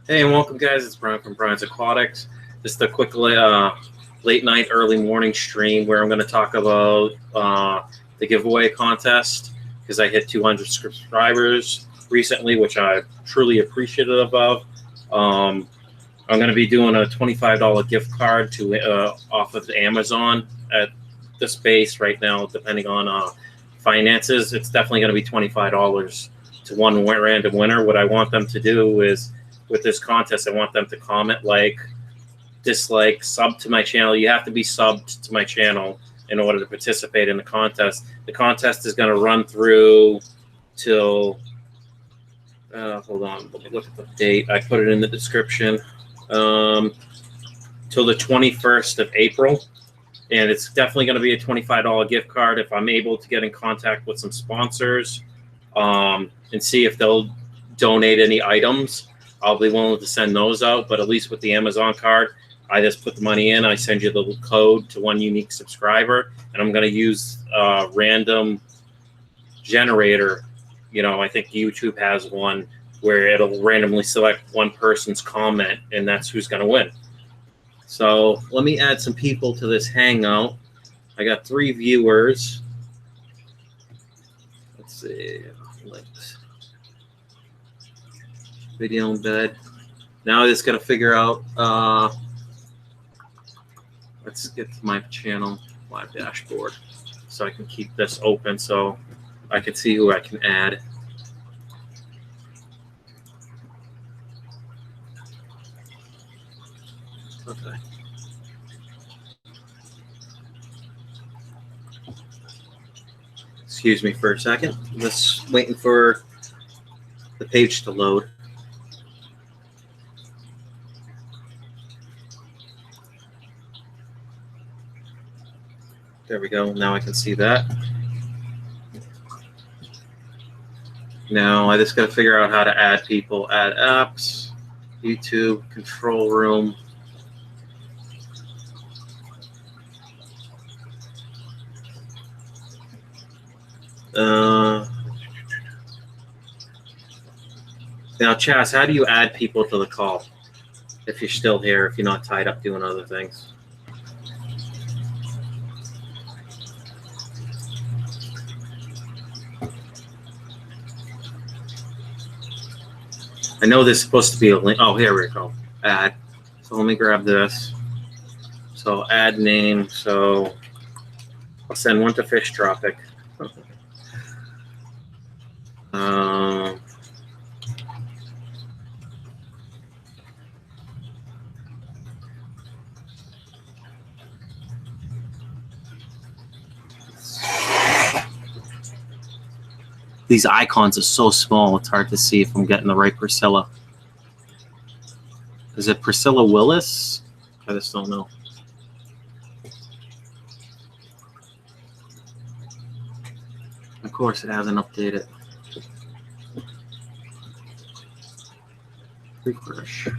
Hey, and welcome, guys. It's Brian from Brian's Aquatics. Just a quick late night, early morning stream where I'm going to talk about the giveaway contest because I hit 200 subscribers recently, which I'm truly appreciative of. I'm going to be doing a $25 gift card to off of Amazon at this base right now, depending on finances. It's definitely going to be $25 to one random winner. What I want them to do is, with this contest, I want them to comment, like, dislike, sub to my channel. You have to be subbed to my channel in order to participate in the contest. The contest is going to run through till, hold on, let me look at the date. I put it in the description, till the 21st of April. And it's definitely going to be a $25 gift card. If I'm able to get in contact with some sponsors and see if they'll donate any items, I'll be willing to send those out. But at least with the Amazon card, I just put the money in. I send you the code to one unique subscriber, and I'm going to use a random generator. You know, I think YouTube has one where it'll randomly select one person's comment, and that's who's going to win. So let me add some people to this Hangout. I got 3 viewers. Let's see. Links. Video embed. Now I just got to figure out, let's get to my channel, live dashboard, so I can keep this open so I can see who I can add. Okay. Excuse me for a second. I'm just waiting for the page to load. There we go. Now I can see that. Now I just got to figure out how to add people. Add apps, YouTube, control room. Now, Chas, how do you add people to the call if you're still here, if you're not tied up doing other things? I know there's supposed to be a link. Oh, here we go. Add. So let me grab this. So add name. So I'll send one to Fish Tropic. These icons are so small, it's hard to see if I'm getting the right Priscilla. Is it Priscilla Willis? I just don't know. Of course, it hasn't updated. Refresh.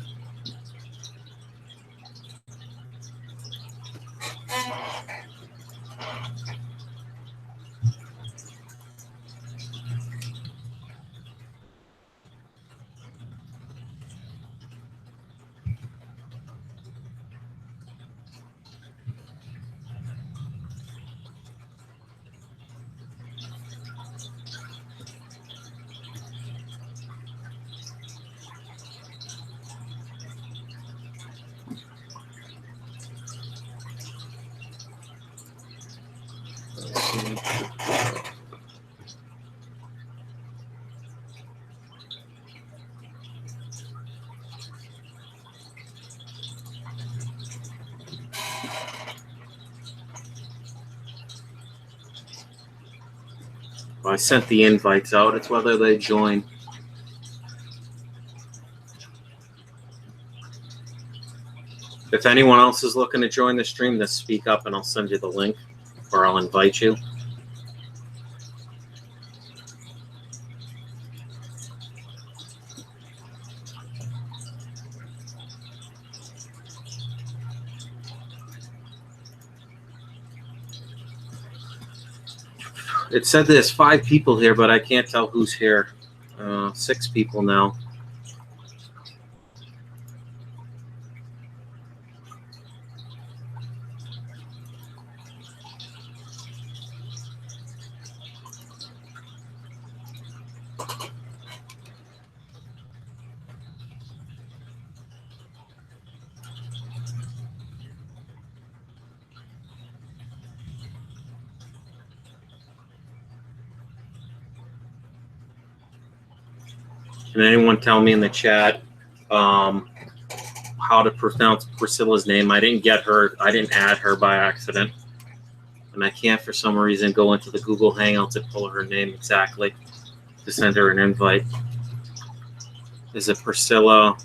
Well, I sent the invites out. It's whether they join. If anyone else is looking to join the stream, just speak up and I'll send you the link, or I'll invite you. It said there's 5 people here, but I can't tell who's here. 6 people now. Can anyone tell me in the chat how to pronounce Priscilla's name? I didn't get her. I didn't add her by accident. And I can't, for some reason, go into the Google Hangouts and pull her name exactly to send her an invite. Is it Priscilla?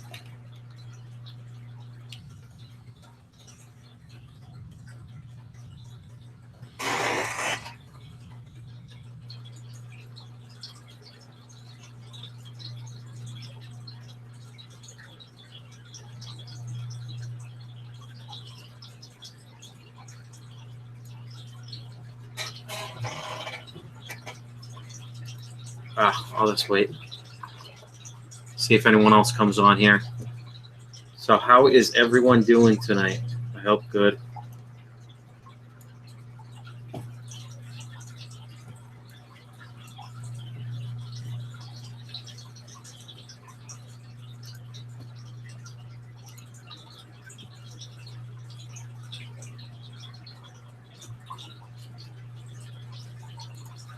I'll just wait. See if anyone else comes on here. So how is everyone doing tonight? I hope good.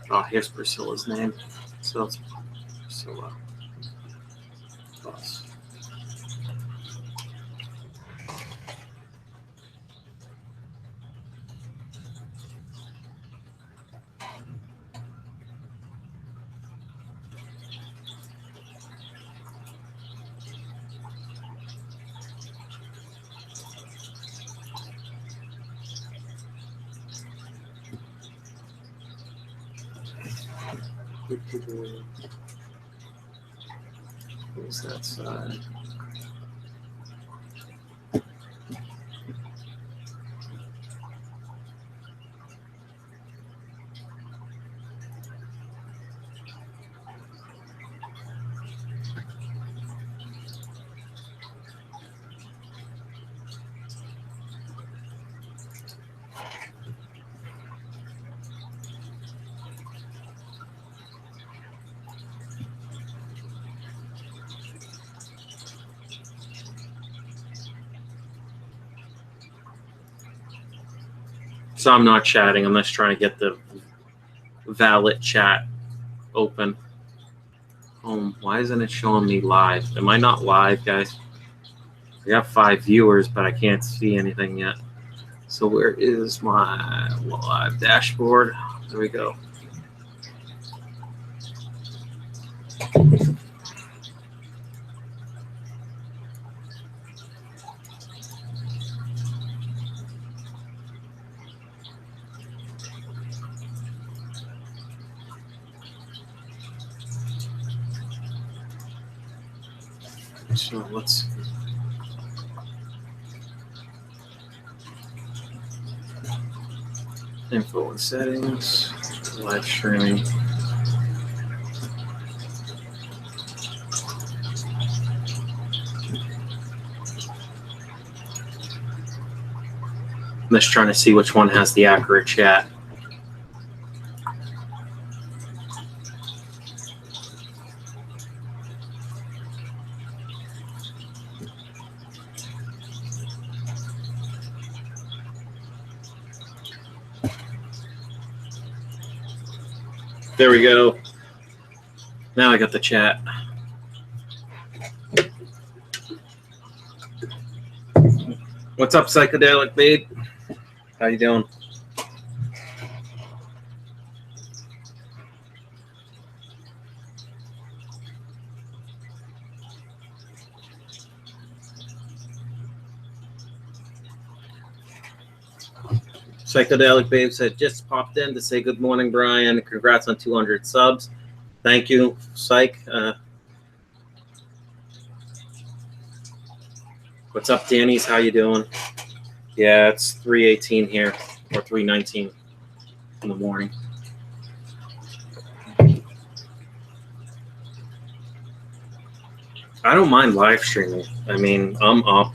Oh, here's Priscilla's name. So it's Priscilla. Plus. Who's that side? So I'm not chatting. I'm just trying to get the valid chat open. Why isn't it showing me live? Am I not live, guys? We have 5 viewers, but I can't see anything yet. So where is my live dashboard? There we go. So let's info and settings, live streaming. I'm just trying to see which one has the accurate chat. There we go. Now I got the chat. What's up, Psychedelic Babe? How you doing? Psychedelic Babe said, just popped in to say good morning, Brian. Congrats on 200 subs. Thank you, Psych. What's up, Danny's? How you doing? Yeah, it's 3:18 here, or 3:19 in the morning. I don't mind live streaming. I mean, I'm up.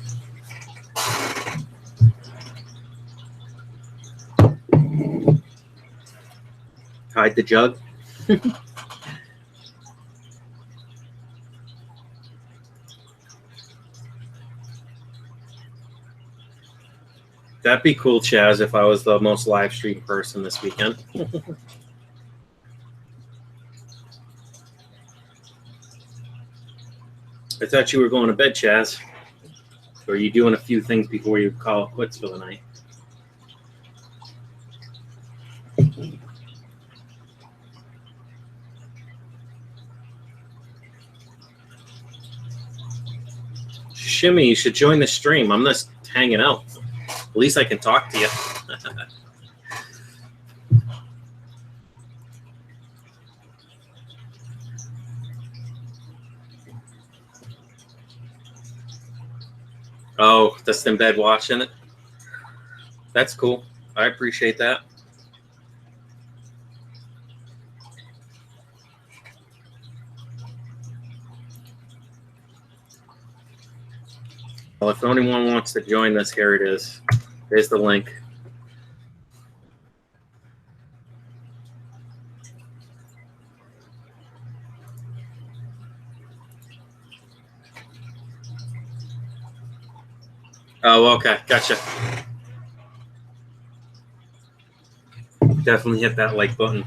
Hide the jug. That'd be cool, Chaz, if I was the most live stream person this weekend. I thought you were going to bed, Chaz. Or are you doing a few things before you call it quits for the night? Shimmy, you should join the stream. I'm just hanging out. At least I can talk to you. Oh, just in bed watching it. That's cool. I appreciate that. Well, if anyone wants to join us, here it is. There's the link. Oh, okay. Gotcha. Definitely hit that like button.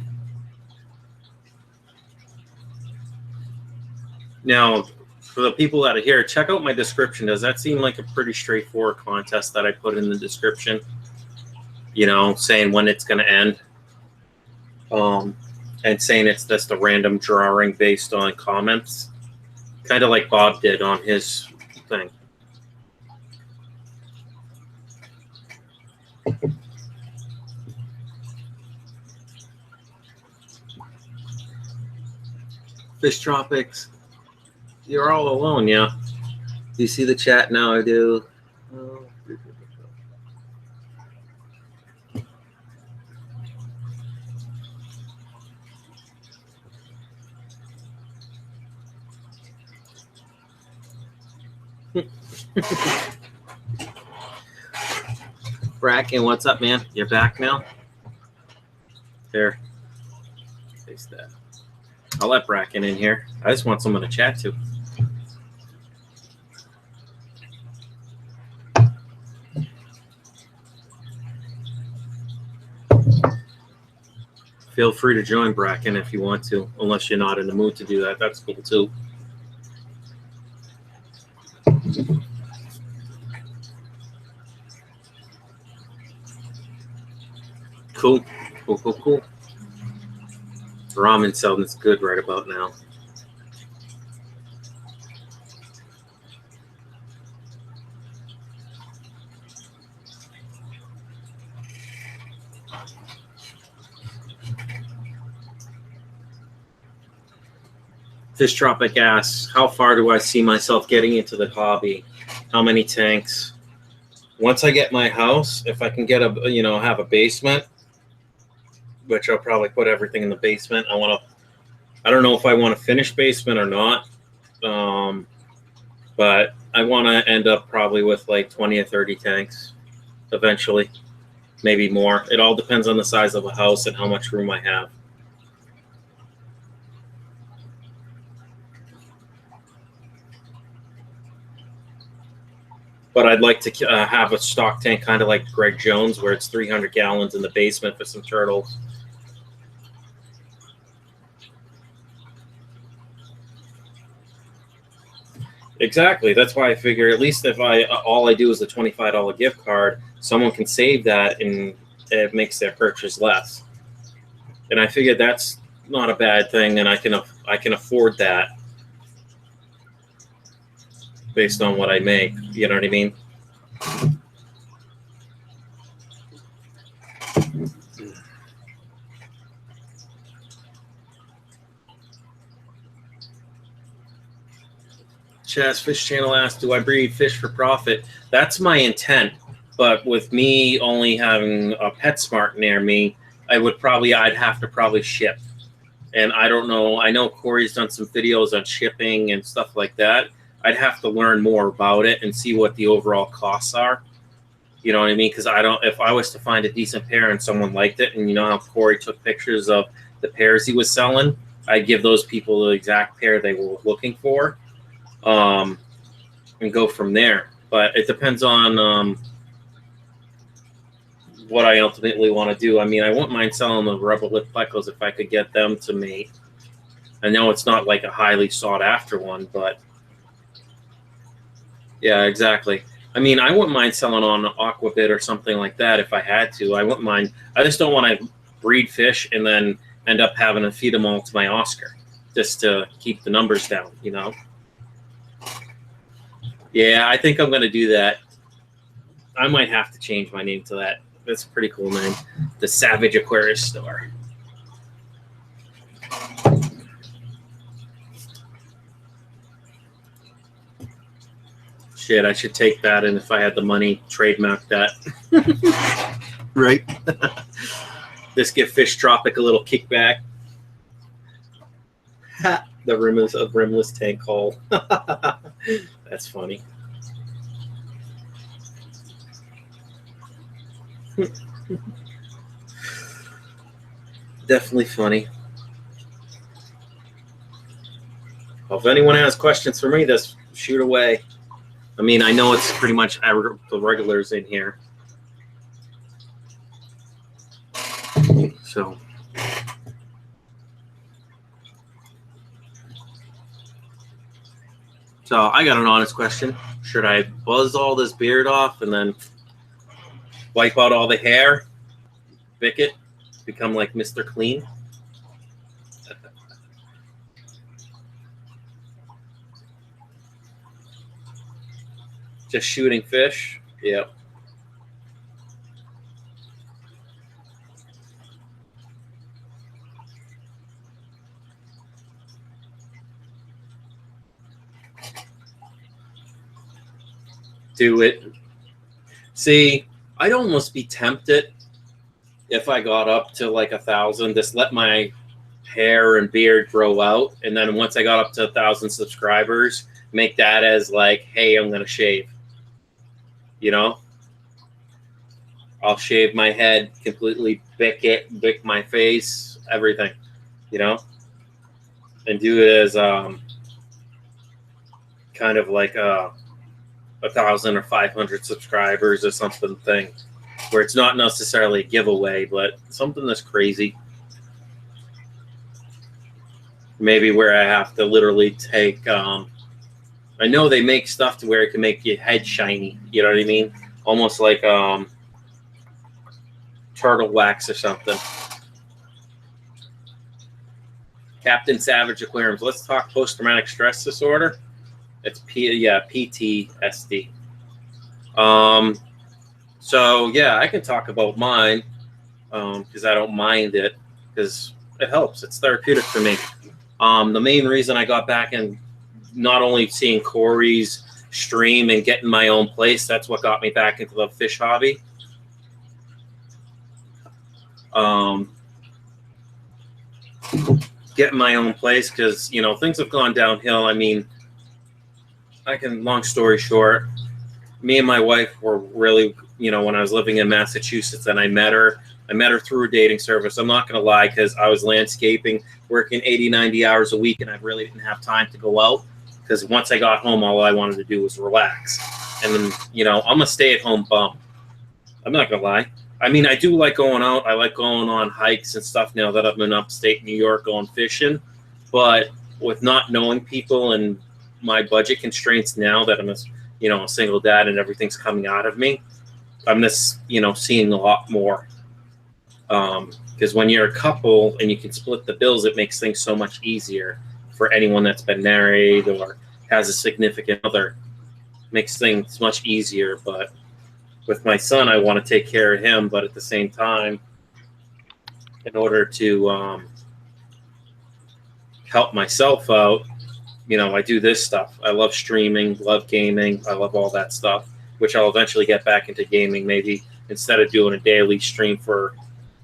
Now, for the people that are here, check out my description. Does that seem like a pretty straightforward contest that I put in the description? You know, saying when it's going to end. And saying it's just a random drawing based on comments. Kind of like Bob did on his thing. Fish Tropics. You're all alone, yeah. Do you see the chat now? I do. Bracken, what's up, man? You're back now? There. Face that. I'll let Bracken in here. I just want someone to chat to. Feel free to join, Bracken, if you want to, unless you're not in the mood to do that. That's cool, too. Cool. Cool, cool, cool. Ramen sounds good right about now. Fish Tropic asks, how far do I see myself getting into the hobby? How many tanks? Once I get my house, if I can get a, you know, have a basement, which I'll probably put everything in the basement. I don't know if I want to finish basement or not. But I want to end up probably with like 20 or 30 tanks eventually, maybe more. It all depends on the size of a house and how much room I have. But I'd like to have a stock tank kind of like Greg Jones, where it's 300 gallons in the basement for some turtles. Exactly. That's why I figure at least if all I do is a $25 gift card, someone can save that and it makes their purchase less. And I figured that's not a bad thing, and I can afford that based on what I make. You know what I mean? Chaz Fish Channel asks, do I breed fish for profit? That's my intent. But with me only having a PetSmart near me, I'd have to probably ship. And I don't know. I know Corey's done some videos on shipping and stuff like that. I'd have to learn more about it and see what the overall costs are. You know what I mean? Because if I was to find a decent pair and someone liked it, and you know how Corey took pictures of the pairs he was selling, I'd give those people the exact pair they were looking for, and go from there. But it depends on what I ultimately want to do. I mean, I wouldn't mind selling the rubber lip plecos if I could get them to mate. I know it's not like a highly sought after one, but Yeah, exactly. I mean, I wouldn't mind selling on Aquabit or something like that if I had to. I wouldn't mind. I just don't want to breed fish and then end up having to feed them all to my Oscar just to keep the numbers down, you know? Yeah, I think I'm going to do that. I might have to change my name to that. That's a pretty cool name. The Savage Aquarius Store. Shit, I should take that, and if I had the money, trademark that. Right? Just give Fish Tropic a little kickback. The rimless tank hole. That's funny. Definitely funny. Well, if anyone has questions for me, just shoot away. I mean, I know it's pretty much the regulars in here. So I got an honest question. Should I buzz all this beard off and then wipe out all the hair, pick it, become like Mr. Clean? Just shooting fish? Yep. Do it. See, I'd almost be tempted if I got up to like 1,000, just let my hair and beard grow out, and then once I got up to 1,000 subscribers, make that as like, hey, I'm gonna shave. You know, I'll shave my head completely, bick my face, everything. You know, and do it as kind of like 1,000 or 500 subscribers or something thing, where it's not necessarily a giveaway, but something that's crazy. Maybe where I have to literally take. I know they make stuff to where it can make your head shiny. You know what I mean? Almost like turtle wax or something. Captain Savage Aquariums. Let's talk post-traumatic stress disorder. It's PTSD. So yeah, I can talk about mine because I don't mind it because it helps. It's therapeutic for me. The main reason I got back in not only seeing Corey's stream and getting my own place, that's what got me back into the fish hobby. Getting my own place because, you know, things have gone downhill. I mean, long story short, me and my wife were really, you know, when I was living in Massachusetts and I met her through a dating service. I'm not going to lie, because I was landscaping, working 80, 90 hours a week, and I really didn't have time to go out because once I got home, all I wanted to do was relax. And then, you know, I'm a stay-at-home bum. I'm not going to lie. I mean, I do like going out. I like going on hikes and stuff now that I'm in upstate New York going fishing. But with not knowing people and my budget constraints now that I'm a single dad and everything's coming out of me, I'm just, you know, seeing a lot more. Because when you're a couple and you can split the bills, it makes things so much easier for anyone that's been married or has a significant other. Makes things much easier. But with my son, I want to take care of him, but at the same time, in order to help myself out, you know, I do this stuff. I love streaming, love gaming. I love all that stuff, which I'll eventually get back into gaming. Maybe instead of doing a daily stream for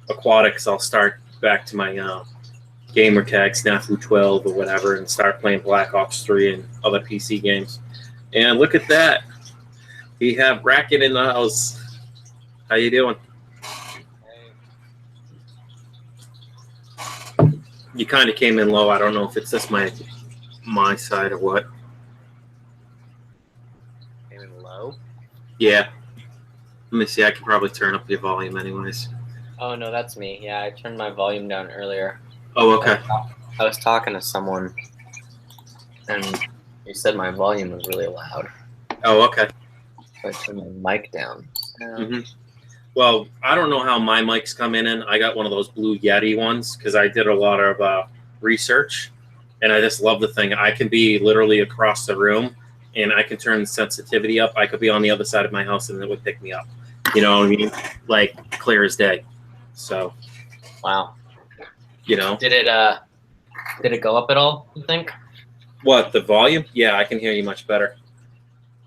aquatics, I'll start back to my gamer tag, Snafu 12 or whatever, and start playing Black Ops 3 and other PC games. And look at that. We have Racket in the house. How you doing? You kind of came in low. I don't know if it's just my side or what. Came in low? Yeah. Let me see. I can probably turn up your volume anyways. Oh, no, that's me. Yeah, I turned my volume down earlier. Oh, okay. I was talking to someone, and he said my volume was really loud. Oh, okay. So I turn my mic down. Well, I don't know how my mics come in. I got one of those Blue Yeti ones because I did a lot of research, and I just love the thing. I can be literally across the room, and I can turn the sensitivity up. I could be on the other side of my house, and it would pick me up. You know what I mean? Like clear as day. So, Wow. you know, Did it go up at all, you think? what, the volume? Yeah, I can hear you much better.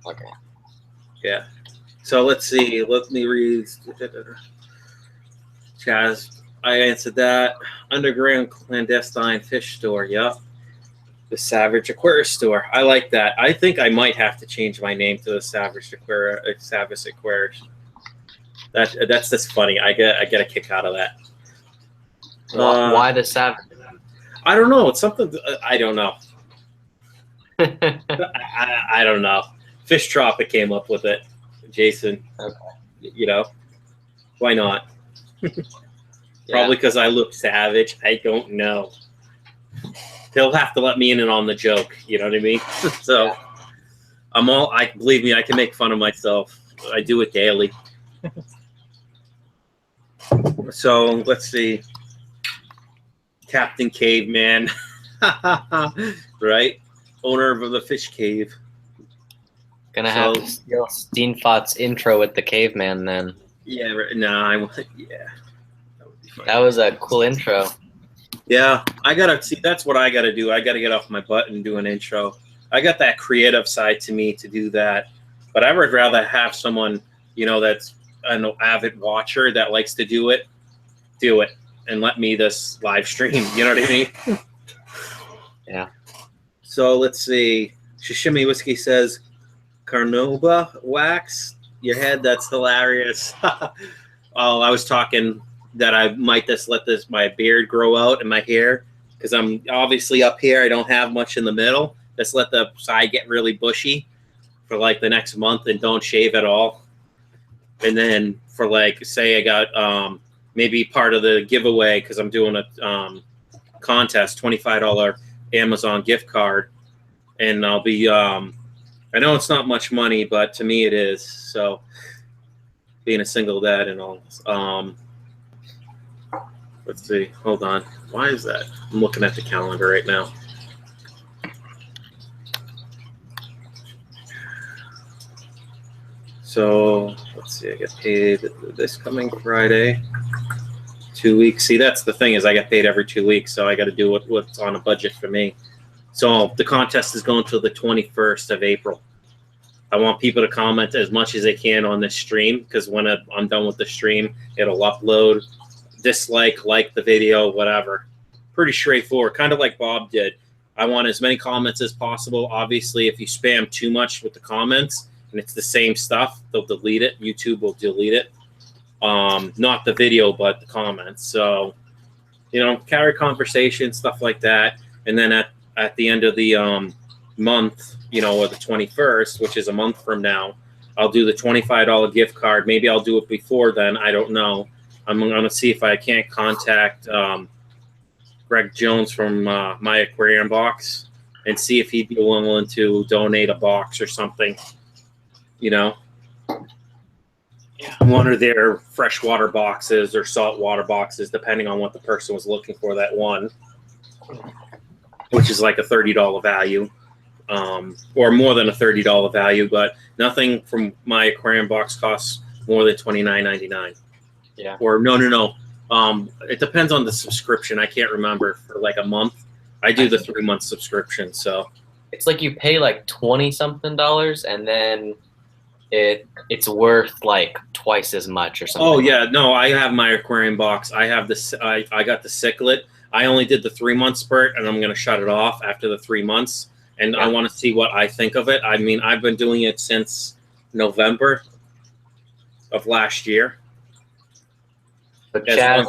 Okay. Yeah. So let's see. Let me read. Chaz, I answered that. Underground clandestine fish store. Yep. The Savage Aquarius store. I like that. I think I might have to change my name to the Savage Aquarius. Savage Aquarius. That's just funny. I get a kick out of that. Why the Savage? I don't know. It's something. I don't know. I don't know. Fish Tropic came up with it. Jason. Okay. You know, why not? Probably because I look savage. I don't know. They'll have to let me in on the joke. You know what I mean? So I believe me, I can make fun of myself. I do it daily. So let's see. Captain Caveman. Right? Owner of the fish cave. Gonna have to steal Steenfott's intro with the caveman then. Yeah, no, yeah. That would be fun. That was a cool intro. Yeah, I gotta see. That's what I gotta do. I gotta get off my butt and do an intro. I got that creative side to me to do that, but I would rather have someone, you know, that's an avid watcher that likes to do it, and let me this live stream. You know what I mean? Yeah. So let's see. Shishimi Whiskey says, Carnauba wax your head. That's hilarious. Oh, I was talking that I might just let my beard grow out and my hair, because I'm obviously up here. I don't have much in the middle. Just let the side get really bushy for like the next month and don't shave at all. And then for like, say I got maybe part of the giveaway, because I'm doing a contest, $25 Amazon gift card, and I'll be I know it's not much money, but to me it is. So being a single dad and all. Let's see. Hold on. Why is that? I'm looking at the calendar right now. So let's see. I get paid this coming Friday. 2 weeks. See, that's the thing, is I get paid every 2 weeks, so I got to do what's on a budget for me. So the contest is going till the 21st of April. I want people to comment as much as they can on this stream, because when I'm done with the stream, it'll upload. Dislike, like the video, whatever. Pretty straightforward, kind of like Bob did. I want as many comments as possible. Obviously, if you spam too much with the comments and it's the same stuff, they'll delete it. YouTube will delete it. Not the video, but the comments. So, you know, carry conversation, stuff like that. And then at the end of the month, you know, or the 21st, which is a month from now, I'll do the $25 gift card. Maybe I'll do it before then. I don't know. I'm going to see if I can't contact Greg Jones from My Aquarium Box and see if he'd be willing to donate a box or something, you know. One of their freshwater boxes or saltwater boxes, depending on what the person was looking for, that one, which is like a $30 value, or more than a $30 value, but nothing from My Aquarium Box costs more than $29.99. Yeah. Or no. It depends on the subscription. I can't remember, for like a month. I do the 3-month subscription, so it's like you pay like $20-something, and then it's worth like twice as much or something. Oh yeah, no, I have My Aquarium Box. I have this. I got the Cichlid. I only did the 3-month spurt, and I'm gonna shut it off after the 3 months. And I want to see what I think of it. I mean, I've been doing it since November of last year. But Chaz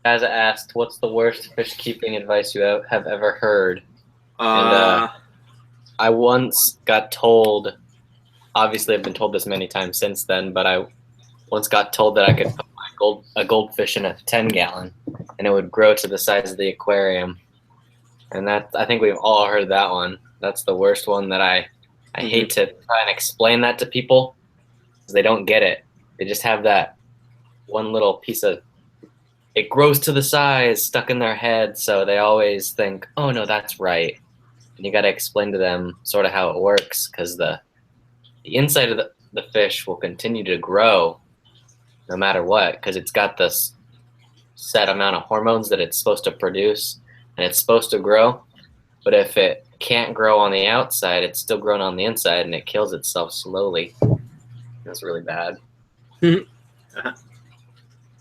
asked, "What's the worst fish keeping advice you have ever heard?" And I once got told. Obviously, I've been told this many times since then, but I once got told that I could put a goldfish in a 10-gallon, and it would grow to the size of the aquarium. And I think we've all heard that one. That's the worst one that I I hate to try and explain that to people because they don't get it. They just have that one little piece of, it grows to the size stuck in their head, so they always think, oh no, that's right. And you got to explain to them sort of how it works, because the inside of the fish will continue to grow no matter what, because it's got this set amount of hormones that it's supposed to produce, and it's supposed to grow. But if it can't grow on the outside, it's still growing on the inside, and it kills itself slowly. That's really bad. You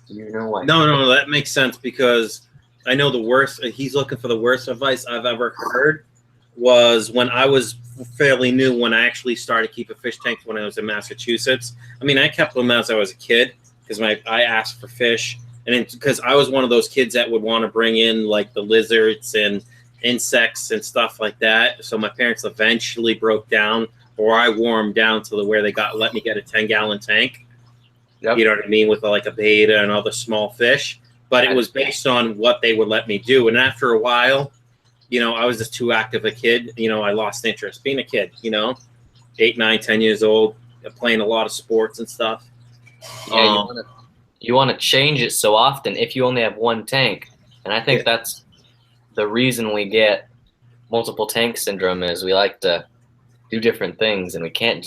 know why? No, that makes sense, because I know the worst. He's looking for the worst advice I've ever heard was when I was fairly new, when I actually started keeping fish tanks when I was in Massachusetts. I mean, I kept them as I was a kid because I asked for fish, and because I was one of those kids that would want to bring in like the lizards and insects and stuff like that. So my parents eventually broke down, or I wore them down to where they let me get a 10-gallon tank. Yep. You know what I mean, with like a beta and other small fish. But it was based on what they would let me do. And after a while, I was just too active a kid. I lost interest being a kid, 8, 9, 10 years old, playing a lot of sports and stuff. Yeah, you want to change it so often if you only have one tank. And I think that's the reason we get multiple tank syndrome is we like to do different things, and we can't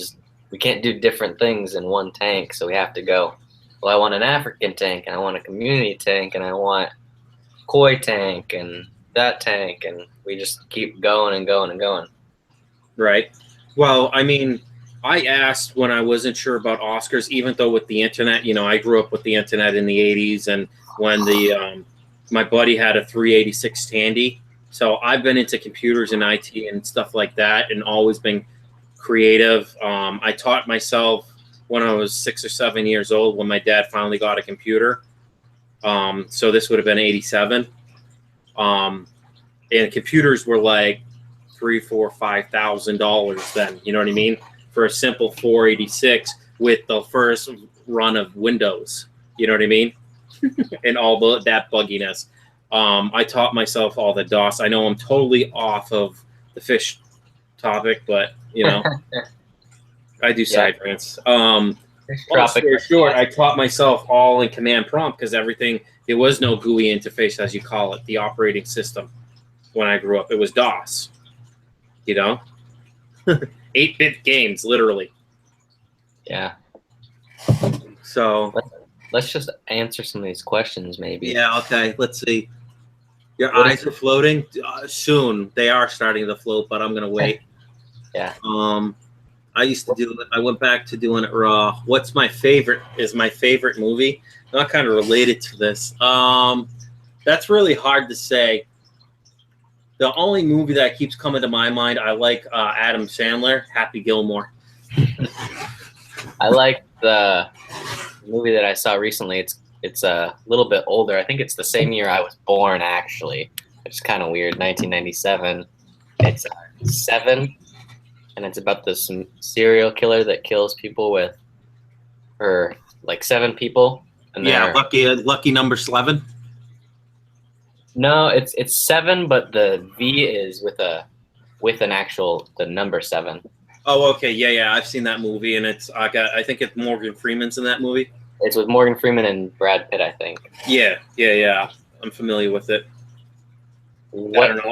do different things in one tank, so we have to go, well, I want an African tank, and I want a community tank, and I want koi tank, and that tank, and we just keep going and going and going. Right. Well, I mean, I asked when I wasn't sure about Oscars, even though with the internet, I grew up with the internet in the 80s, and when my buddy had a 386 Tandy, so I've been into computers and IT and stuff like that, and always been creative. I taught myself when I was 6 or 7 years old when my dad finally got a computer. So this would have been 87. And computers were like $3,000, $4,000, $5,000 then. You know what I mean? For a simple 486 with the first run of Windows. You know what I mean? And all that bugginess. I taught myself all the DOS. I know I'm totally off of the fish topic, but I do side rants. Long story short, I taught myself all in command prompt because there was no GUI interface, as you call it, the operating system. When I grew up, it was DOS. 8-bit games, literally. Yeah. So let's just answer some of these questions, maybe. Yeah. Okay. Let's see. Your eyes are floating soon. They are starting to float, but I'm gonna wait. Yeah. I used to do it. I went back to doing it raw. What's my favorite? Is my favorite movie? Not kind of related to this. That's really hard to say. The only movie that keeps coming to my mind, I like Adam Sandler, Happy Gilmore. I like the movie that I saw recently. It's a little bit older. I think it's the same year I was born, actually. It's kind of weird. 1997. It's Seven, and it's about this serial killer that kills people like 7 people. And lucky number 7. No, it's 7, but the V is with the number 7. Oh, okay, yeah, I've seen that movie, and I think it's Morgan Freeman's in that movie. It's with Morgan Freeman and Brad Pitt, I think. Yeah, I'm familiar with it. I don't know.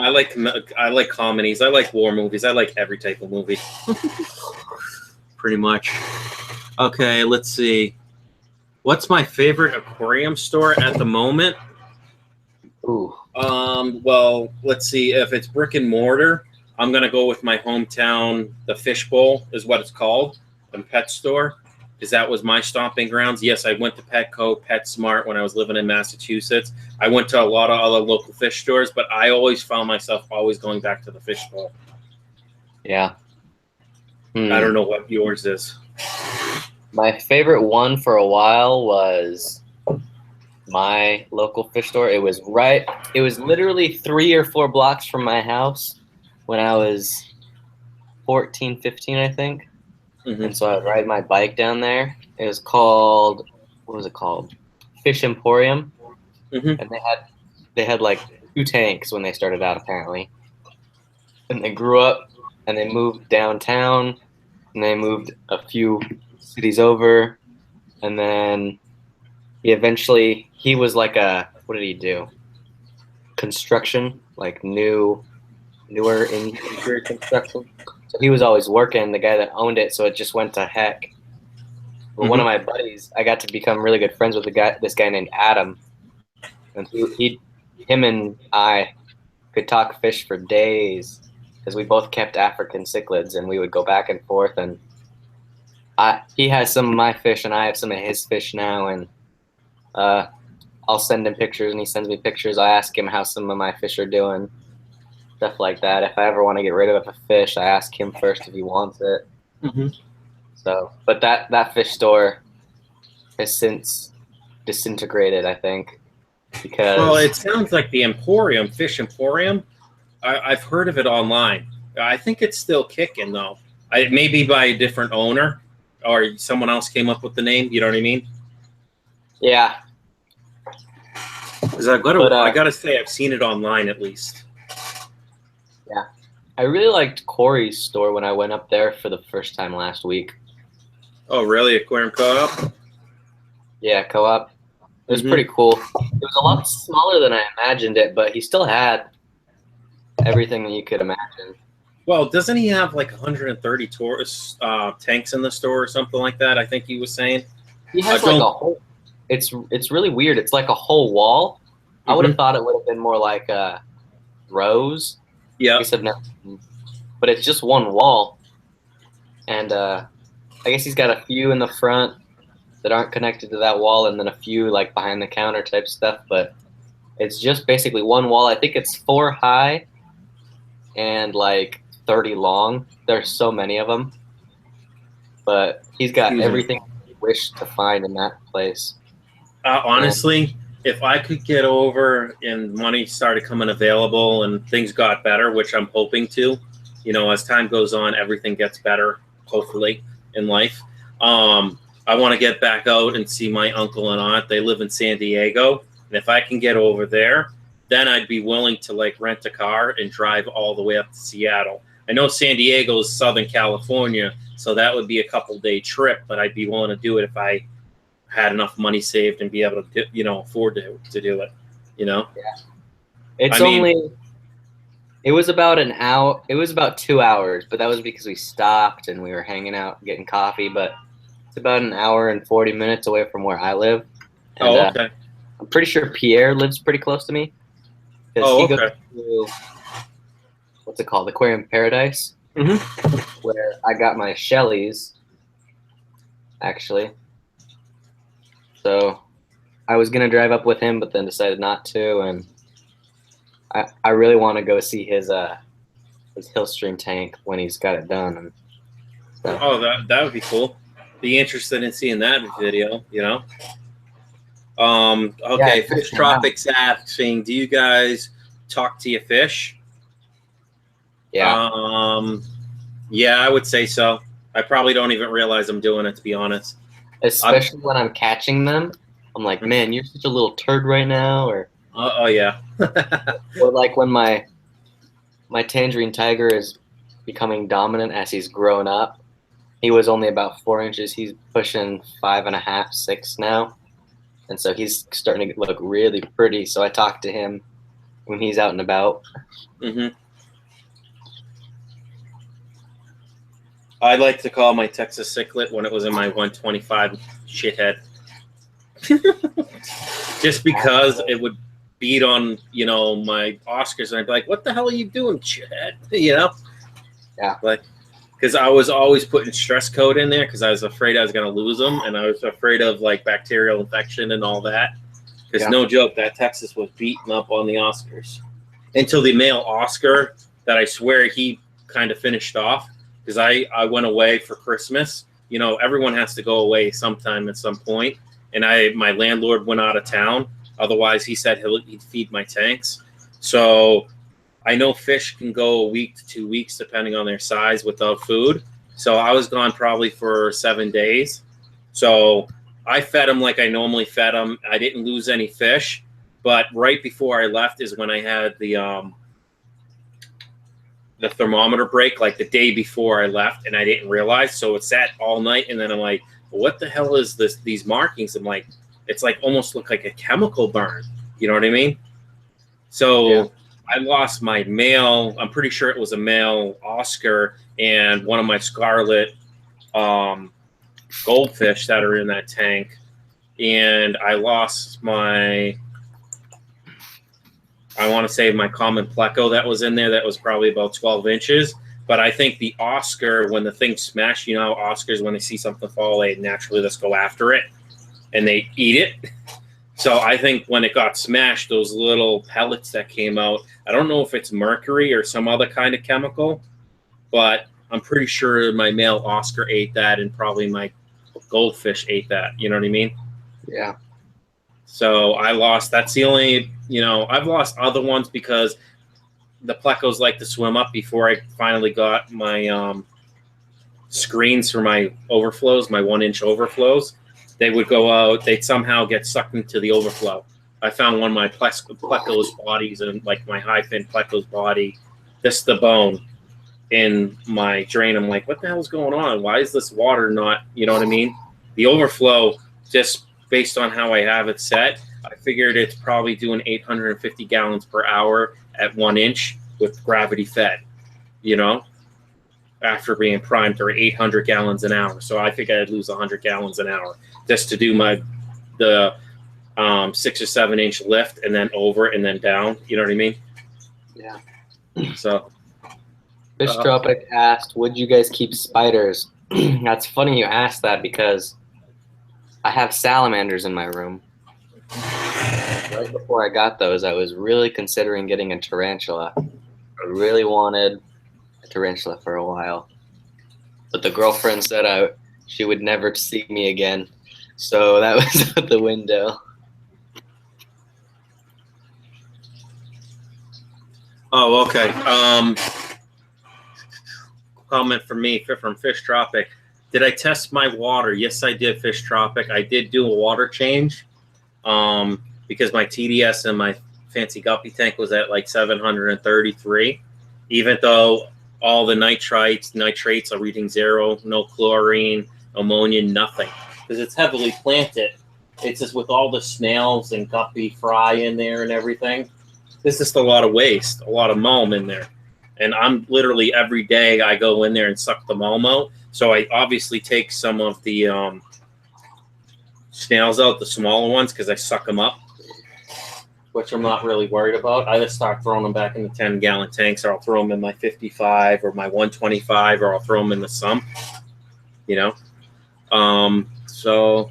I like comedies. I like war movies. I like every type of movie. Pretty much. Okay, let's see. What's my favorite aquarium store at the moment? Ooh. Well, let's see. If it's brick and mortar, I'm gonna go with my hometown. The Fishbowl is what it's called, the pet store, because that was my stomping grounds. Yes, I went to Petco, PetSmart when I was living in Massachusetts. I went to a lot of other local fish stores, but I always found myself always going back to the Fishbowl. Yeah. I don't know what yours is. My favorite one for a while was my local fish store. It was literally 3 or 4 blocks from my house when I was 14, 15, I think. Mm-hmm. And so I'd ride my bike down there. It was called, what was it called? Fish Emporium. Mm-hmm. And they had like 2 tanks when they started out, apparently. And they grew up and they moved downtown and they moved a few cities over, and then he was like what did he do? Construction, like newer interior construction. So he was always working, the guy that owned it, so it just went to heck. But one of my buddies, I got to become really good friends with this guy named Adam, and him and I could talk fish for days because we both kept African cichlids, and we would go back and forth. And he has some of my fish, and I have some of his fish now, and I'll send him pictures, and he sends me pictures. I ask him how some of my fish are doing, stuff like that. If I ever want to get rid of a fish, I ask him first if he wants it. So, but that fish store has since disintegrated, I think, because well, it sounds like the Emporium, Fish Emporium. I've heard of it online. I think it's still kicking though. It may be by a different owner, or someone else came up with the name. You know what I mean? Yeah. Because I gotta say, I've seen it online at least. Yeah, I really liked Corey's store when I went up there for the first time last week. Oh, really? Aquarium Co-op? Yeah, Co-op. It was pretty cool. It was a lot smaller than I imagined it, but he still had everything that you could imagine. Well, doesn't he have like 130 tourist tanks in the store or something like that? I think he was saying. He has like a whole. It's really weird. It's like a whole wall. I would have thought it would have been more like rows. Yeah. But it's just one wall, and I guess he's got a few in the front that aren't connected to that wall, and then a few like behind the counter type stuff. But it's just basically one wall. I think it's 4 high and like 30 long. There's so many of them, but he's got everything you wish to find in that place. Honestly, if I could get over and money started coming available and things got better, which I'm hoping to, as time goes on, everything gets better, hopefully, in life. I want to get back out and see my uncle and aunt. They live in San Diego. And if I can get over there, then I'd be willing to like rent a car and drive all the way up to Seattle. I know San Diego is Southern California, so that would be a couple-day trip, but I'd be willing to do it if I had enough money saved and be able to, afford to do it, Yeah. It was about an hour. It was about 2 hours, but that was because we stopped and we were hanging out, getting coffee. But it's about an hour and 40 minutes away from where I live. And, okay. I'm pretty sure Pierre lives pretty close to me. Oh, he goes to, what's it called? Aquarium Paradise, where I got my Shelleys, actually. So I was going to drive up with him, but then decided not to. And I really want to go see his Hillstream tank when he's got it done. And so. Oh, that would be cool. Be interested in seeing that video, Okay, Yeah, Fish Tropics asking, do you guys talk to your fish? Yeah. Yeah, I would say so. I probably don't even realize I'm doing it, to be honest. Especially when I'm catching them. I'm like, man, you're such a little turd right now. Or oh yeah. or like when my tangerine tiger is becoming dominant as he's grown up. He was only about 4 inches. He's pushing 5.5, 6 now. And so he's starting to look really pretty. So I talk to him when he's out and about. I like to call my Texas cichlid when it was in my 125 shithead. Just because it would beat on, my Oscars, and I'd be like, what the hell are you doing, shithead? Yeah. Like, because I was always putting stress code in there because I was afraid I was going to lose them, and I was afraid of like bacterial infection and all that. Because no joke, that Texas was beating up on the Oscars until the male Oscar that I swear he kind of finished off. Because I went away for Christmas. Everyone has to go away sometime at some point. And my landlord went out of town. Otherwise, he said he'd feed my tanks. So I know fish can go a week to 2 weeks, depending on their size, without food. So I was gone probably for 7 days. So I fed them like I normally fed them. I didn't lose any fish. But right before I left is when I had the the thermometer break like the day before I left, and I didn't realize. So it sat all night, and then I'm like, what the hell is this? These markings? I'm like, it's like almost look like a chemical burn. You know what I mean? So yeah. I lost my male. I'm pretty sure it was a male Oscar and one of my scarlet goldfish that are in that tank, and I lost my. I want to say my common pleco that was in there that was probably about 12 inches. But I think the Oscar, when the thing smashed, you know how Oscars, when they see something fall, they naturally just go after it and they eat it. So I think when it got smashed, those little pellets that came out, I don't know if it's mercury or some other kind of chemical, but I'm pretty sure my male Oscar ate that and probably my goldfish ate that. You know what I mean? Yeah. So I lost, that's the only, you know, I've lost other ones because the plecos like to swim up before I finally got my screens for my overflows, my 1-inch overflows. They would go out, they'd somehow get sucked into the overflow. I found one of my pleco's bodies and like my high fin pleco's body, just the bone in my drain. I'm like, what the hell's going on? Why is this water not, you know what I mean? The overflow, just based on how I have it set, I figured it's probably doing 850 gallons per hour at 1 inch with gravity fed, you know, after being primed for 800 gallons an hour. So I think I'd lose 100 gallons an hour just to do the 6 or 7 inch lift and then over and then down. You know what I mean? Yeah. So Fish Tropic asked, would you guys keep spiders? That's funny you asked that because I have salamanders in my room. Right before I got those, I was really considering getting a tarantula. I really wanted a tarantula for a while. But the girlfriend said she would never see me again. So that was out the window. Oh, okay. Comment from me from Fish Tropic. Did I test my water? Yes, I did, Fish Tropic. I did do a water change because my TDS and my fancy guppy tank was at like 733, even though all the nitrates are reading 0, no chlorine, ammonia, nothing, because it's heavily planted. It's just with all the snails and guppy fry in there and everything. There's just a lot of waste, a lot of mulm in there. And I'm literally every day I go in there and suck the mulm out. So I obviously take some of the snails out, the smaller ones, because I suck them up, which I'm not really worried about. I just start throwing them back in the 10-gallon tanks, or I'll throw them in my 55 or my 125, or I'll throw them in the sump, you know. So,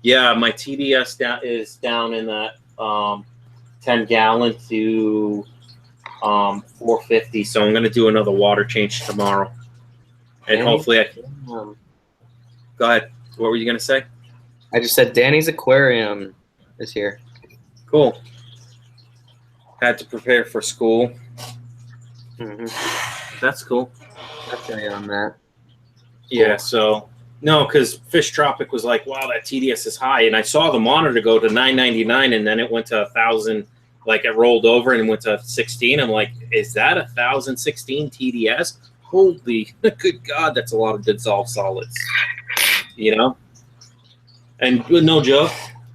yeah, my TDS is down in that 10-gallon to 450. So I'm going to do another water change tomorrow. And hopefully I can. Go ahead. What were you going to say? I just said Danny's aquarium is here. Cool. Had to prepare for school. Mm-hmm. That's cool. I feel you on that. Yeah, so no, because Fish Tropic was like, wow, that TDS is high. And I saw the monitor go to 999 and then it went to 1,000. Like it rolled over and went to 16. I'm like, is that 1,016 TDS? Holy good God, that's a lot of dissolved solids, you know? And no joke,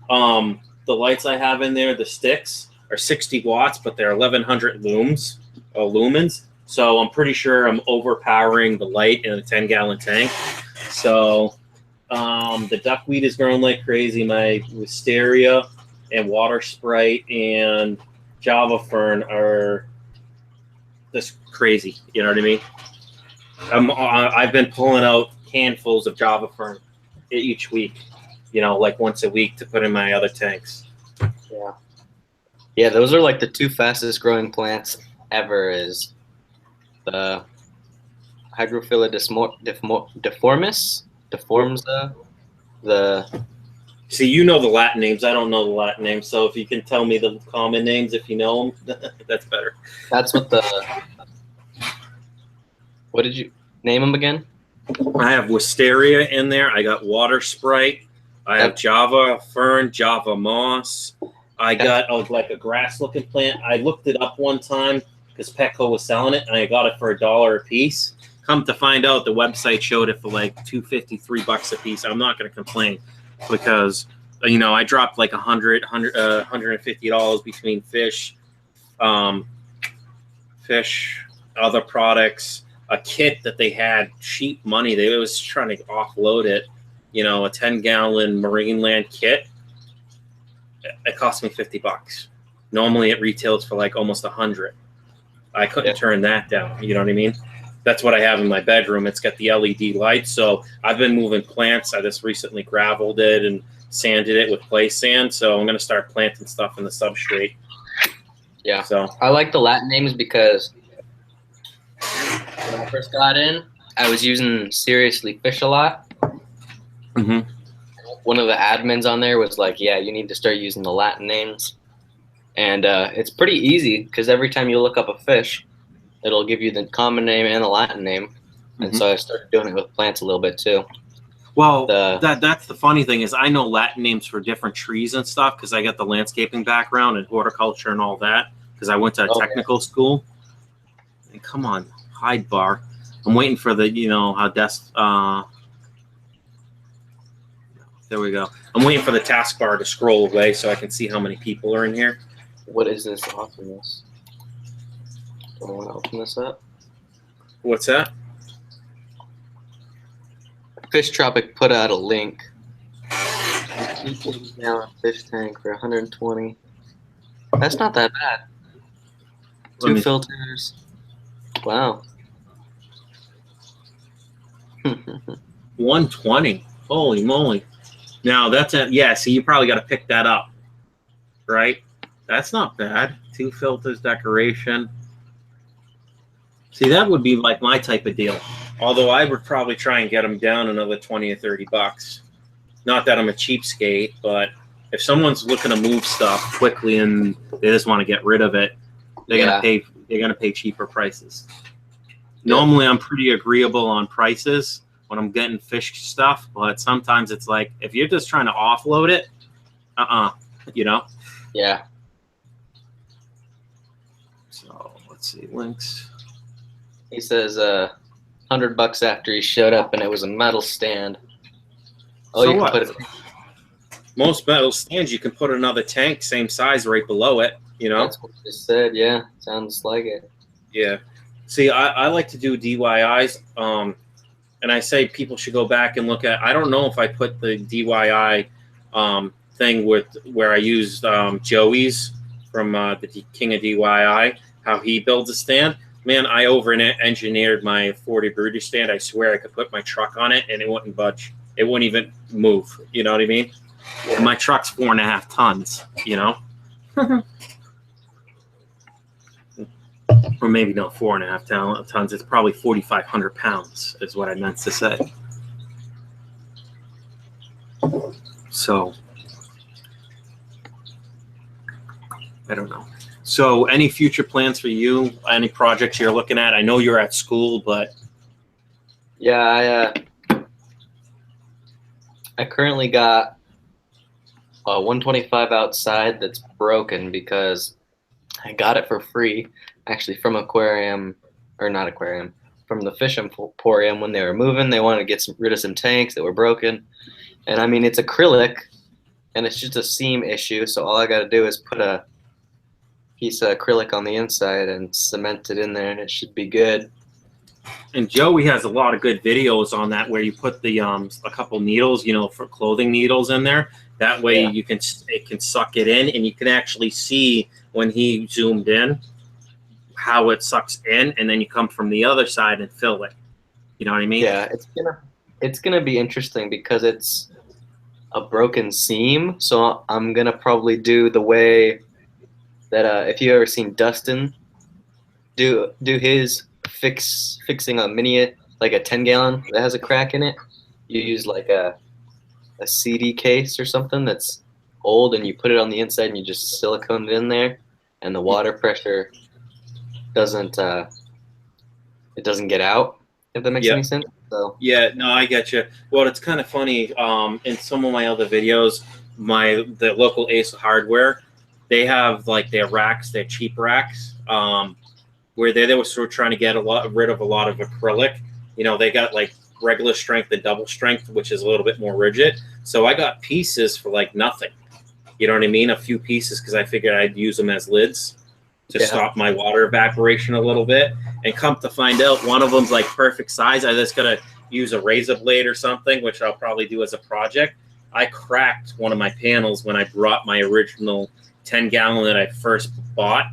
the lights I have in there, the sticks, are 60 watts, but they're 1,100 lumens. So I'm pretty sure I'm overpowering the light in a 10-gallon tank. So the duckweed is growing like crazy. My wisteria and water sprite and Java fern are just crazy. You know what I mean? I've been pulling out handfuls of Java fern each week, you know, like once a week to put in my other tanks. Yeah. Yeah, those are like the 2 fastest growing plants ever is the Hygrophila deformsa, the... See, you know the Latin names. I don't know the Latin names. So if you can tell me the common names, if you know them, that's better. That's what the... What did you name them again? I have wisteria in there. I got water sprite. I have Java fern, Java moss. I got like a grass-looking plant. I looked it up one time. because Petco was selling it, and I got it for $1 a piece. Come to find out, the website showed it for like $2.50, $3 a piece. I'm not going to complain because, you know, I dropped like $150 between fish, other products, a kit that they had cheap money. They was trying to offload it, you know, a 10-gallon Marineland kit. It cost me $50. Normally it retails for like almost $100. I couldn't turn that down. You know what I mean? That's what I have in my bedroom. It's got the LED lights. So I've been moving plants. I just recently graveled it and sanded it with play sand. So I'm going to start planting stuff in the substrate. Yeah. So I like the Latin names because when I first got in, I was using Seriously Fish a lot. mm-hmm. One of the admins on there was like, yeah, you need to start using the Latin names. And it's pretty easy because every time you look up a fish, it'll give you the common name and the Latin name. And so I started doing it with plants a little bit too. Well, that's the funny thing is I know Latin names for different trees and stuff because I got the landscaping background and horticulture and all that because I went to a technical school. And come on, hide bar. I'm waiting for the, you know, how there we go. I'm waiting for the taskbar to scroll away so I can see how many people are in here. What is this? Open this. Do I want to open this up? What's that? Fish Tropic put out a link. Gallon fish tank for 120. That's not that bad. 2 filters. Wow. 120. Holy moly. Now that's a, yeah, so you probably got to pick that up, right? That's not bad. 2 filters, decoration. See, that would be like my type of deal. Although I would probably try and get them down another 20 or 30 bucks. Not that I'm a cheapskate, but if someone's looking to move stuff quickly and they just want to get rid of it, they're gonna pay cheaper prices. Normally, I'm pretty agreeable on prices when I'm getting fish stuff, but sometimes it's like if you're just trying to offload it, you know. Yeah. So let's see links. He says $100 after he showed up, and it was a metal stand. Oh, so you can put it. Most metal stands, you can put another tank same size right below it. You know. That's what you just said. Yeah, sounds like it. Yeah. See, I like to do DIYs, and I say people should go back and look at. I don't know if I put the DIY thing with where I used Joey's from the King of DIY, how he builds a stand. Man, I over-engineered my 40 brooder stand. I swear I could put my truck on it and it wouldn't budge. It wouldn't even move. You know what I mean? Yeah. And my truck's 4.5 tons, you know? Or maybe no, 4.5 tons. It's probably 4,500 pounds is what I meant to say. So, I don't know. So any future plans for you? Any projects you're looking at? I know you're at school, but. Yeah, I currently got a 125 outside that's broken because I got it for free, actually from aquarium, or not aquarium, from the fish emporium when they were moving. They wanted to get rid of some tanks that were broken. And I mean, it's acrylic and it's just a seam issue. So all I got to do is put a piece of acrylic on the inside and cement it in there and it should be good. And Joey has a lot of good videos on that where you put the a couple needles, you know, for clothing needles in there. That way it can suck it in, and you can actually see when he zoomed in how it sucks in, and then you come from the other side and fill it. You know what I mean? Yeah, it's gonna be interesting because it's a broken seam. So I'm gonna probably do the way that if you ever seen Dustin do his fixing a mini, like a 10-gallon that has a crack in it. You use like a CD case or something that's old, and you put it on the inside and you just silicone it in there, and the water pressure doesn't get out, if that makes any sense. So yeah, no, I get you. Well, it's kind of funny. In some of my other videos, the local Ace Hardware, they have like their racks, their cheap racks. where they were sort of trying to get rid of a lot of acrylic. You know, they got like regular strength and double strength, which is a little bit more rigid. So I got pieces for like nothing. You know what I mean? A few pieces because I figured I'd use them as lids to stop my water evaporation a little bit. And come to find out, one of them's like perfect size. I just gotta use a razor blade or something, which I'll probably do as a project. I cracked one of my panels when I brought my original 10-gallon that I first bought.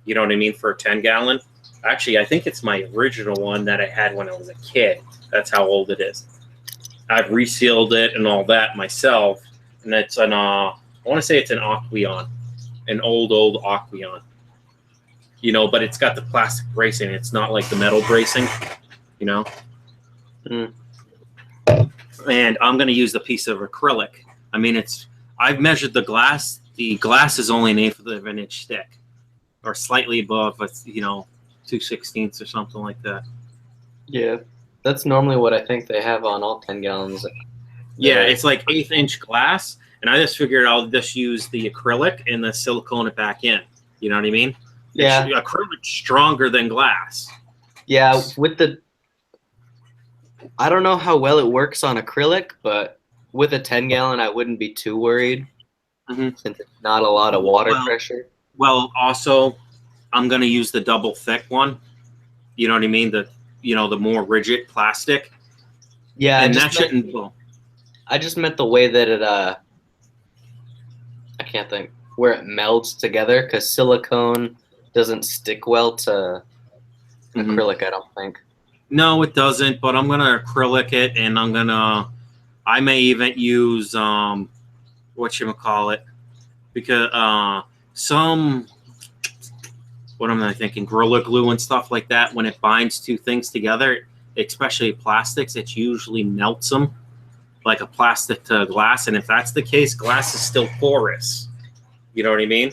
You know what I mean? For a 10-gallon. Actually, I think it's my original one that I had when I was a kid. That's how old it is. I've resealed it and all that myself. And it's an, I want to say it's an Aqueon. An old Aqueon. You know, but it's got the plastic bracing. It's not like the metal bracing, you know? Mm. And I'm going to use the piece of acrylic. I mean, I've measured the glass. The glass is only an 1/8 of an inch thick, or slightly above, you know, 2/16 or something like that. Yeah, that's normally what I think they have on all 10 gallons. Yeah, it's like 1/8 inch glass, and I just figured I'll just use the acrylic and the silicone it back in. You know what I mean? Yeah. Acrylic's stronger than glass. Yeah, I don't know how well it works on acrylic, but with a 10-gallon, I wouldn't be too worried since it's not a lot of water pressure. Well, also, I'm going to use the double thick one. You know what I mean? The more rigid plastic. Yeah, and that shouldn't. I just meant the way that it I can't think where it melds together, because silicone doesn't stick well to acrylic, I don't think. No, it doesn't, but I'm going to acrylic it, and I may even use, whatchamacallit, because what am I thinking, Gorilla Glue and stuff like that, when it binds two things together, especially plastics, it usually melts them, like a plastic to glass, and if that's the case, glass is still porous. You know what I mean?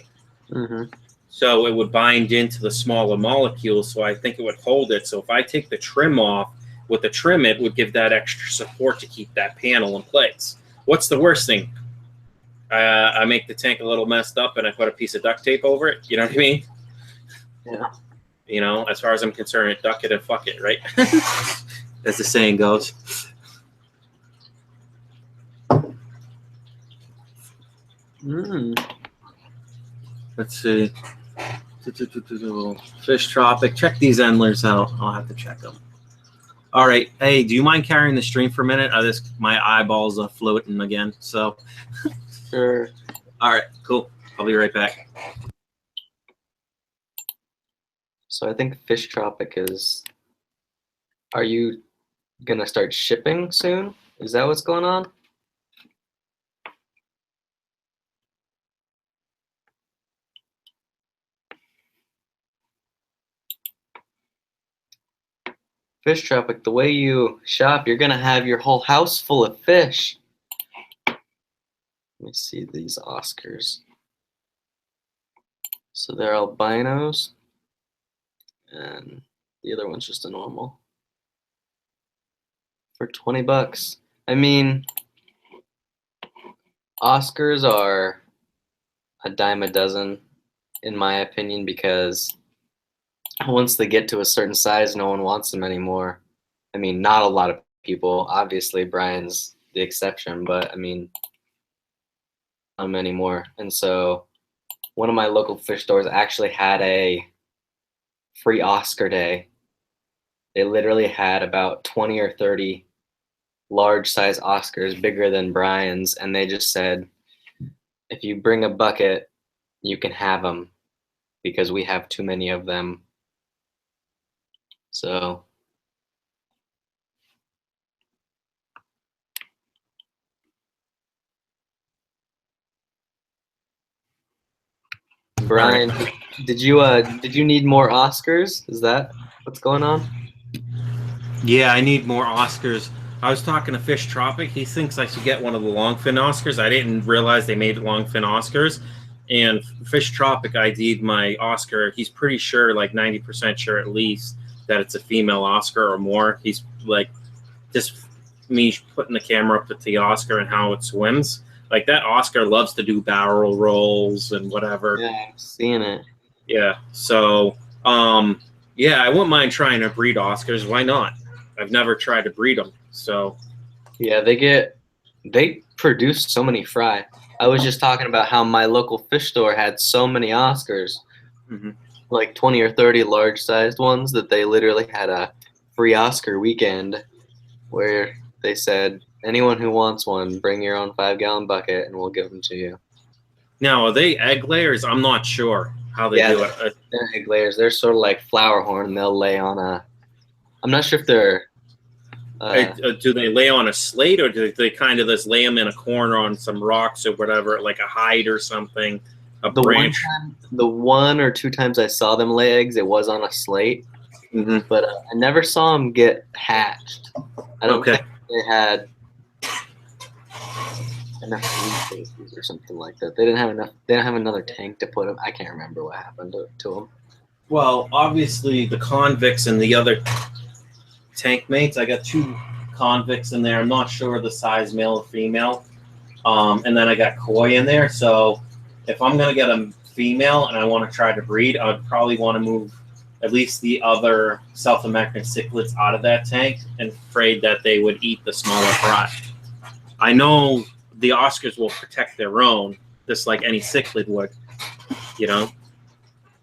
Mm-hmm. So it would bind into the smaller molecules, so I think it would hold it. So if I take the trim off, with the trim, it would give that extra support to keep that panel in place. What's the worst thing? I make the tank a little messed up and I put a piece of duct tape over it. You know what I mean? Yeah. You know, as far as I'm concerned, duck it and fuck it, right? As the saying goes. Let's see. Fish Tropic. Check these endlers out. I'll have to check them. All right. Hey, do you mind carrying the stream for a minute? My eyeballs are floating again. So. Sure. All right. Cool. I'll be right back. So I think Fish Tropic is. Are you gonna start shipping soon? Is that what's going on? Fish Tropic, the way you shop, you're gonna have your whole house full of fish. Let me see these Oscars. So they're albinos, and the other one's just a normal. For $20. I mean, Oscars are a dime a dozen, in my opinion, because once they get to a certain size, no one wants them anymore. I mean, not a lot of people. Obviously, Brian's the exception, but I mean, not them anymore. And so one of my local fish stores actually had a free Oscar day. They literally had about 20 or 30 large size Oscars, bigger than Brian's, and they just said, if you bring a bucket, you can have them because we have too many of them. So Brian, did you need more Oscars? Is that what's going on? Yeah, I need more Oscars. I was talking to Fish Tropic. He thinks I should get one of the longfin Oscars. I didn't realize they made longfin Oscars. And Fish Tropic ID'd my Oscar. He's pretty sure, like 90% sure at least, that it's a female Oscar or more. He's like, just me putting the camera up at the Oscar and how it swims. Like that Oscar loves to do barrel rolls and whatever. Yeah, I'm seeing it. Yeah. So Yeah, I wouldn't mind trying to breed Oscars. Why not? I've never tried to breed them, so. Yeah, they produce so many fry. I was just talking about how my local fish store had so many Oscars, Mhm. like 20 or 30 large-sized ones, that they literally had a free Oscar weekend where they said, anyone who wants one, bring your own 5-gallon bucket and we'll give them to you. Now, are they egg layers? I'm not sure how they do it. They're egg layers. They're sort of like flower horn. They'll lay on a. I'm not sure if they're. Do they lay on a slate, or do they kind of just lay them in a corner on some rocks or whatever, like a hide or something, a branch? The 1 or 2 times I saw them lay eggs, it was on a slate, but I never saw them get hatched. I don't think they had enough food spaces or something like that. They didn't have enough. They didn't have another tank to put them. I can't remember what happened to them. Well, obviously the convicts and the other tank mates. I got 2 convicts in there. I'm not sure the size, male or female. And then I got koi in there. So if I'm gonna get a female and I want to try to breed, I would probably want to move at least the other South American cichlids out of that tank, and afraid that they would eat the smaller fry. I know the Oscars will protect their own, just like any cichlid would, you know.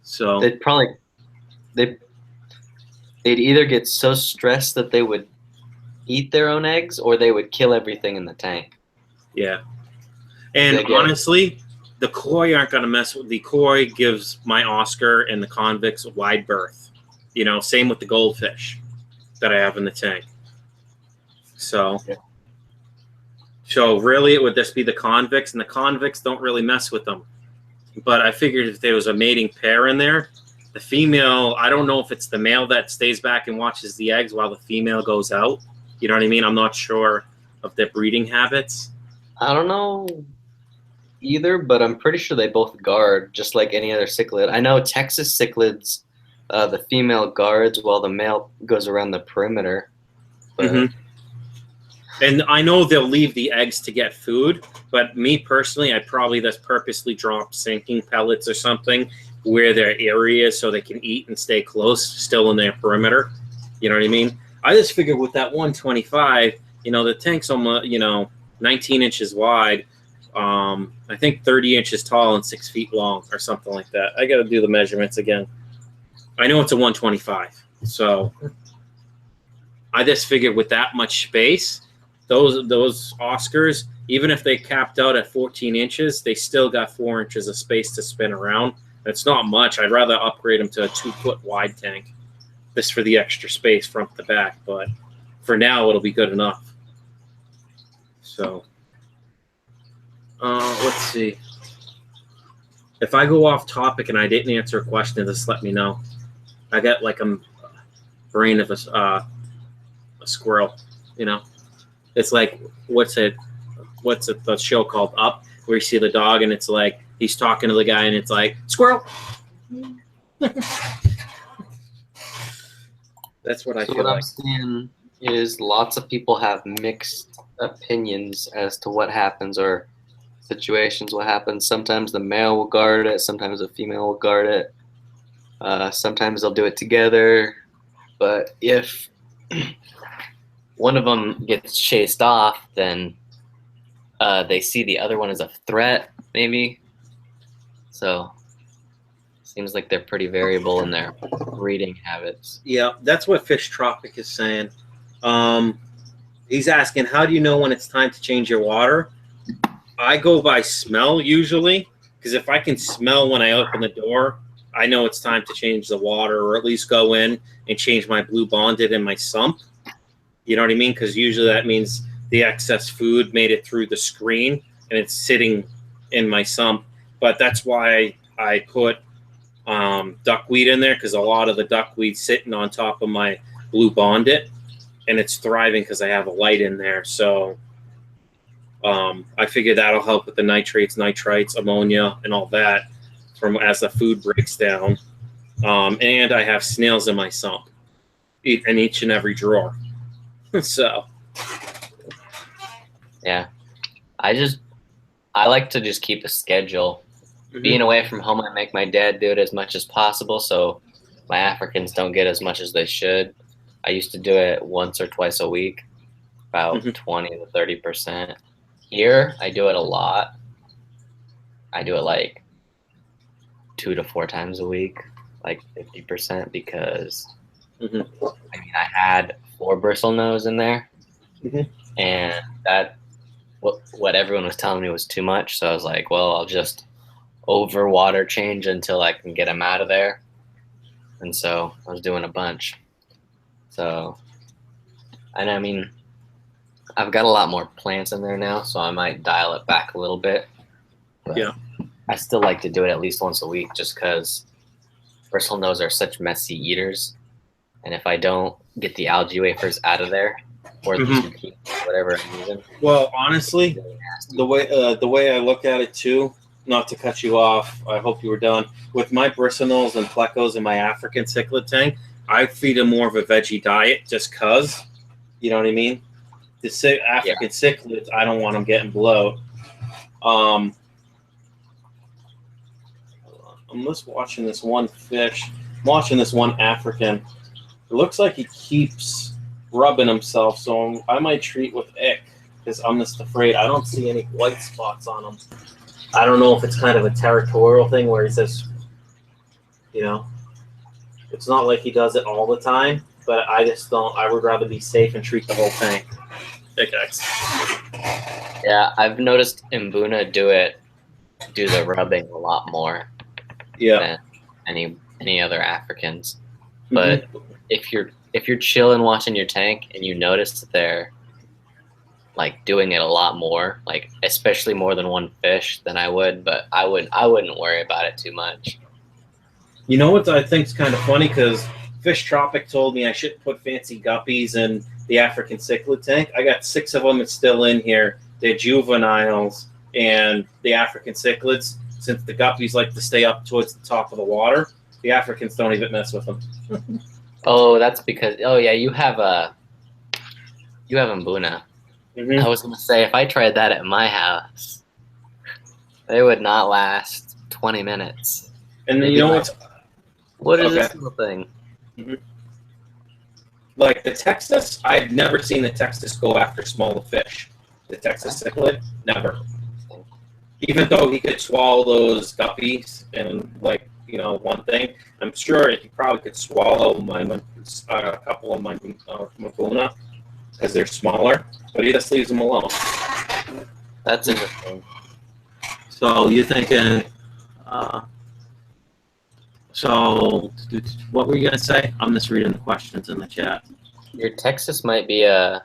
So they'd either get so stressed that they would eat their own eggs, or they would kill everything in the tank. Yeah, and honestly, the koi aren't going to mess with the koi. Gives my Oscar and the convicts a wide berth. You know, same with the goldfish that I have in the tank. So. Yeah. So really, it would just be the convicts, and the convicts don't really mess with them. But I figured if there was a mating pair in there, the female, I don't know if it's the male that stays back and watches the eggs while the female goes out. You know what I mean? I'm not sure of their breeding habits. I don't know either, but I'm pretty sure they both guard, just like any other cichlid. I know Texas cichlids, the female guards while the male goes around the perimeter. But And I know they'll leave the eggs to get food, but me personally, I'd probably just purposely drop sinking pellets or something where their area is so they can eat and stay close, still in their perimeter. You know what I mean? I just figured with that 125, you know, the tank's almost, 19 inches wide, I think 30 inches tall and 6 feet long or something like that. I got to do the measurements again. I know it's a 125, so I just figured with that much space, those Oscars, even if they capped out at 14 inches, they still got 4 inches of space to spin around. It's not much. I'd rather upgrade them to a 2-foot wide tank, just for the extra space front to back. But for now, it'll be good enough. So, let's see. If I go off topic and I didn't answer a question, just let me know. I got like a brain of a squirrel, you know. It's like, what's it, the show called Up, where you see the dog and it's like, he's talking to the guy and it's like, squirrel. That's what I feel like. What I'm seeing is lots of people have mixed opinions as to what happens, or situations what happens. Sometimes the male will guard it, sometimes the female will guard it. Sometimes they'll do it together. But if one of them gets chased off, then they see the other one as a threat, maybe. So seems like they're pretty variable in their breeding habits. Yeah, that's what Fish Tropic is saying. He's asking, how do you know when it's time to change your water? I go by smell usually, because if I can smell when I open the door, I know it's time to change the water, or at least go in and change my blue bonded in my sump. You know what I mean? Because usually that means the excess food made it through the screen and it's sitting in my sump. But that's why I put duckweed in there, because a lot of the duckweed's sitting on top of my blue bonded, and it's thriving because I have a light in there. So I figure that'll help with the nitrates, nitrites, ammonia, and all that from as the food breaks down. And I have snails in my sump in each and every drawer. So yeah, I like to just keep a schedule. Being away from home, I make my dad do it as much as possible. So my Africans don't get as much as they should. I used to do it once or twice a week, about 20 to 30%. Here, I do it a lot. I do it like 2 to 4 times a week, like 50%, because I mean, I had 4 bristlenose in there, and that what everyone was telling me was too much. So I was like, well, I'll just overwater change until I can get them out of there. And so I was doing a bunch. So, and I mean, I've got a lot more plants in there now, so I might dial it back a little bit. But Yeah. I still like to do it at least once a week, just because bristlenose are such messy eaters. And if I don't get the algae wafers out of there, or the zucchini, whatever I'm using. Well, honestly, the way I look at it too, not to cut you off, I hope you were done. With my bristlenose and plecos in my African cichlid tank, I feed them more of a veggie diet just because, you know what I mean? The African cichlids, I don't want them getting bloat. I'm just watching this one fish. I'm watching this one African. It looks like he keeps rubbing himself, so I might treat with ick because I'm just afraid. I don't see any white spots on him. I don't know if it's kind of a territorial thing where he says, you know, it's not like he does it all the time, but I just don't. I would rather be safe and treat the whole tank. Pickaxe. Yeah, I've noticed Mbuna do the rubbing a lot more than any other Africans. But if you're chilling watching your tank and you notice that they're like doing it a lot more, like especially more than one fish, then I would. But I wouldn't worry about it too much. You know what I think is kind of funny, because Fish Tropic told me I shouldn't put fancy guppies in the African cichlid tank. I got 6 of them. It's still in here. They're juveniles, and the African cichlids, since the guppies like to stay up towards the top of the water, the Africans don't even mess with them. Oh, that's because you have Mbuna. I was gonna say, if I tried that at my house, they would not last 20 minutes. And then you know what is this little thing? Like the Texas, I've never seen the Texas go after smaller fish. The Texas cichlid, never. Even though he could swallow those guppies and one thing, I'm sure he probably could swallow a couple of my Mbuna because they're smaller, but he just leaves them alone. That's interesting. So you're thinking, so what were you gonna say? I'm just reading the questions in the chat. Your Texas might be a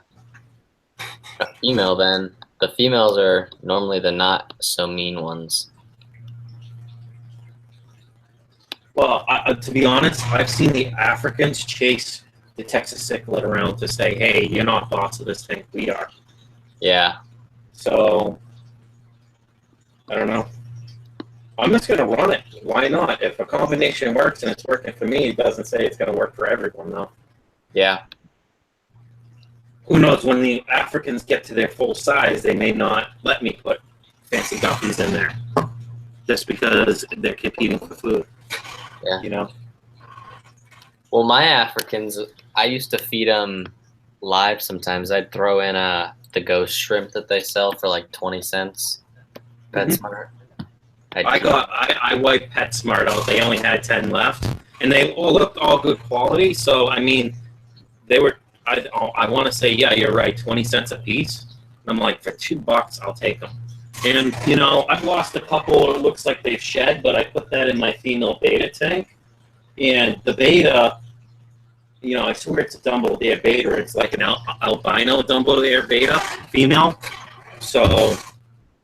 female then. The females are normally the not so mean ones. Well, to be honest, I've seen the Africans chase the Texas cichlid around to say, hey, you're not boss of this thing, we are. Yeah. So, I don't know. I'm just going to run it. Why not? If a combination works and it's working for me, it doesn't say it's going to work for everyone, though. Yeah. Who knows, when the Africans get to their full size, they may not let me put fancy guppies in there just because they're competing for food. Yeah. You know? Well, my Africans, I used to feed them live sometimes. I'd throw in the ghost shrimp that they sell for like 20 cents. PetSmart. I wiped PetSmart out. They only had 10 left, and they all looked all good quality. So I mean, they were. I want to say, yeah, you're right. 20 cents a piece. I'm like, for $2, I'll take them. And I've lost a couple. It looks like they've shed, but I put that in my female beta tank, and the beta. I swear it's a Dumbo Dare beta. It's like an albino Dumbo Dare beta female. So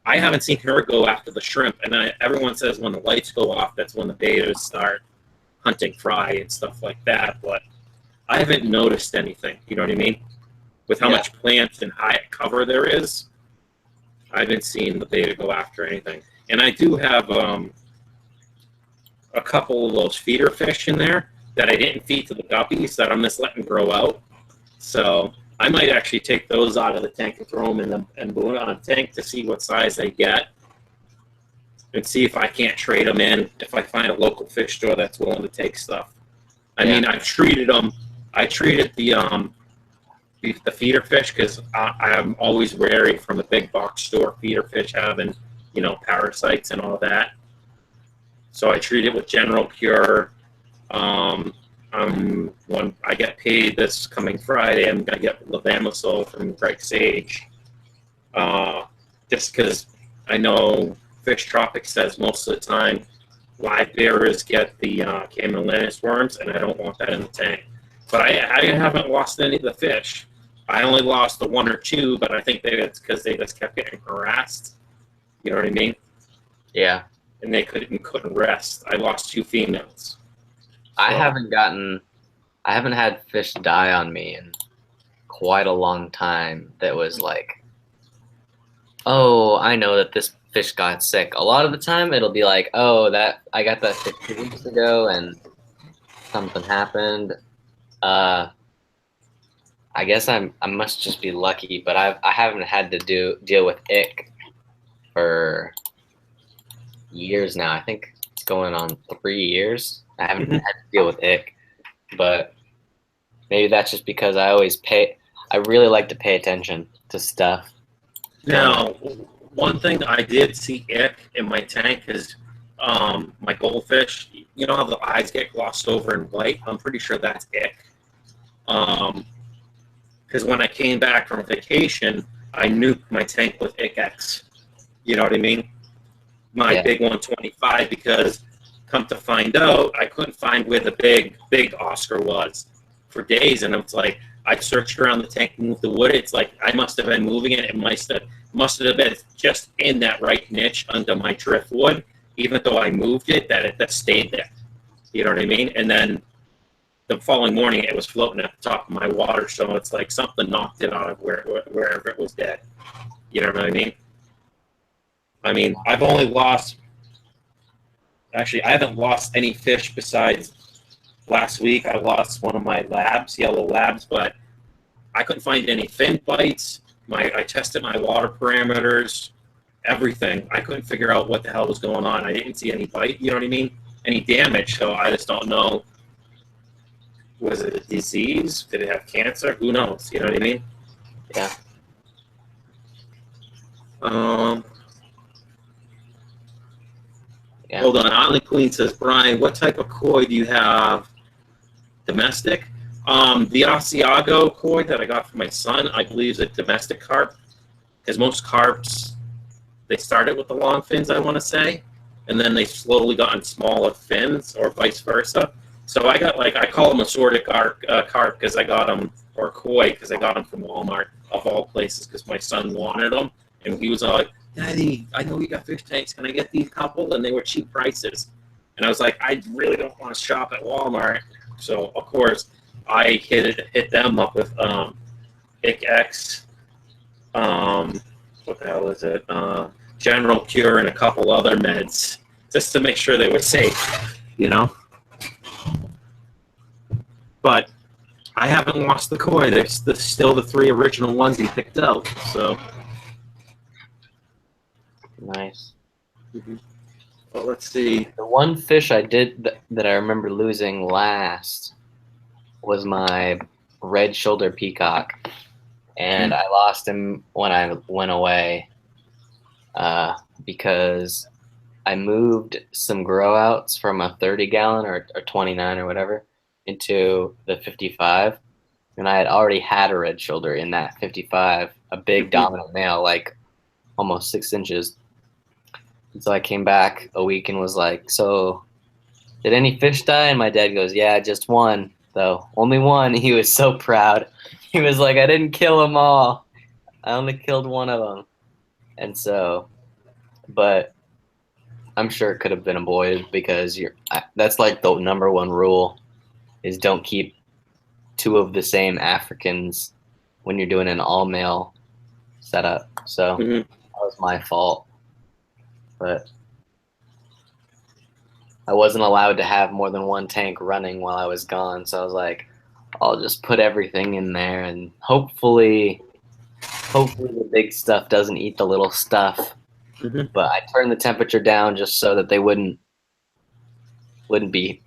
I haven't seen her go after the shrimp. And everyone says when the lights go off, that's when the betas start hunting fry and stuff like that. But I haven't noticed anything. You know what I mean? With how much plant and high cover there is, I haven't seen the beta go after anything. And I do have a couple of those feeder fish in there that I didn't feed to the guppies that I'm just letting grow out. So I might actually take those out of the tank and throw them in the Mbuna tank to see what size they get and see if I can't trade them in, if I find a local fish store that's willing to take stuff. I mean, I've treated them. I treated the feeder fish because I'm always wary from the big box store feeder fish having, you know, parasites and all that. So I treat it with General Cure. When I get paid this coming Friday, I'm gonna get levamisole from Greg Sage. Just because I know Fish Tropic says most of the time live bearers get the Camellinus worms, and I don't want that in the tank. But I haven't lost any of the fish. I only lost the 1 or 2, but I think it's because they just kept getting harassed. You know what I mean? Yeah. And they couldn't rest. I lost 2 females. I haven't had fish die on me in quite a long time that was like, oh, I know that this fish got sick. A lot of the time it'll be like, oh, that I got that fish 2 weeks ago and something happened. I guess I must just be lucky, but I haven't had to deal with ick for years now. I think it's going on 3 years. I haven't had to deal with ick, but maybe that's just because I really like to pay attention to stuff. Now, one thing I did see ick in my tank is my goldfish. You know how the eyes get glossed over in white? I'm pretty sure that's ick. Because when I came back from vacation, I nuked my tank with ick-X. You know what I mean? My big 125, because come to find out, I couldn't find where the big Oscar was for days, and it's like I searched around the tank, moved the wood. It's like I must have been moving it. It must have been just in that right niche under my driftwood, even though I moved it, that stayed there. You know what I mean? And then the following morning, it was floating at the top of my water, so it's like something knocked it out of wherever it was dead. You know what I mean? I mean, I've only lost. Actually, I haven't lost any fish besides last week. I lost one of my yellow labs, but I couldn't find any fin bites. I tested my water parameters, everything. I couldn't figure out what the hell was going on. I didn't see any bite. You know what I mean? Any damage. So I just don't know. Was it a disease? Did it have cancer? Who knows? You know what I mean? Yeah. Hold on. Ollie Queen says, Brian, what type of koi do you have? Domestic? The Asiago koi that I got from my son, I believe, is a domestic carp. Because most carps, they started with the long fins, I want to say, and then they slowly gotten smaller fins, or vice versa. So I got, I call them assorted carp because I got them, or koi because I got them from Walmart, of all places, because my son wanted them. And he was like, Daddy, I know you got fish tanks. Can I get these couple? And they were cheap prices. And I was like, I really don't want to shop at Walmart. So, of course, I hit them up with ick-X, what the hell is it? General Cure and a couple other meds, just to make sure they were safe, you know? But I haven't lost the koi. They're still the 3 original ones he picked out. So nice. Mm-hmm. Well, let's see. The one fish I did that I remember losing last was my red shoulder peacock, and I lost him when I went away because I moved some grow outs from a 30-gallon or 29 or whatever into the 55, and I had already had a red shoulder in that 55, a big dominant male, like almost 6 inches. And so I came back a week and was like, so did any fish die? And my dad goes, yeah, just one, though. Only one. He was so proud. He was like, I didn't kill them all. I only killed one of them. And so, but I'm sure it could have been avoided because that's like the #1 rule is don't keep 2 of the same Africans when you're doing an all-male setup. So that was my fault. But I wasn't allowed to have more than 1 tank running while I was gone. So I was like, I'll just put everything in there and hopefully the big stuff doesn't eat the little stuff. But I turned the temperature down just so that they wouldn't be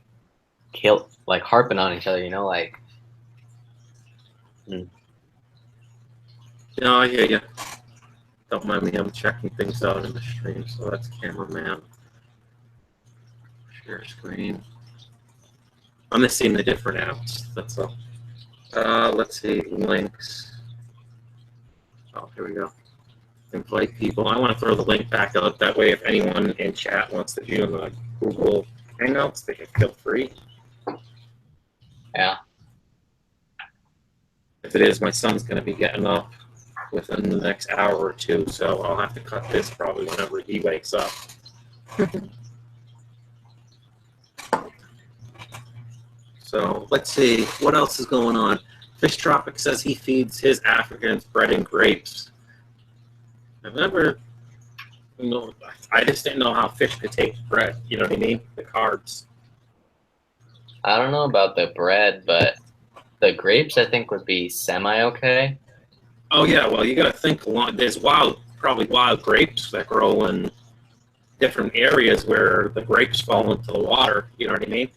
killed, like harping on each other, you know, like. No, I hear you. Don't mind me, I'm checking things out in the stream. So that's cameraman. Share screen. I'm just seeing the different apps. That's all. Let's see, links. Oh, here we go. Invite people. I want to throw the link back out. That way, if anyone in chat wants to join the Google Hangouts, they can feel free. Yeah. If it is, my son's going to be getting up within the next hour or two, so I'll have to cut this probably whenever he wakes up. So let's see, what else is going on? Fish Tropic says he feeds his Africans bread and grapes. I've never, I just didn't know how fish could take bread. You know what I mean? The carbs. I don't know about the bread, but the grapes I think would be semi-okay. Oh yeah, well you got to think along. There's probably wild grapes that grow in different areas where the grapes fall into the water. You know what I mean?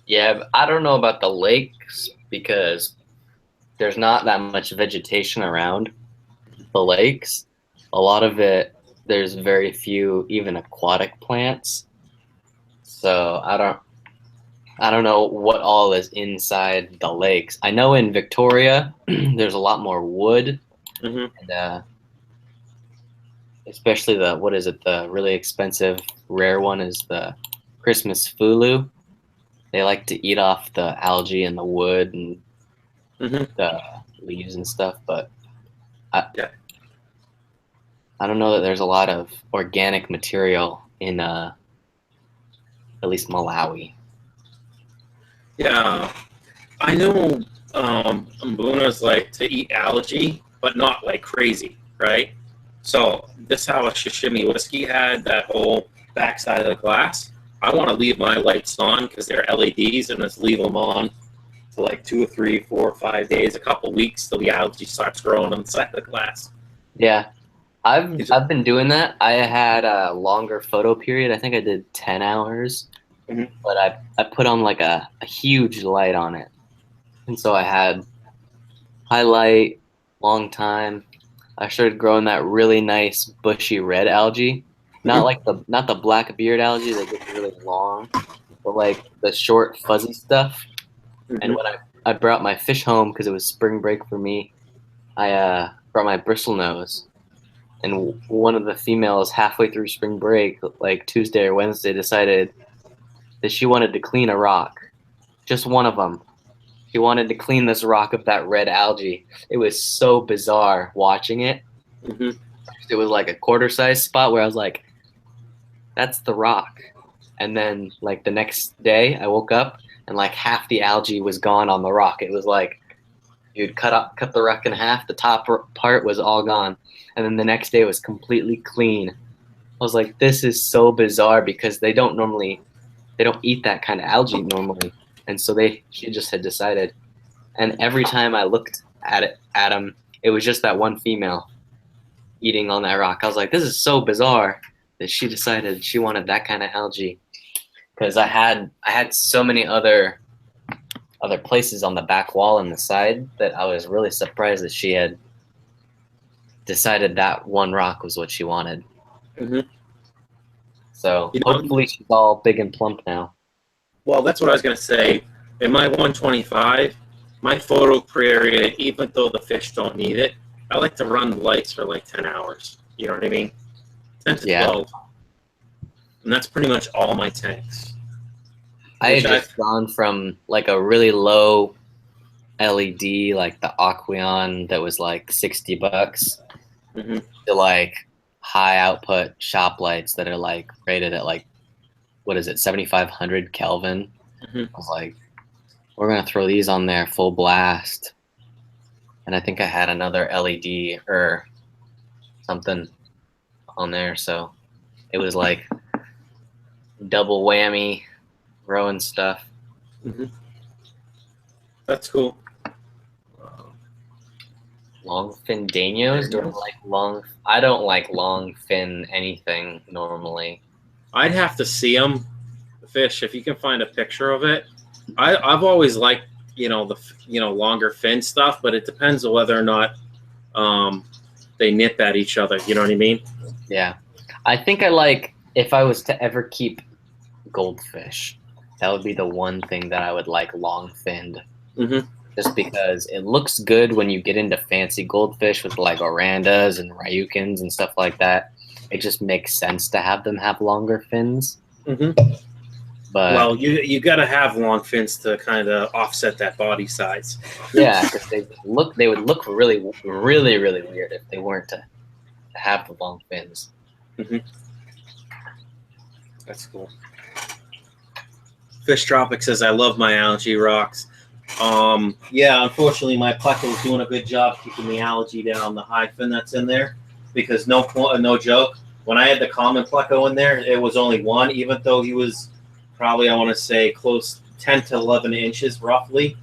Yeah, but I don't know about the lakes because there's not that much vegetation around the lakes. A lot of it, there's very few even aquatic plants. So I don't know what all is inside the lakes. I know in Victoria there's a lot more wood, and especially the the really expensive rare one is the Christmas fulu. They like to eat off the algae and the wood and the leaves and stuff, but I don't know that there's a lot of organic material in at least Malawi. Yeah, I know Mbunas like to eat algae, but not like crazy, right? So this how a sashimi whiskey had that whole backside of the glass. I want to leave my lights on because they're LEDs and just leave them on for like 2 or 3, 4 or 5 days, a couple weeks till the algae starts growing inside the glass. Yeah, I've been doing that. I had a longer photo period. I think I did 10 hours, but I put on like a huge light on it, and so I had highlight, long time. I started growing that really nice bushy red algae. Not the black beard algae that gets really long, but like the short fuzzy stuff. And when I brought my fish home because it was spring break for me, I brought my bristlenose, and one of the females halfway through spring break, like Tuesday or Wednesday, decided that she wanted to clean a rock. Just one of them. She wanted to clean this rock of that red algae. It was so bizarre watching it. It was like a quarter-sized spot where I was like, that's the rock. And then like the next day I woke up and like half the algae was gone on the rock. It was like you'd cut the rock in half, the top part was all gone. And then the next day it was completely clean. I was like, this is so bizarre because they don't eat that kind of algae normally. And so she just had decided. And every time I looked at them, it was just that one female eating on that rock. I was like, this is so bizarre that she decided she wanted that kind of algae. Because I had so many other places on the back wall and the side that I was really surprised that she had decided that one rock was what she wanted. So hopefully she's all big and plump now. Well, that's what I was going to say. In my 125, my photo period, even though the fish don't need it, I like to run the lights for like 10 hours. You know what I mean? 10 to 12. And that's pretty much all my tanks. I had just gone from like a really low LED, like the Aqueon that was like $60, to like high output shop lights that are like rated at like, what is it, 7,500 Kelvin. I was like, we're gonna throw these on there full blast. And I think I had another LED or something on there, so it was like double whammy growing stuff. That's cool. Long fin danios? I don't like long fin anything normally. I'd have to see them, the fish. If you can find a picture of it, I've always liked, longer fin stuff, but it depends on whether or not they nip at each other. You know what I mean? Yeah. I think I like, if I was to ever keep goldfish, that would be the one thing that I would like long finned. Mm-hmm. Just because it looks good when you get into fancy goldfish with like orandas and ryukins and stuff like that. It just makes sense to have them have longer fins. Mm-hmm. But well, you got to have long fins to kind of offset that body size. yeah, because they would look really, really, really weird if they weren't to have the long fins. Mm-hmm. That's cool. Fish Tropic says, I love my algae rocks. Yeah, unfortunately, my pleco was doing a good job keeping the algae down, the high fin that's in there, because no joke, when I had the common pleco in there, it was only one, even though he was probably, I want to say, close 10 to 11 inches roughly.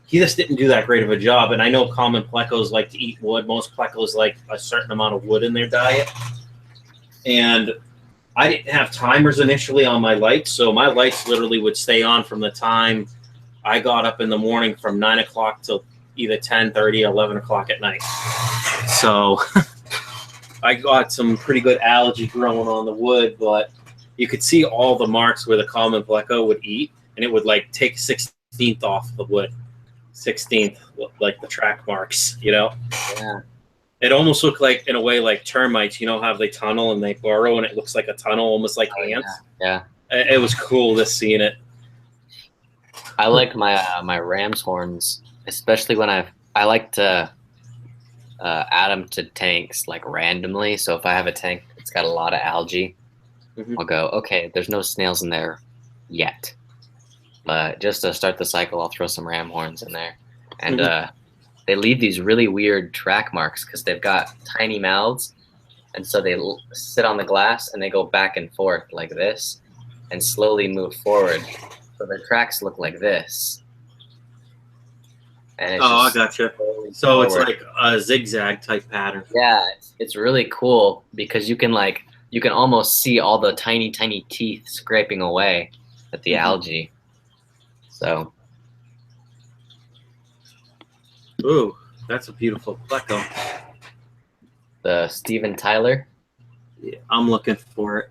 He just didn't do that great of a job, and I know common plecos like to eat wood. Most plecos like a certain amount of wood in their diet, and I didn't have timers initially on my lights, so my lights literally would stay on from the time I got up in the morning from 9 o'clock till either 10:30 or 11 o'clock at night. So I got some pretty good algae growing on the wood, but you could see all the marks where the common pleco would eat, and it would like take 16th off the wood. 16th, like the track marks, Yeah. It almost looked like, in a way, like termites. You know how they tunnel and they burrow, and it looks like a tunnel, almost like ants. Yeah. It was cool just seeing it. I like my ram's horns, especially when I like to add them to tanks like randomly. So if I have a tank that's got a lot of algae, I'll go, okay, there's no snails in there yet, but just to start the cycle, I'll throw some ram horns in there, and they leave these really weird track marks because they've got tiny mouths, and so they sit on the glass and they go back and forth like this and slowly move forward. So their tracks look like this. And it's I gotcha. So it's like a zigzag type pattern. Yeah, it's really cool because you can almost see all the tiny teeth scraping away at the algae. So. Ooh, that's a beautiful pleco. The Steven Tyler. Yeah, I'm looking for it.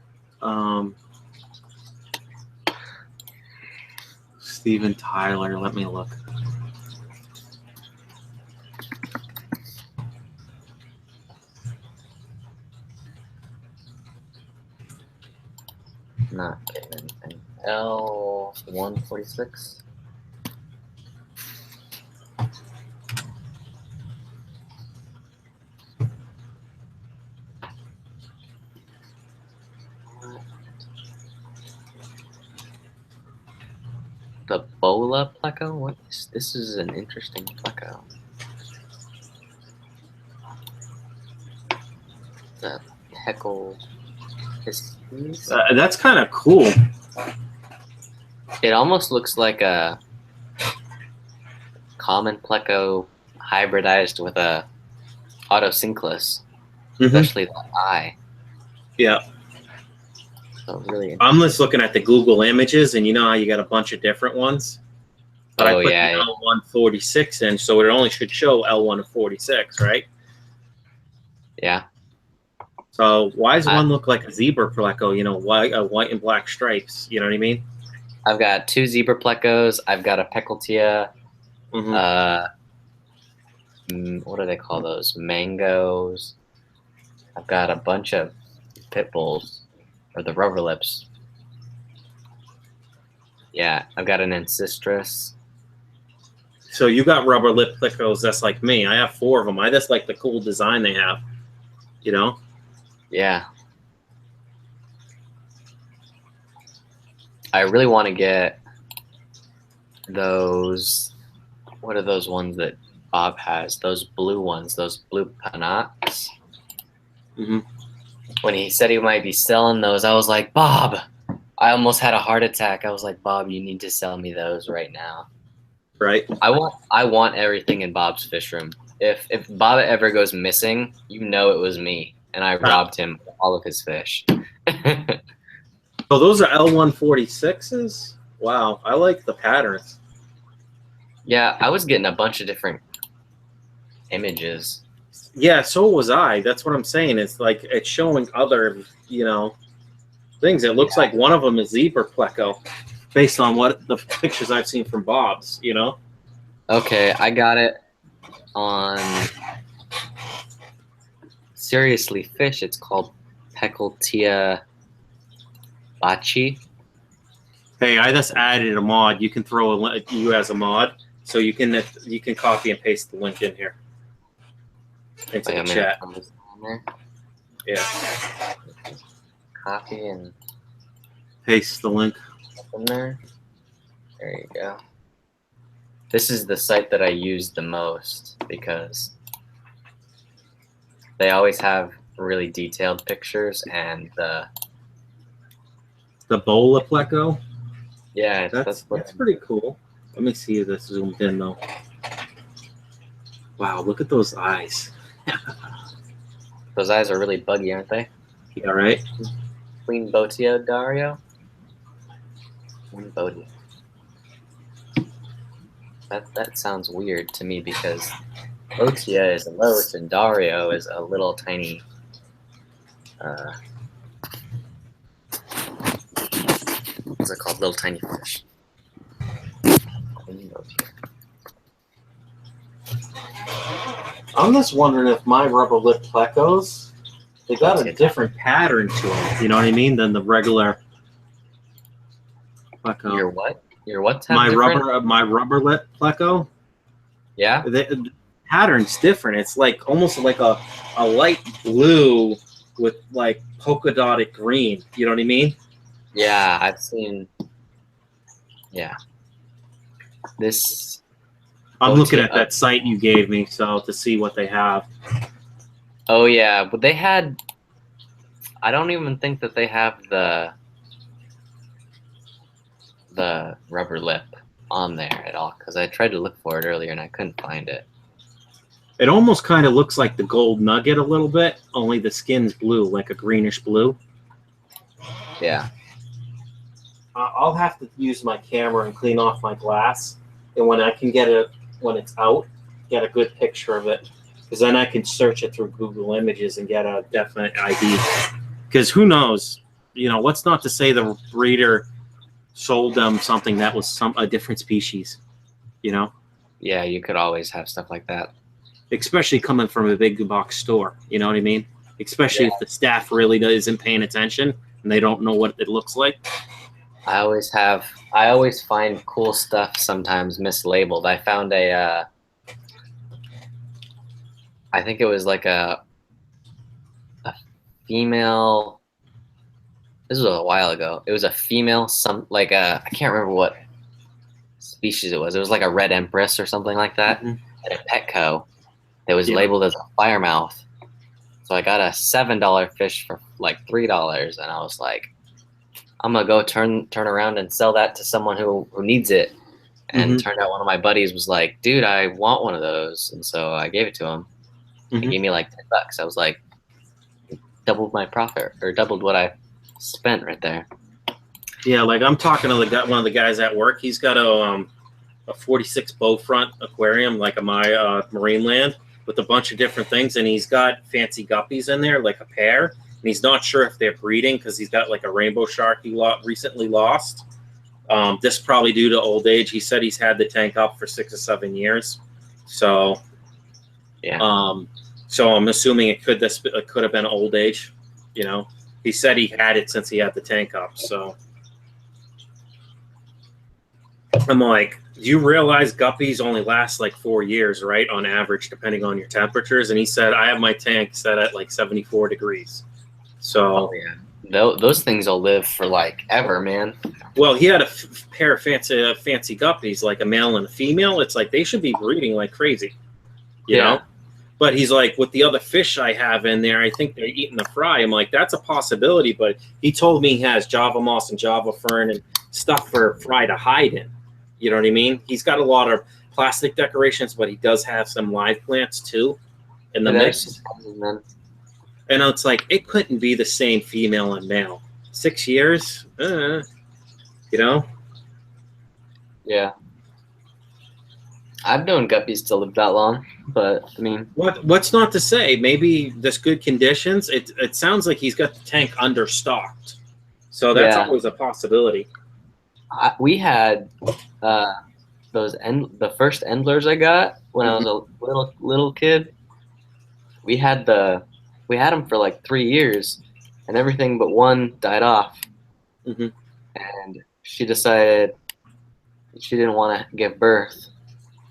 Steven Tyler, let me look. Not getting anything. L146. The Bola pleco? What is this? Is an interesting pleco. The Heckle Pisces. That's kind of cool. It almost looks like a common pleco hybridized with a autosynclus, especially the eye. Yeah. So really, I'm just looking at the Google images, and you know how you got a bunch of different ones. But I put the L146 in, so it only should show L146, right? Yeah. So why does one look like a zebra pleco? You know, white and black stripes. You know what I mean? I've got 2 zebra plecos. I've got a Peckeltia. What do they call those? Mangoes. I've got a bunch of pit bulls, or the rubber lips. Yeah, I've got an Ancestris. So you got rubber lip plecos that's like me. I have 4 of them. I just like the cool design they have. You know? Yeah. I really want to get those. What are those ones that Bob has? Those blue ones, those blue panax. When he said he might be selling those, I was like, Bob, I almost had a heart attack. I was like, Bob, you need to sell me those right now. Right. I want everything in Bob's fish room. If Bob ever goes missing, you know it was me, and I robbed him of all of his fish. So those are L146s, Wow, I like the patterns. Yeah, I was getting a bunch of different images. Yeah, so was I. That's what I'm saying. It's like it's showing other, things. It looks like one of them is zebra pleco, based on what the pictures I've seen from Bob's. Okay, I got it on Seriously Fish. It's called Peckeltia bachi. Hey, I just added a mod. You can throw you as a mod, so you can copy and paste the link in here into the chat. Yeah. Copy and Paste the link in there. There you go. This is the site that I use the most because they always have really detailed pictures and the bola pleco. Yeah, that's pretty cool. Let me see if this zoomed in though. Wow, look at those eyes. Those eyes are really buggy, aren't they? Yeah, right. Queen Botia Dario. Queen Botia. That sounds weird to me because Botia is a loach and Dario is a little tiny. What's it called? Little tiny fish. Queen Botia. I'm just wondering if my rubber lip plecos, they got a different pattern to them. You know what I mean? Than the regular pleco. Your what? Your what? My rubber lip pleco. Yeah. The pattern's different. It's like almost like a light blue with like polka dotted green. You know what I mean? Yeah, I've seen. Yeah. This. I'm looking at that site you gave me, so to see what they have. Oh yeah, but they had. I don't even think that they have the rubber lip on there at all because I tried to look for it earlier and I couldn't find it. It almost kind of looks like the gold nugget a little bit, only the skin's blue, like a greenish blue. Yeah. I'll have to use my camera and clean off my glass, and when I can get it, when it's out, get a good picture of it, because then I can search it through Google Images and get a definite ID. Because who knows, what's not to say the breeder sold them something that was a different species, Yeah, you could always have stuff like that. Especially coming from a big box store, you know what I mean? Especially if the staff really isn't paying attention and they don't know what it looks like. I always find cool stuff sometimes mislabeled. I found I think it was like a female. This was a while ago. It was a female, I can't remember what species it was. It was like a red empress or something like that at a Petco that was labeled as a firemouth. So I got a $7 fish for like $3, and I was like, I'm gonna go turn around and sell that to someone who needs it. And turned out one of my buddies was like, dude, I want one of those, and so I gave it to him. He gave me like $10. I was like, doubled my profit, or doubled what I spent right there. Yeah, like I'm talking to one of the guys at work. He's got a 46 bow front aquarium, like a marine land, with a bunch of different things, and he's got fancy guppies in there, like a pair, and he's not sure if they're breeding because he's got like a rainbow shark he recently lost. This probably due to old age. He said he's had the tank up for 6 or 7 years, so yeah. So I'm assuming it could have been old age. He said he had it since he had the tank up. So I'm like, you realize guppies only last like 4 years, right? On average, depending on your temperatures. And he said, I have my tank set at like 74 degrees. So those things will live for like ever, man. Well, he had a pair of fancy guppies, like a male and a female. It's like they should be breeding like crazy, you know? But he's like, with the other fish I have in there, I think they're eating the fry. I'm like, that's a possibility. But he told me he has Java moss and Java fern and stuff for fry to hide in. You know what I mean? He's got a lot of plastic decorations, but he does have some live plants too in the mix. And it's like, it couldn't be the same female and male. 6 years, you know? Yeah. I've known guppies to live that long, but I mean, What's not to say? Maybe this good conditions. It sounds like he's got the tank understocked, so that's yeah. always a possibility. We had the first endlers I got when I was a little kid. We had them for like 3 years, and everything but one died off. Mm-hmm. And she decided she didn't want to give birth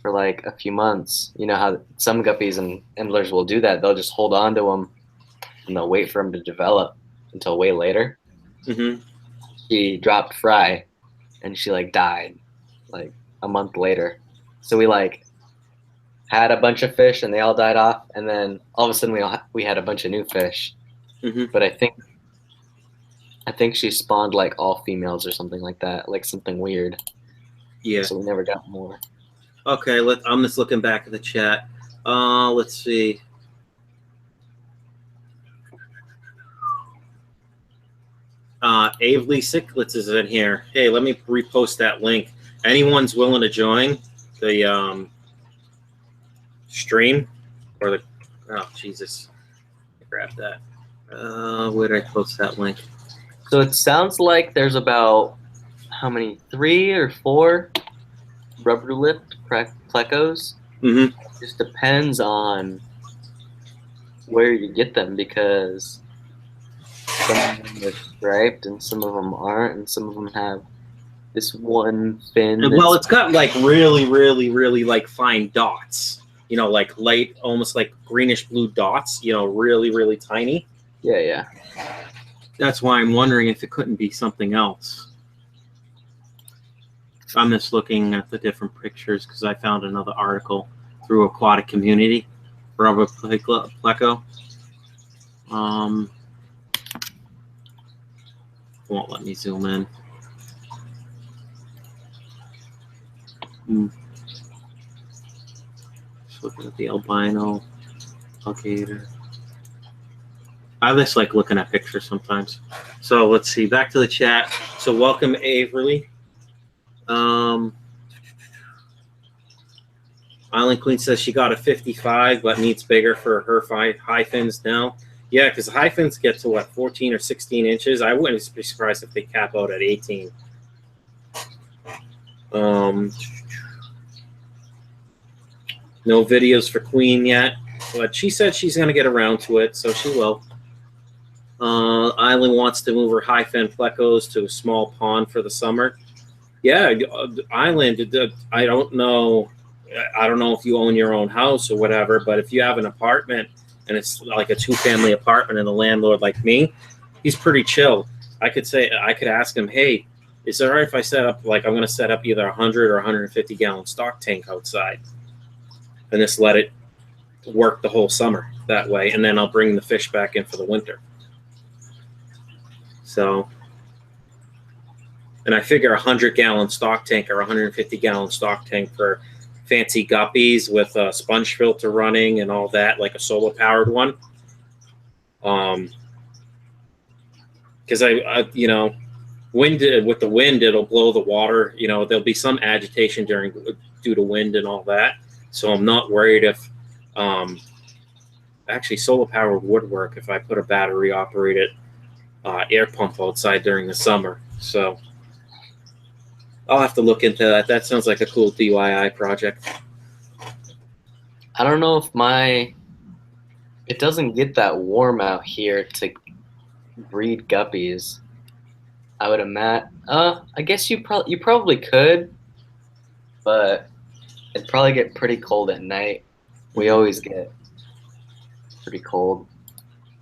for like a few months. You know how some guppies and endlers will do that. They'll just hold on to them and they'll wait for them to develop until way later. Mm-hmm. She dropped fry and she like died like a month later. So we like had a bunch of fish and they all died off, and then all of a sudden we had a bunch of new fish. Mm-hmm. But I think she spawned like all females or something like that, like something weird. Yeah. So we never got more. Okay, I'm just looking back at the chat. Let's see. Avely Cichlid is in here. Hey, let me repost that link. Anyone's willing to join the stream or the Jesus. Grab that. Where did I post that link? So it sounds like there's about how many? 3 or 4 rubber lipped plecos. Mm-hmm. It just depends on where you get them, because some of them are striped and some of them aren't, and some of them have this one fin. Well, it's got like really, really, really like fine dots. You know, like light, almost like greenish blue dots. You know, really, really tiny. Yeah, yeah. That's why I'm wondering if it couldn't be something else. I'm just looking at the different pictures because I found another article through Aquatic Community, rubber pleco. Won't let me zoom in. Just looking at the albino alligator. I just like looking at pictures sometimes. So let's see. Back to the chat. So welcome, Averly. Island Queen says she got a 55, but needs bigger for her high fins now. Yeah, because high fins get to what, 14 or 16 inches. I wouldn't be surprised if they cap out at 18. No videos for Queen yet, but she said she's going to get around to it, so she will. Island wants to move her high fin plecos to a small pond for the summer. Yeah, Island, I don't know if you own your own house or whatever, but if you have an apartment and it's like a 2-family apartment and a landlord like me, he's pretty chill. I could ask him, hey, is it all right if I set up, like, I'm going to set up either 100 or 150 gallon stock tank outside and just let it work the whole summer that way, and then I'll bring the fish back in for the winter. So, and I figure 100-gallon stock tank or 150-gallon stock tank for fancy guppies with a sponge filter running and all that, like a solar-powered one. Because with the wind, it'll blow the water. You know, there'll be some agitation due to wind and all that. So I'm not worried if, actually solar-powered would work if I put a battery-operated air pump outside during the summer. So I'll have to look into that. That sounds like a cool DIY project. I don't know if it doesn't get that warm out here to breed guppies. I would imagine. I guess you probably could, but it'd probably get pretty cold at night. We always get pretty cold.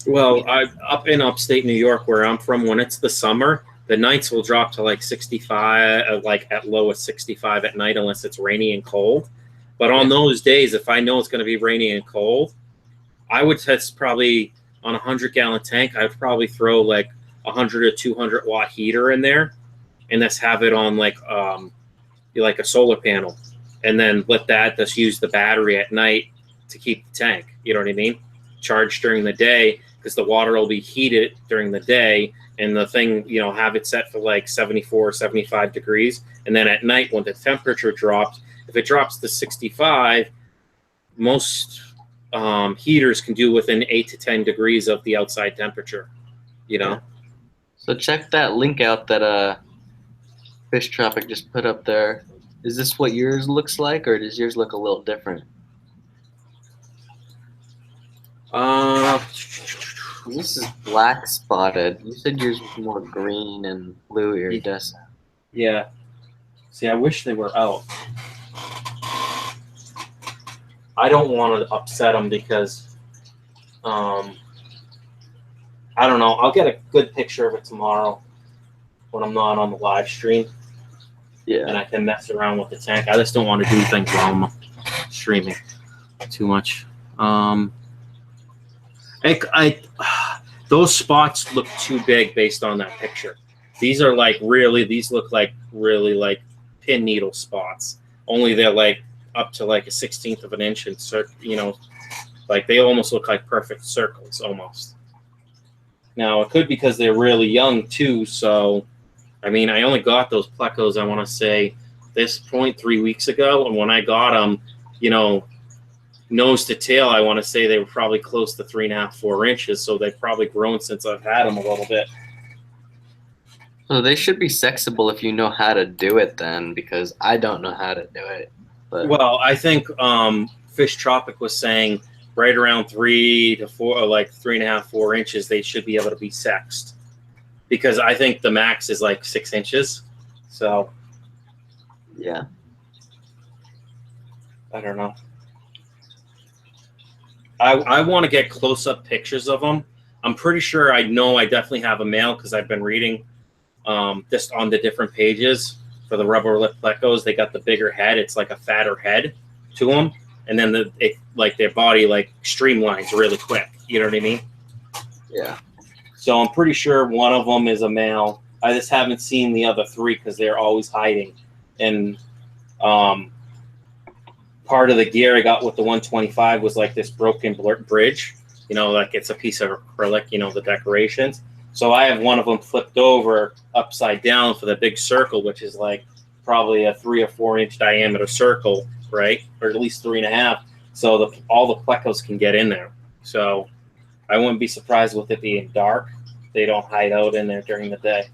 Well, up in upstate New York, where I'm from, when it's the summer, the nights will drop to like 65, like at lowest 65 at night, unless it's rainy and cold. But on those days, if I know it's going to be rainy and cold, I would test probably on a 100-gallon tank. I would probably throw like 100 or 200 watt heater in there, and just have it on like a solar panel, and then let that just use the battery at night to keep the tank. You know what I mean? Charge during the day, because the water will be heated during the day, and the thing, you know, have it set for like 74, 75 degrees. And then at night when the temperature drops, if it drops to 65, most heaters can do within 8 to 10 degrees of the outside temperature, you know? Yeah. So check that link out that Fish Tropic just put up there. Is this what yours looks like, or does yours look a little different? This is black spotted. You said yours was more green and blue iridescent. Yeah. See, I wish they were out. I don't want to upset them because, I don't know. I'll get a good picture of it tomorrow when I'm not on the live stream. Yeah. And I can mess around with the tank. I just don't want to do things while I'm streaming too much. Those spots look too big based on that picture. These are like these look like really like pin needle spots. Only they're like up to like a 1/16 of an inch in you know, like they almost look like perfect circles almost. Now it could be because they're really young too. So, I mean, I only got those plecos, I want to say this point 3 weeks ago. And when I got them, you know, nose to tail, I want to say they were probably close to 3.5, 4 inches. So they've probably grown since I've had them a little bit. So they should be sexable if you know how to do it then, because I don't know how to do it. But. Well, I think Fish Tropic was saying right around 3 to 4, or like 3.5, 4 inches, they should be able to be sexed. Because I think the max is like 6 inches. So. Yeah. I don't know. I want to get close-up pictures of them. I'm pretty sure I definitely have a male because I've been reading just on the different pages for the rubber lip plecos. They got the bigger head. It's like a fatter head to them. And then like their body like streamlines really quick. You know what I mean? Yeah. So I'm pretty sure one of them is a male. I just haven't seen the other 3 because they're always hiding. And part of the gear I got with the 125 was like this broken bridge, you know, like it's a piece of acrylic, you know, the decorations. So I have one of them flipped over upside down for the big circle, which is like probably a 3 or 4 inch diameter circle, right? Or at least 3.5. So all the plecos can get in there. So I wouldn't be surprised with it being dark. They don't hide out in there during the day,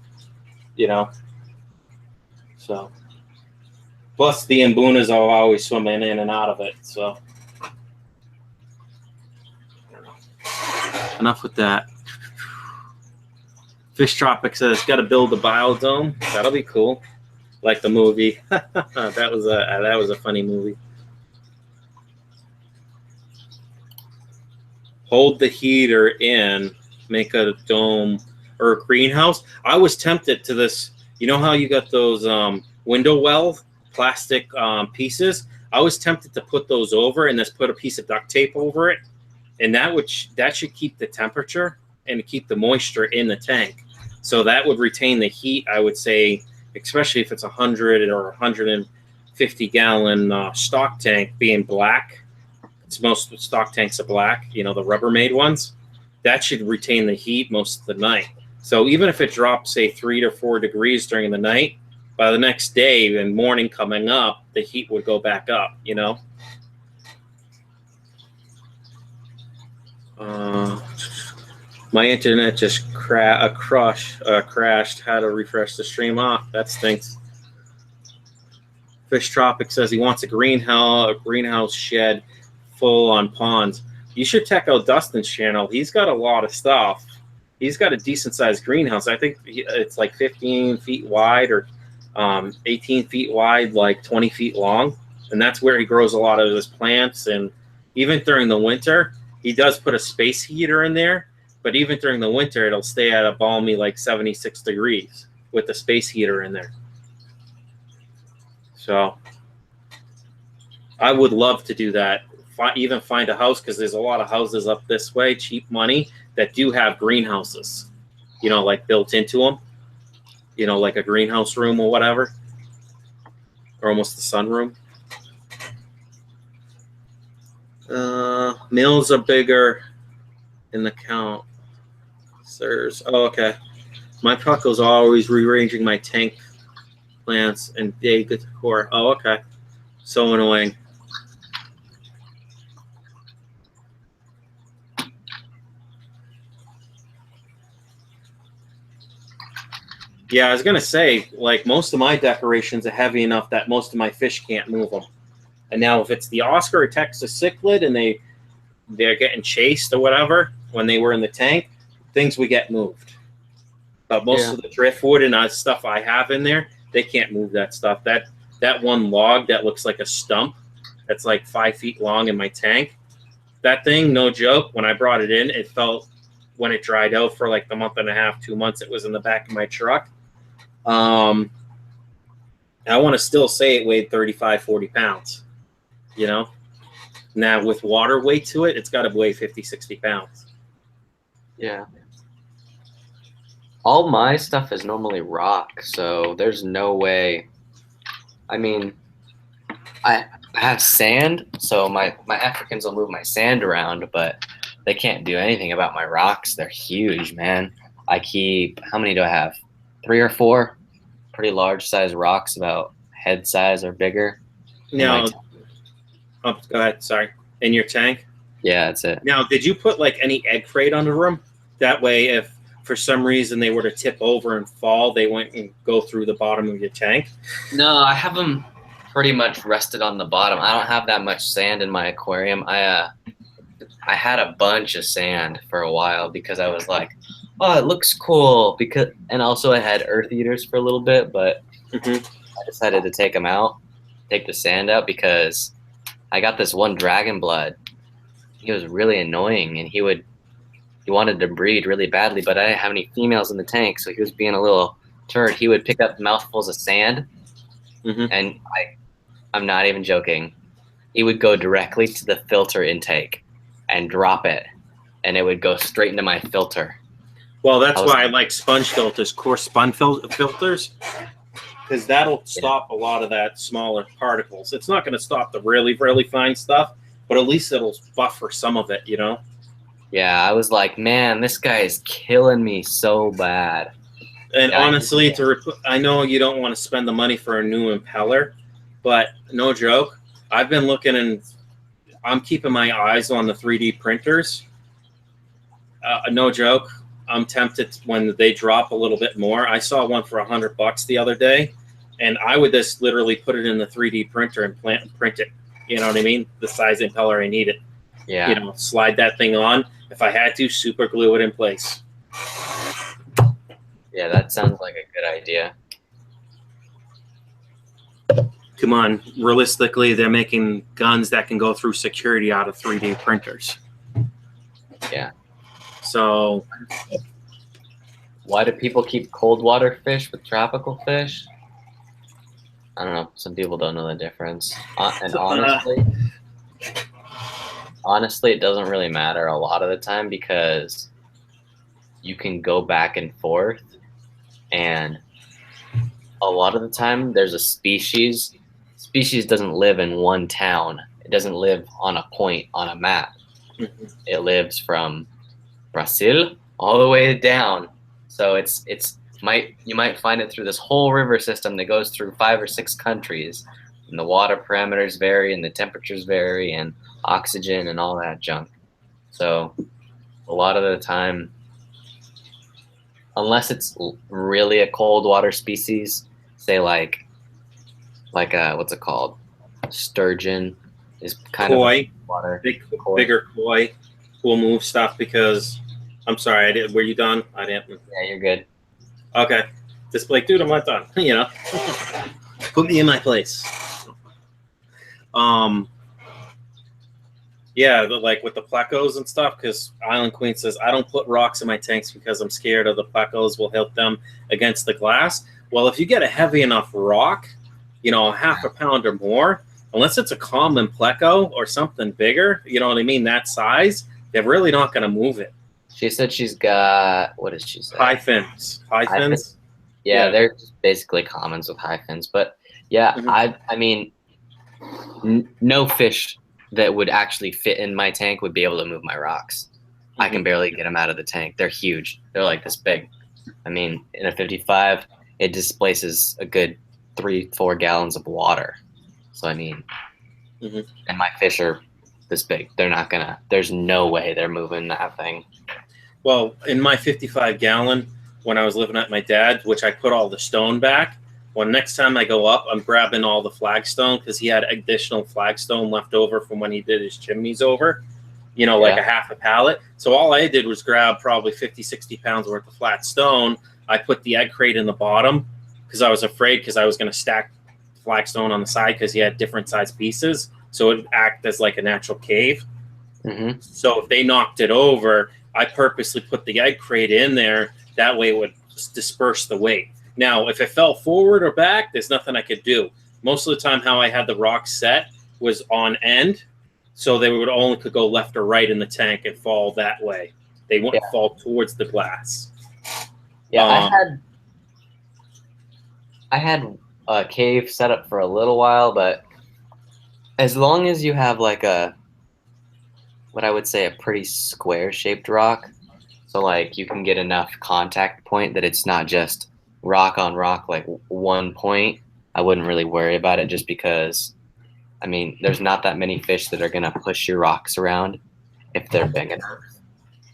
you know? So. Plus, the imbunas are always swimming in and out of it. So, I don't know. Enough with that. Fish Tropic says, got to build a biodome. That'll be cool. Like the movie. that was a funny movie. Hold the heater in, make a dome or a greenhouse. I was tempted to this. You know how you got those window well plastic pieces? I was tempted to put those over and just put a piece of duct tape over it, and that should keep the temperature and keep the moisture in the tank. So that would retain the heat, I would say, especially if it's 100 or 150 gallon stock tank being black. It's most stock tanks are black, you know, the Rubbermaid ones. That should retain the heat most of the night. So even if it drops, say, 3 to 4 degrees during the night, by the next day and morning coming up, the heat would go back up, you know? My internet just crashed. How to refresh the stream off. That stinks. Fish Tropic says he wants a greenhouse shed full on ponds. You should check out Dustin's channel. He's got a lot of stuff. He's got a decent sized greenhouse. I think it's like 15 feet wide or 18 feet wide, like 20 feet long. And that's where he grows a lot of his plants. And even during the winter, he does put a space heater in there. But even during the winter, it'll stay at a balmy like 76 degrees with the space heater in there. So I would love to do that. Even find a house, because there's a lot of houses up this way, cheap money, that do have greenhouses, you know, like built into them. You know, like a greenhouse room or whatever, or almost a sunroom. Males are bigger in the count. Sirs. Oh, okay. My Puckle's always rearranging my tank plants and they get the core. Oh, okay. So annoying. Yeah, I was gonna say, like, most of my decorations are heavy enough that most of my fish can't move them. And now, if it's the Oscar or Texas Cichlid and they're getting chased or whatever when they were in the tank, things would get moved. But most of the driftwood and stuff I have in there, they can't move that stuff. That one log that looks like a stump, that's like 5 feet long in my tank. That thing, no joke. When I brought it in, it felt when it dried out for like the month and a half, 2 months, it was in the back of my truck. I want to still say it weighed 35, 40 pounds, you know? Now, with water weight to it, it's got to weigh 50, 60 pounds. Yeah. All my stuff is normally rock, so there's no way. I mean, I have sand, so my Africans will move my sand around, but they can't do anything about my rocks. They're huge, man. I keep, how many do I have? 3 or 4 pretty large size rocks, about head size or bigger. Now, go ahead, sorry. In your tank? Yeah, that's it. Now, did you put like any egg crate under them? That way, if for some reason they were to tip over and fall, they wouldn't and go through the bottom of your tank? No, I have them pretty much rested on the bottom. I don't have that much sand in my aquarium. I had a bunch of sand for a while because I was like, oh, it looks cool. And also I had earth eaters for a little bit, but I decided to take them out, take the sand out, because I got this one dragon blood. He was really annoying, and he wanted to breed really badly, but I didn't have any females in the tank, so he was being a little turd. He would pick up mouthfuls of sand, and I'm not even joking. He would go directly to the filter intake and drop it, and it would go straight into my filter. Well, that's why I like sponge filters, coarse sponge filters, because that'll stop a lot of that smaller particles. It's not going to stop the really, really fine stuff, but at least it'll buffer some of it, you know? Yeah, I was like, man, this guy is killing me so bad. And honestly, I know you don't want to spend the money for a new impeller, but no joke, I've been looking and I'm keeping my eyes on the 3D printers. No joke, I'm tempted when they drop a little bit more. I saw one for $100 the other day, and I would just literally put it in the 3D printer and print it. You know what I mean? The size impeller I needed. Yeah. You know, slide that thing on. If I had to, super glue it in place. Yeah, that sounds like a good idea. Come on, realistically, they're making guns that can go through security out of 3D printers. Yeah. So, why do people keep cold water fish with tropical fish? I don't know. Some people don't know the difference. And honestly, it doesn't really matter a lot of the time, because you can go back and forth, and a lot of the time there's a species. Species doesn't live in one town. It doesn't live on a point on a map. It lives from Brazil all the way down. So you might find it through this whole river system that goes through 5 or 6 countries, and the water parameters vary, and the temperatures vary, and oxygen and all that junk. So a lot of the time, unless it's really a cold water species, say like what's it called? Sturgeon is kind koi, of water. Bigger koi will move stuff because, I'm sorry, were you done? I didn't. Yeah, you're good. Okay. Just like, dude, I'm not done. You know, put me in my place. Yeah, like with the plecos and stuff, because Island Queen says, I don't put rocks in my tanks because I'm scared of the plecos will hit them against the glass. Well, if you get a heavy enough rock, you know, 1/2 pound or more, unless it's a common pleco or something bigger, you know what I mean, that size, they're really not going to move it. She said she's got, what did she say? High fins. High fins? Yeah, they're just basically commons with high fins. But yeah, I mean, no fish that would actually fit in my tank would be able to move my rocks. I can barely get them out of the tank. They're huge. They're like this big. I mean, in a 55, it displaces a good 3-4 gallons of water. So I mean, and my fish are this big. They're not gonna. There's no way they're moving that thing. Well, in my 55 gallon, when I was living at my dad's, which I put all the stone back. When next time I go up, I'm grabbing all the flagstone because he had additional flagstone left over from when he did his chimneys over, like a half a pallet. So all I did was grab probably 50, 60 pounds worth of flat stone. I put the egg crate in the bottom because I was afraid because I was going to stack flagstone on the side because he had different size pieces. So it would act as like a natural cave. Mm-hmm. So if they knocked it over, I purposely put the egg crate in there. That way it would disperse the weight. Now, if it fell forward or back, there's nothing I could do. Most of the time, how I had the rocks set was on end, so they would only could go left or right in the tank and fall that way. They wouldn't fall towards the glass. Yeah, I had a cave set up for a little while, but as long as you have like what I would say a pretty square-shaped rock, so like you can get enough contact point that it's not just rock on rock, like one point, I wouldn't really worry about it just because, I mean, there's not that many fish that are going to push your rocks around if they're big enough.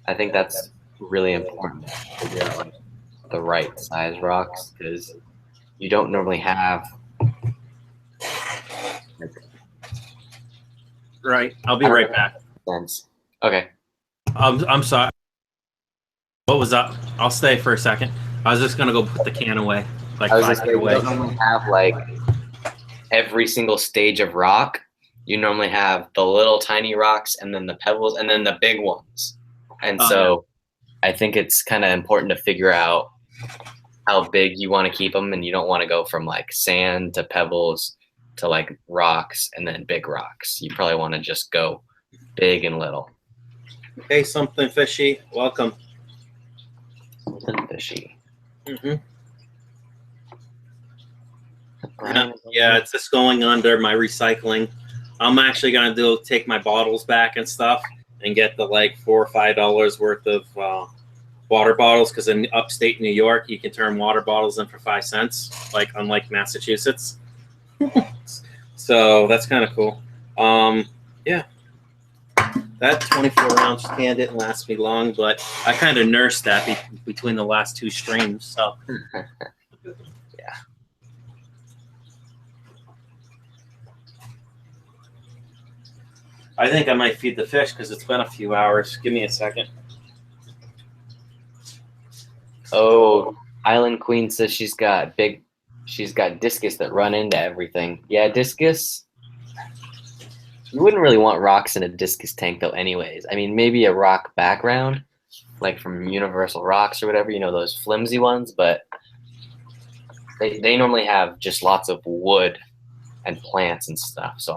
I think that's really important to figure out like the right size rocks because you don't normally have. Right. I'll be right back. Sense. Okay. I'm sorry. What was that? I'll stay for a second. I was just gonna go put the can away, like I was 5 just feet saying, you away. don't normally have like every single stage of rock. You normally have the little tiny rocks and then the pebbles and then the big ones. And so I think it's kind of important to figure out how big you want to keep them, and you don't want to go from like sand to pebbles to like rocks and then big rocks. You probably want to just go big and little. Hey, something fishy. Welcome. Something fishy. Mm-hmm. Yeah, it's just going under my recycling. I'm actually gonna take my bottles back and stuff and get the like $4 or $5 worth of water bottles because in upstate New York you can turn water bottles in for 5 cents, like unlike Massachusetts. So that's kind of cool. Yeah, that 24-ounce can didn't last me long, but I kind of nursed that between the last 2 streams. So. Yeah. I think I might feed the fish because it's been a few hours. Give me a second. Oh, Island Queen says she's got discus that run into everything. Yeah, discus. You wouldn't really want rocks in a discus tank though anyways. I mean, maybe a rock background, like from Universal Rocks or whatever, those flimsy ones, but they normally have just lots of wood and plants and stuff. So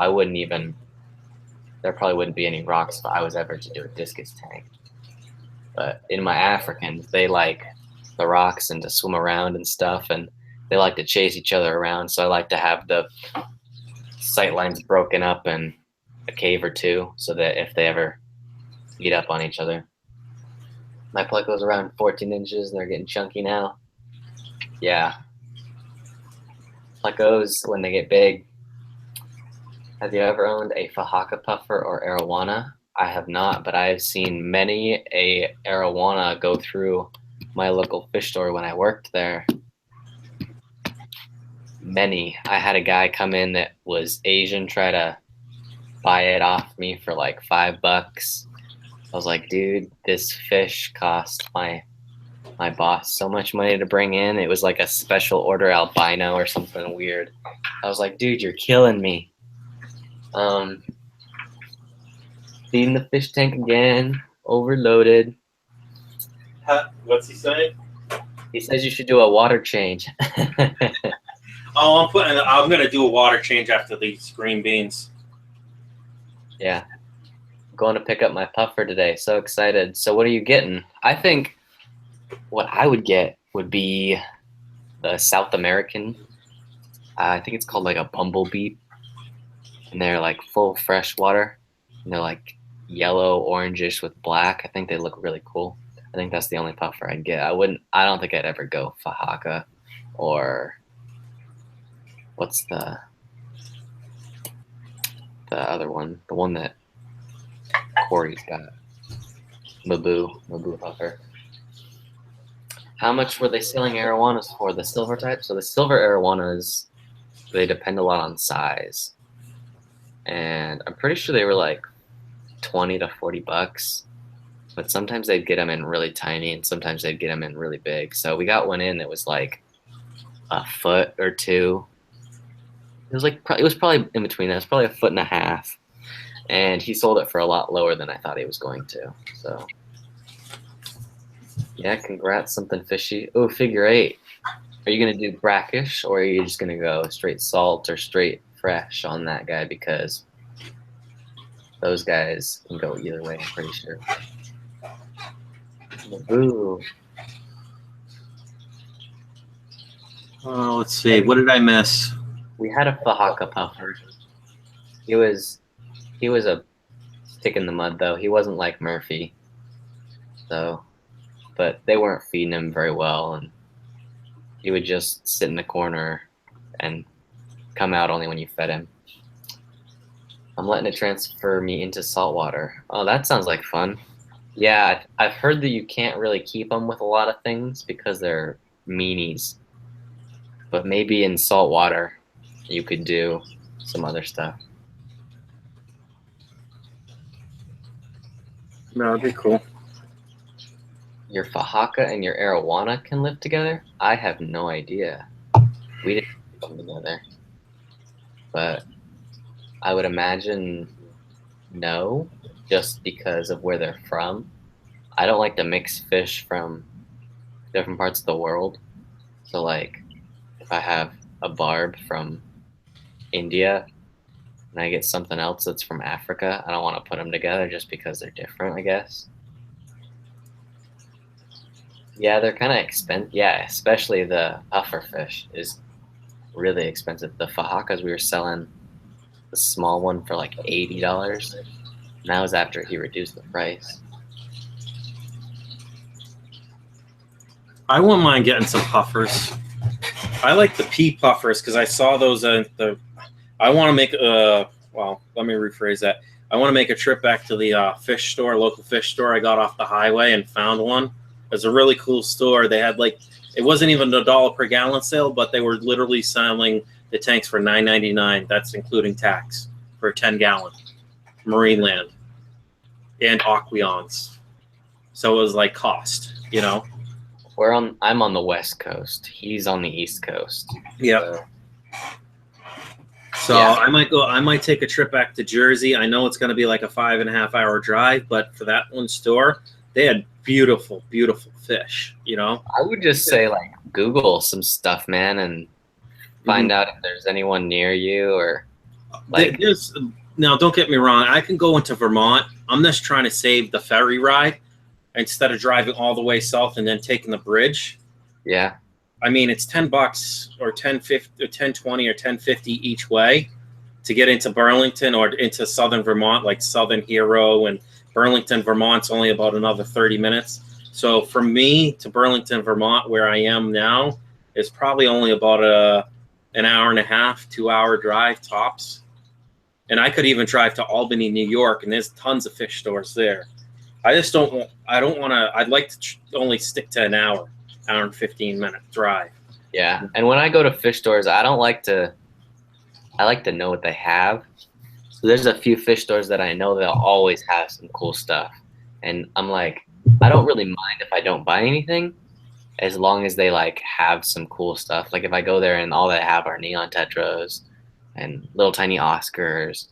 there probably wouldn't be any rocks if I was ever to do a discus tank. But in my Africans, they like the rocks and to swim around and stuff, and they like to chase each other around. So I like to have the sight lines broken up in a cave or two so that if they ever beat up on each other. My pleco's around 14 inches and they're getting chunky now. Yeah. Plecos, when they get big. Have you ever owned a Fahaka puffer or arowana? I have not, but I have seen many a arowana go through my local fish store when I worked there. Many. I had a guy come in that was Asian try to buy it off me for like $5. I was like, dude, this fish cost my boss so much money to bring in. It was like a special order albino or something weird. I was like, dude, you're killing me. Feeding the fish tank again, overloaded. What's he saying? He says you should do a water change. I'm gonna do a water change after these green beans. Yeah. Going to pick up my puffer today. So excited. So what are you getting? I think what I would get would be the South American. I think it's called like a bumblebee. And they're like full freshwater. And they're like yellow, orangish with black. I think they look really cool. And think that's the only puffer I'd get. I don't think I'd ever go Fahaka or what's the other one? The one that Corey's got. Mabu puffer. How much were they selling arowanas for, the silver type? So the silver arowanas, they depend a lot on size. And I'm pretty sure they were like 20 to 40 bucks. But sometimes they'd get them in really tiny and sometimes they'd get them in really big. So we got one in that was like a foot or two. It was probably in between that. It was probably a foot and a half. And he sold it for a lot lower than I thought he was going to. So yeah, congrats, something fishy. Oh, figure 8. Are you going to do brackish or are you just going to go straight salt or straight fresh on that guy? Because those guys can go either way, I'm pretty sure. Ooh. Oh, let's see. What did I miss? We had a Fahaka puffer. He was a stick in the mud, though. He wasn't like Murphy. So, but they weren't feeding him very well, and he would just sit in the corner and come out only when you fed him. I'm letting it transfer me into saltwater. Oh, that sounds like fun. Yeah, I've heard that you can't really keep them with a lot of things because they're meanies. But maybe in saltwater, you could do some other stuff. No, that'd be cool. Your Fahaka and your arowana can live together? I have no idea. We didn't put them together. But I would imagine no, just because of where they're from. I don't like to mix fish from different parts of the world. So like, if I have a barb from India and I get something else that's from Africa, I don't want to put them together just because they're different, I guess. Yeah, they're kind of expensive. Yeah, especially the puffer fish is really expensive. The Fahakas we were selling, the small one for like $80. And that was after he reduced the price. I wouldn't mind getting some puffers. I like the pea puffers because I saw those at the. I want to make well, let me rephrase that. I want to make a trip back to the fish store, local fish store. I got off the highway and found one. It was a really cool store. They had like, it wasn't even $1 per gallon sale, but they were literally selling the tanks for $9.99. That's including tax for a 10-gallon marine land and aqueons. So it was like cost, you know. I'm on the West Coast. He's on the East Coast. Yeah. So yeah. I might take a trip back to Jersey. I know it's going to be like a 5.5-hour drive, but for that one store, they had beautiful, beautiful fish, you know? I would just say, like, Google some stuff, man, and find out if there's anyone near you or, like... Now, don't get me wrong. I can go into Vermont. I'm just trying to save the ferry ride instead of driving all the way south and then taking the bridge. Yeah. I mean, it's $10 or $10.50 or $10.20 or $10.50 each way to get into Burlington or into southern Vermont, like Southern Hero, and Burlington, Vermont's only about another 30 minutes. So for me to Burlington, Vermont, where I am now, is probably only about an hour and a half, 2-hour drive tops. And I could even drive to Albany, New York, and there's tons of fish stores there. I don't want to, I'd like to only stick to an hour and 15-minute drive. Yeah. And when I go to fish stores, I like to know what they have. So there's a few fish stores that I know they'll always have some cool stuff. And I'm like, I don't really mind if I don't buy anything as long as they like have some cool stuff. Like if I go there and all they have are neon tetras and little tiny Oscars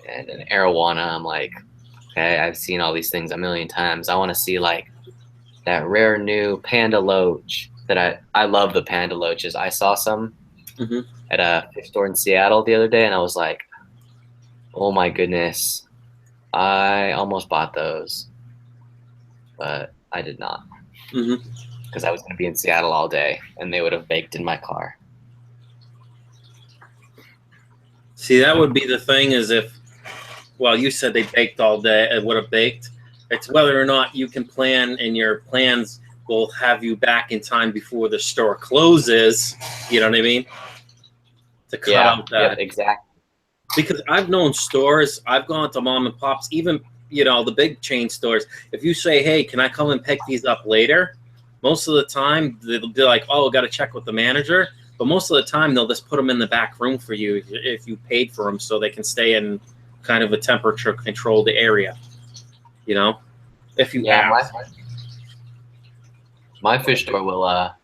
and an arowana, I'm like, okay, I've seen all these things a million times. I want to see like that rare new panda loach that I love the panda loaches. I saw some at a fish store in Seattle the other day and I was like, oh my goodness, I almost bought those, but I did not because I was going to be in Seattle all day and they would have baked in my car. See, that would be the thing is if, well, you said they baked all day, it would have baked. It's whether or not you can plan, and your plans will have you back in time before the store closes. You know what I mean? To cut out that. Yeah, exactly. Because I've known stores, I've gone to mom and pops, even, you know, the big chain stores. If you say, hey, can I come and pick these up later? Most of the time, they'll be like, oh, got to check with the manager. But most of the time, they'll just put them in the back room for you if you paid for them, so they can stay in kind of a temperature-controlled area. You know, if you ask. My fish store will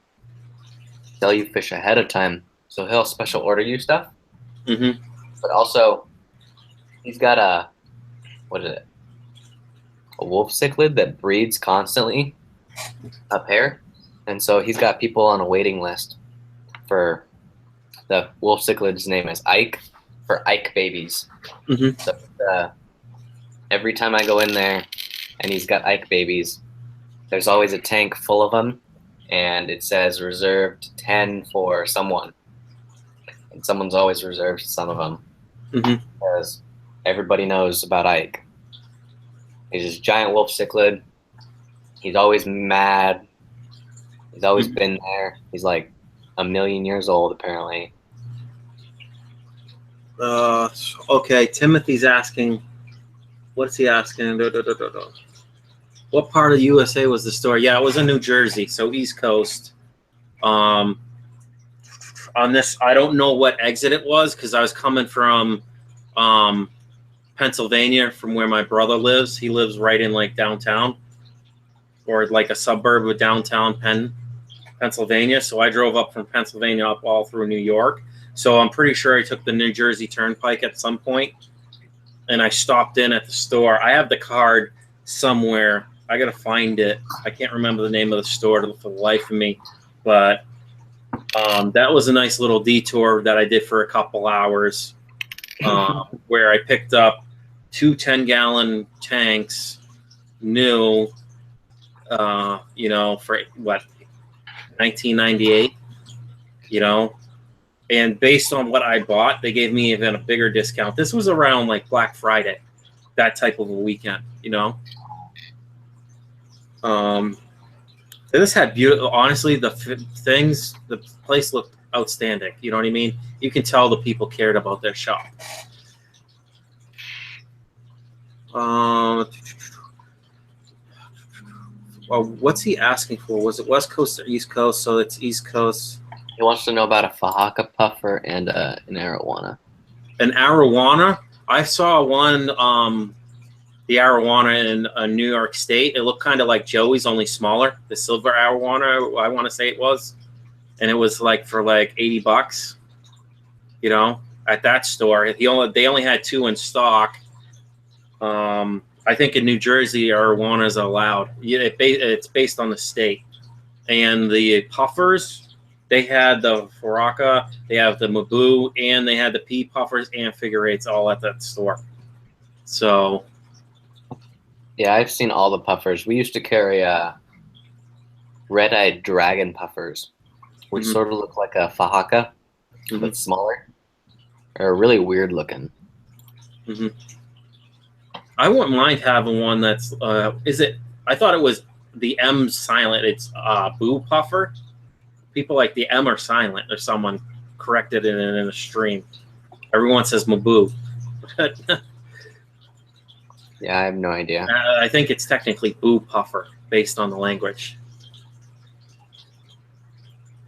sell you fish ahead of time, so he'll special order you stuff. Mm-hmm. But also, he's got a wolf cichlid that breeds constantly, a pair, and so he's got people on a waiting list for the wolf cichlid's name is Ike, for Ike babies. Mm-hmm. So every time I go in there and he's got Ike babies, there's always a tank full of them, and it says reserved 10 for someone, and someone's always reserved some of them. Mm-hmm. Because everybody knows about Ike. He's this giant wolf cichlid. He's always mad. He's always been there. He's like 1 million years old, apparently. Okay, Timothy's asking, what's he asking? What part of the USA was the store? Yeah, it was in New Jersey, so East Coast. On this, I don't know what exit it was, because I was coming from Pennsylvania, from where my brother lives. He lives right in like downtown, or like a suburb of downtown Pennsylvania. So I drove up from Pennsylvania up all through New York. So I'm pretty sure I took the New Jersey Turnpike at some point, and I stopped in at the store. I have the card somewhere. I gotta find it. I can't remember the name of the store for the life of me, but that was a nice little detour that I did for a couple hours, where I picked up 2 10-gallon tanks, new, you know, for what, 1998, you know, and based on what I bought, they gave me even a bigger discount. This was around like Black Friday, that type of a weekend, you know. This had beautiful. Honestly, the place looked outstanding. You know what I mean? You can tell the people cared about their shop. Well, what's he asking for? Was it West Coast or East Coast? So it's East Coast. He wants to know about a Fahaka puffer and an arowana. An arowana? I saw one, the arowana in New York State. It looked kind of like Joey's, only smaller. The silver arowana, I want to say it was. And it was like for like $80, you know, at that store. They only had 2 in stock. I think in New Jersey, arowana is allowed. It's based on the state. And the puffers, they had the Faraka, they have the Mabu, and they had the pea puffers and figure eights all at that store. So, yeah, I've seen all the puffers. We used to carry red-eyed dragon puffers, which sort of look like a Fahaka, but smaller. They're really weird looking. I wouldn't mind having one that's, I thought it was the M silent. It's Boo Puffer. People like the M are silent, or someone corrected it in a stream. Everyone says Maboo. Yeah, I have no idea. I think it's technically Boo Puffer based on the language.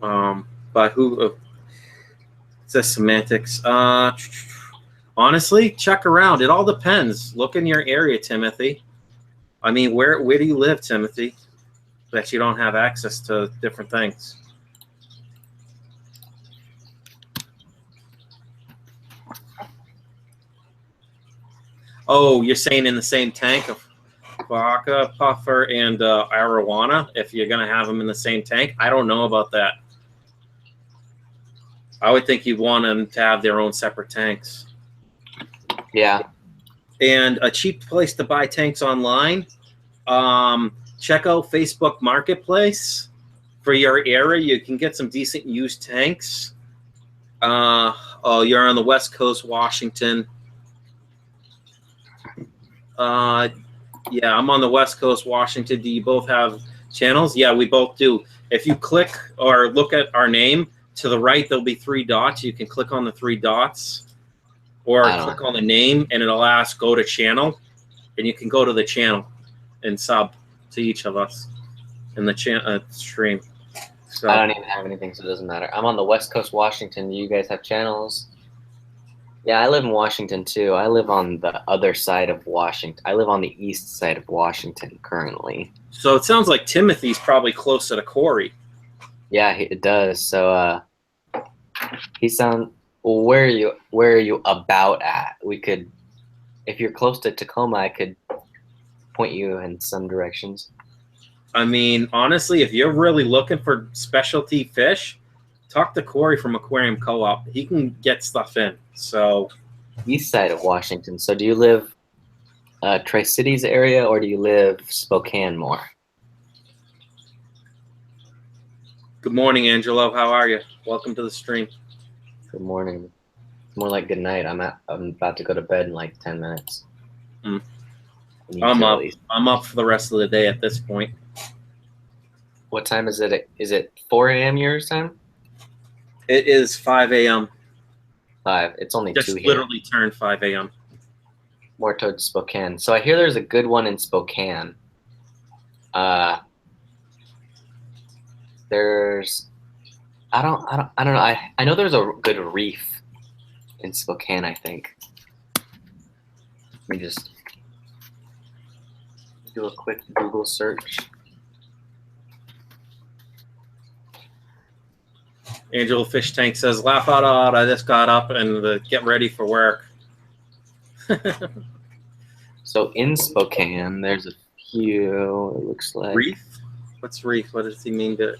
But who? It says semantics. Honestly, check around. It all depends. Look in your area, Timothy. I mean, where do you live, Timothy, that you don't have access to different things? Oh, you're saying in the same tank of Baka, Puffer, and Arowana, if you're going to have them in the same tank? I don't know about that. I would think you'd want them to have their own separate tanks. Yeah. And a cheap place to buy tanks online, check out Facebook Marketplace. For your area, you can get some decent used tanks. Oh, you're on the West Coast, Washington. Yeah, I'm on the West Coast, Washington. Do you both have channels? Yeah, we both do. If you click or look at our name, to the right, there'll be 3 dots. You can click on the 3 dots or click on the name, and it'll ask go to channel. And you can go to the channel and sub to each of us in the stream. So, I don't even have anything, so it doesn't matter. I'm on the West Coast, Washington. Do you guys have channels? Yeah, I live in Washington too. I live on the other side of Washington. I live on the east side of Washington currently. So it sounds like Timothy's probably closer to Corey. Yeah, it does. So he sound. Where are you about at? We could, if you're close to Tacoma, I could point you in some directions. I mean, honestly, if you're really looking for specialty fish, talk to Corey from Aquarium Co-op. He can get stuff in. So, East side of Washington. So do you live Tri-Cities area, or do you live Spokane more? good morning, Angelo. How are you? Welcome to the stream. Good morning. More like good night. I'm about to go to bed in like 10 minutes. I'm up for the rest of the day at this point. What time is it? Is it 4 a.m. your time? It is 5 a.m. 5. It's only Just 2 here. literally turned 5 a.m. More towards Spokane. So I hear there's a good one in Spokane. There's, I don't know. I know there's a good reef in Spokane, I think. Let me just do a quick Google search. Angelo Fish Tank says, laugh out loud. I just got up and get ready for work. So in Spokane, there's a few, it looks like. Reef? What's reef? What does he mean to?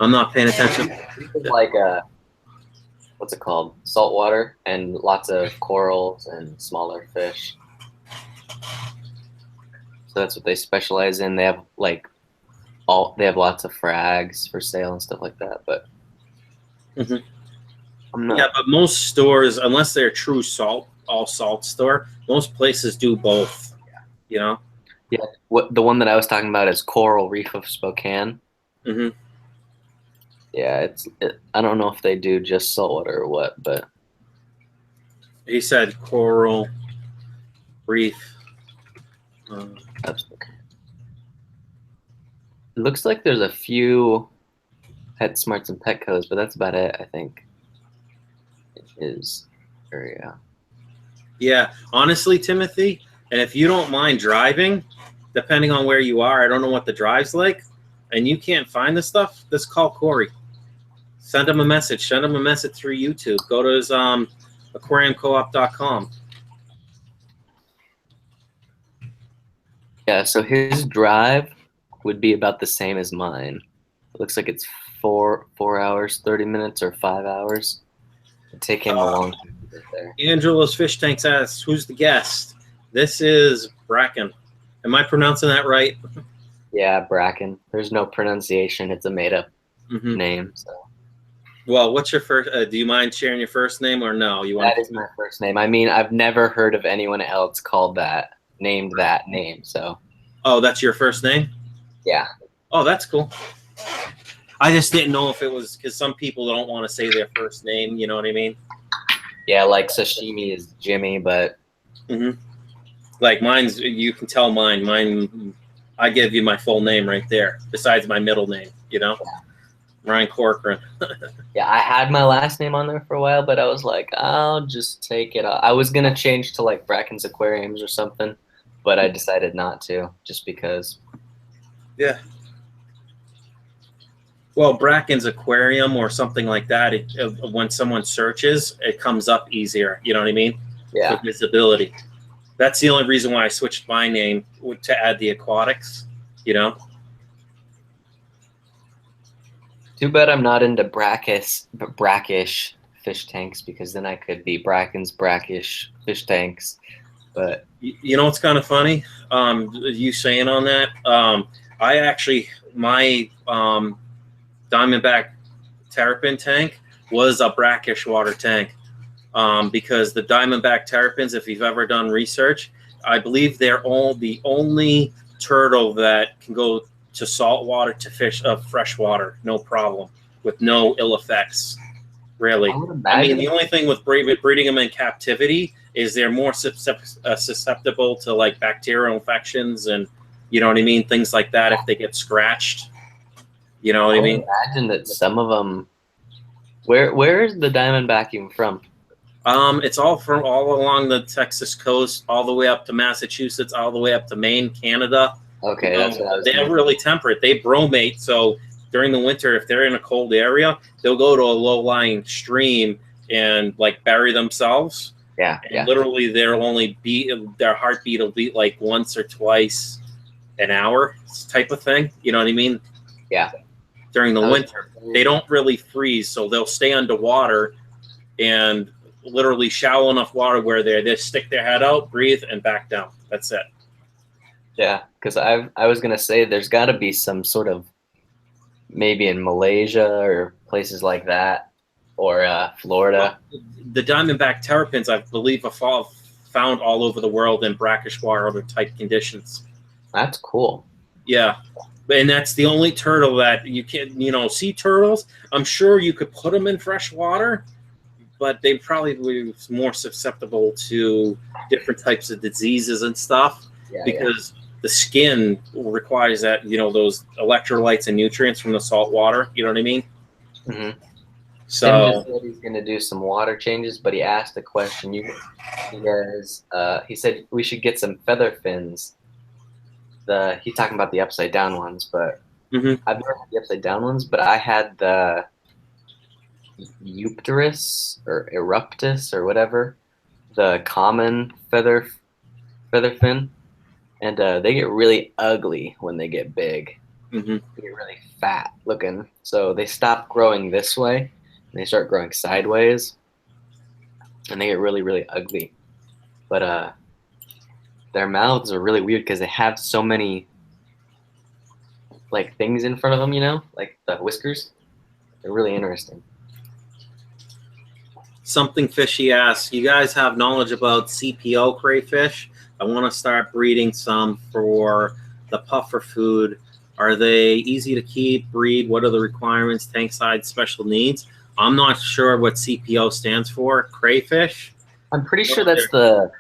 I'm not paying attention. It's like what's it called? Saltwater, and lots of corals and smaller fish. So that's what they specialize in. They have like they have lots of frags for sale and stuff like that. But yeah, but most stores, unless they're true all salt store, most places do both. You know. Yeah. The one that I was talking about is Coral Reef of Spokane. Yeah, I don't know if they do just saltwater or what, but he said Coral Reef. It looks like there's a few PetSmarts and Petcos, but that's about it, I think. It is area. Yeah, honestly, Timothy, and if you don't mind driving, depending on where you are, I don't know what the drive's like, and you can't find the stuff, just call Corey. Send him a message. Send him a message through YouTube. Go to his aquariumcoop.com. Yeah, so his drive would be about the same as mine. It looks like it's 4 hours, 30 minutes, or 5 hours. It'd take him a long time to get there. Angelo's Fish Tank asks, who's the guest? This is Bracken. Am I pronouncing that right? Yeah, Bracken. There's no pronunciation. It's a made-up name. So. Well, what's your first? Do you mind sharing your first name or no? That is my first name. I mean, I've never heard of anyone else named that name. So. Oh, that's your first name? Yeah. Oh, that's cool. I just didn't know if it was because some people don't want to say their first name. You know what I mean? Yeah, like sashimi is Jimmy, but. Like mine's, you can tell mine. Mine, I give you my full name right there, besides my middle name. You know. Yeah. Ryan Corcoran. Yeah, I had my last name on there for a while, but I was like, I'll just take it off. I was going to change to like Bracken's Aquariums or something, but I decided not to just because. Yeah. Well, Bracken's Aquarium or something like that, when someone searches, it comes up easier. You know what I mean? Yeah. For visibility. That's the only reason why I switched my name to add the aquatics, you know? Too bad I'm not into brackish fish tanks, because then I could be Bracken's brackish fish tanks. But you know what's kind of funny? You saying on that? I actually, my Diamondback terrapin tank was a brackish water tank, because the Diamondback terrapins, if you've ever done research, I believe they're all the only turtle that can go to saltwater to fish of freshwater, no problem, with no ill effects. Really, I would I mean, imagine. the only thing with breeding them in captivity is they're more susceptible to like bacterial infections and you know what I mean, things like that. If they get scratched, you know what I I would mean. imagine that some of them. Where is the diamondback even from? It's all from all along the Texas coast, all the way up to Massachusetts, all the way up to Maine, Canada. Okay, that's what I was They're thinking. really temperate. They bromate, so during the winter, if they're in a cold area, they'll go to a low-lying stream and like bury themselves. Yeah, And yeah. literally, their heartbeat will beat like once or twice an hour, type of thing. You know what I mean? Yeah. During the winter, they don't really freeze, so they'll stay underwater and literally shallow enough water where they just stick their head out, breathe, and back down. That's it. Yeah, because I was gonna say there's got to be some sort of maybe in Malaysia or places like that, or Florida. Well, the diamondback terrapins, I believe, are found all over the world in brackish water type conditions. That's cool. Yeah. And that's the only turtle that you can, sea turtles. I'm sure you could put them in fresh water, but they probably be more susceptible to different types of diseases and stuff because the skin requires that, those electrolytes and nutrients from the salt water. You know what I mean? Mm-hmm. So Tim just said he's gonna do some water changes, but he asked a question. You guys, he said we should get some feather fins. He's talking about the upside down ones, but I've never had the upside down ones, but I had the Eupterus or Eruptus or whatever, the common feather fin, and they get really ugly when they get big. They get really fat looking, so they stop growing this way and they start growing sideways, and they get really, really ugly. But their mouths are really weird because they have so many like things in front of them, like the whiskers. They're really interesting. Something fishy asks, you guys have knowledge about CPO crayfish? I want to start breeding some for the puffer food. Are they easy to keep, breed? What are the requirements, tank size, special needs? I'm not sure what CPO stands for. Crayfish? I'm pretty sure that's the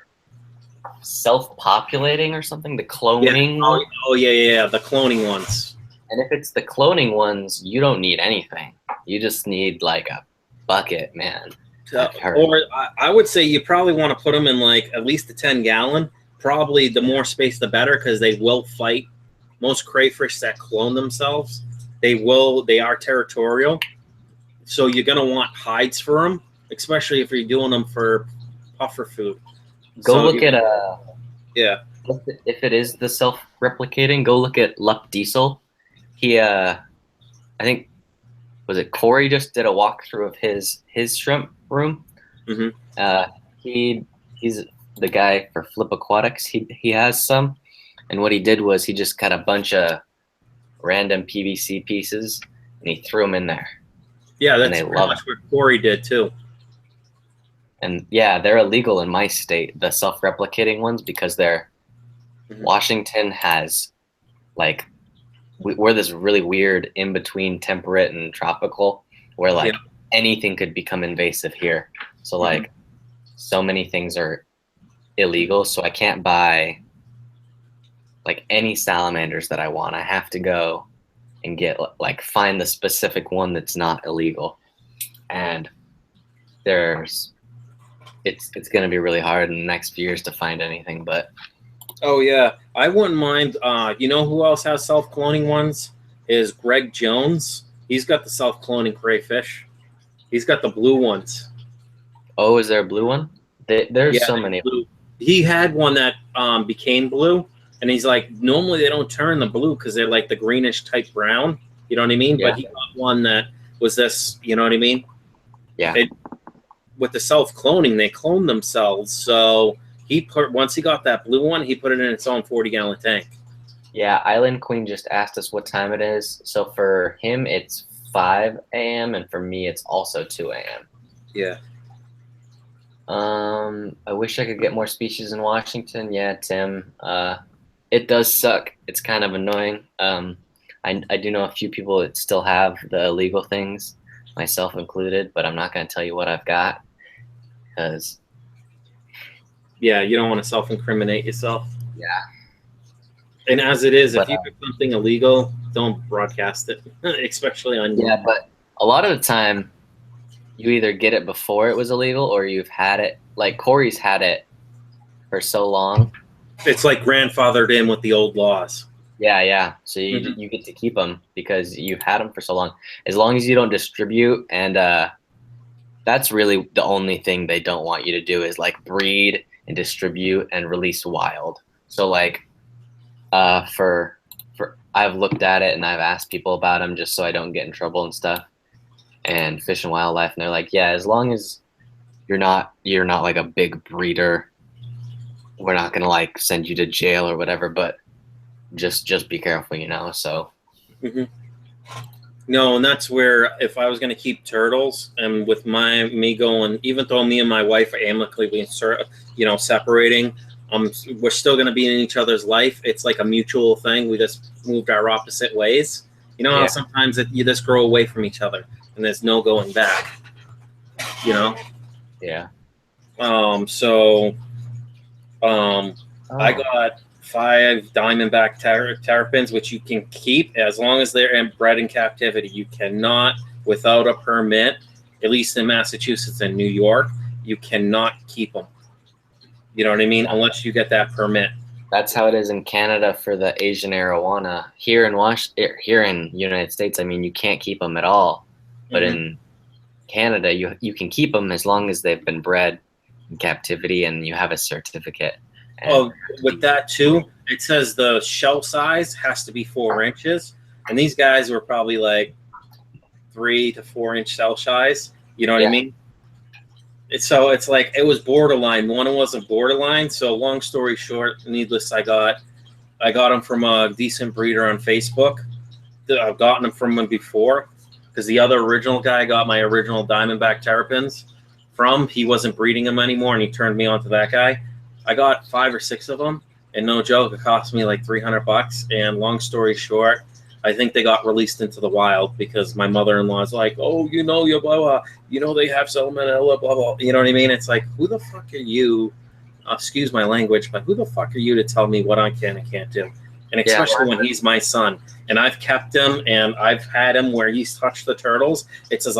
self-populating or something, the cloning. Yeah. Oh, yeah, the cloning ones. And if it's the cloning ones, you don't need anything. You just need like a bucket, man. Or I would say you probably want to put them in like at least a 10-gallon. Probably the more space, the better, because they will fight. Most crayfish that clone themselves, they are territorial. So you're going to want hides for them, especially if you're doing them for puffer food. Look at yeah. If it is the self-replicating, go look at Luck Diesel. He I think, was it Corey just did a walkthrough of his shrimp room. He's the guy for Flip Aquatics. He has some, and what he did was he just cut a bunch of random PVC pieces and he threw them in there. Yeah, that's pretty much what Corey did too. And yeah, they're illegal in my state, the self-replicating ones, because Washington has like we're this really weird in between temperate and tropical where like anything could become invasive here. So like so many things are illegal. So I can't buy like any salamanders that I want. I have to go and get like find the specific one that's not illegal. And it's going to be really hard in the next few years to find anything, but oh yeah, I wouldn't mind. You know who else has self-cloning ones? Is Greg Jones. He's got the self-cloning crayfish. He's got the blue ones. Oh, is there a blue one? There's so many. Blue. He had one that became blue, and he's like, normally they don't turn the blue because they're like the greenish type brown. You know what I mean? Yeah. But he got one that was this. You know what I mean? Yeah. With the self-cloning, they clone themselves. So once he got that blue one, he put it in its own 40-gallon tank. Yeah, Island Queen just asked us what time it is. So for him, it's 5 a.m. and for me, it's also 2 a.m. Yeah. I wish I could get more species in Washington. Yeah, Tim. It does suck. It's kind of annoying. I do know a few people that still have the illegal things, myself included, but I'm not going to tell you what I've got because, Yeah, you don't want to self-incriminate yourself. yeah. And as it is, if But you do something illegal, don't broadcast it, especially on. yeah, but a lot of the time, you either get it before it was illegal or you've had it. Like Corey's had it for so long. It's like grandfathered in with the old laws. Yeah, yeah. So you get to keep them because you've had them for so long. As long as you don't distribute, and that's really the only thing they don't want you to do is like breed and distribute and release wild. So like for I've looked at it and I've asked people about them just so I don't get in trouble and stuff. And Fish and Wildlife, and they're like, yeah, as long as you're not like a big breeder, we're not gonna like send you to jail or whatever, but just be careful, you know. So No, and that's where if I was going to keep turtles, and with me going, even though me and my wife are amicably, separating, we're still going to be in each other's life. It's like a mutual thing. We just moved our opposite ways. You know how sometimes you just grow away from each other, and there's no going back. You know. yeah. I got 5 diamondback terrapins, which you can keep as long as they're bred in captivity. You cannot, without a permit, at least in Massachusetts and New York, you cannot keep them. You know what I mean? Unless you get that permit. That's how it is in Canada for the Asian arowana. Here in United States, I mean, you can't keep them at all. But in Canada, you can keep them as long as they've been bred in captivity and you have a certificate. Oh, with that too, it says the shell size has to be 4 inches, and these guys were probably like 3 to 4 inch shell size. You know what I mean? It's like it was borderline. One wasn't borderline. So long story short, needless, I got them from a decent breeder on Facebook. I've gotten them from him before because the other original guy I got my original diamondback terrapins from. He wasn't breeding them anymore, and he turned me on to that guy. I got 5 or 6 of them, and no joke, it cost me like $300. And long story short, I think they got released into the wild because my mother-in-law's like, oh, you blah blah, they have salmonella, blah blah. You know what I mean? It's like, who the fuck are you? Excuse my language, but who the fuck are you to tell me what I can and can't do? And especially when he's my son, and I've kept him, and I've had him where he's touched the turtles. It's as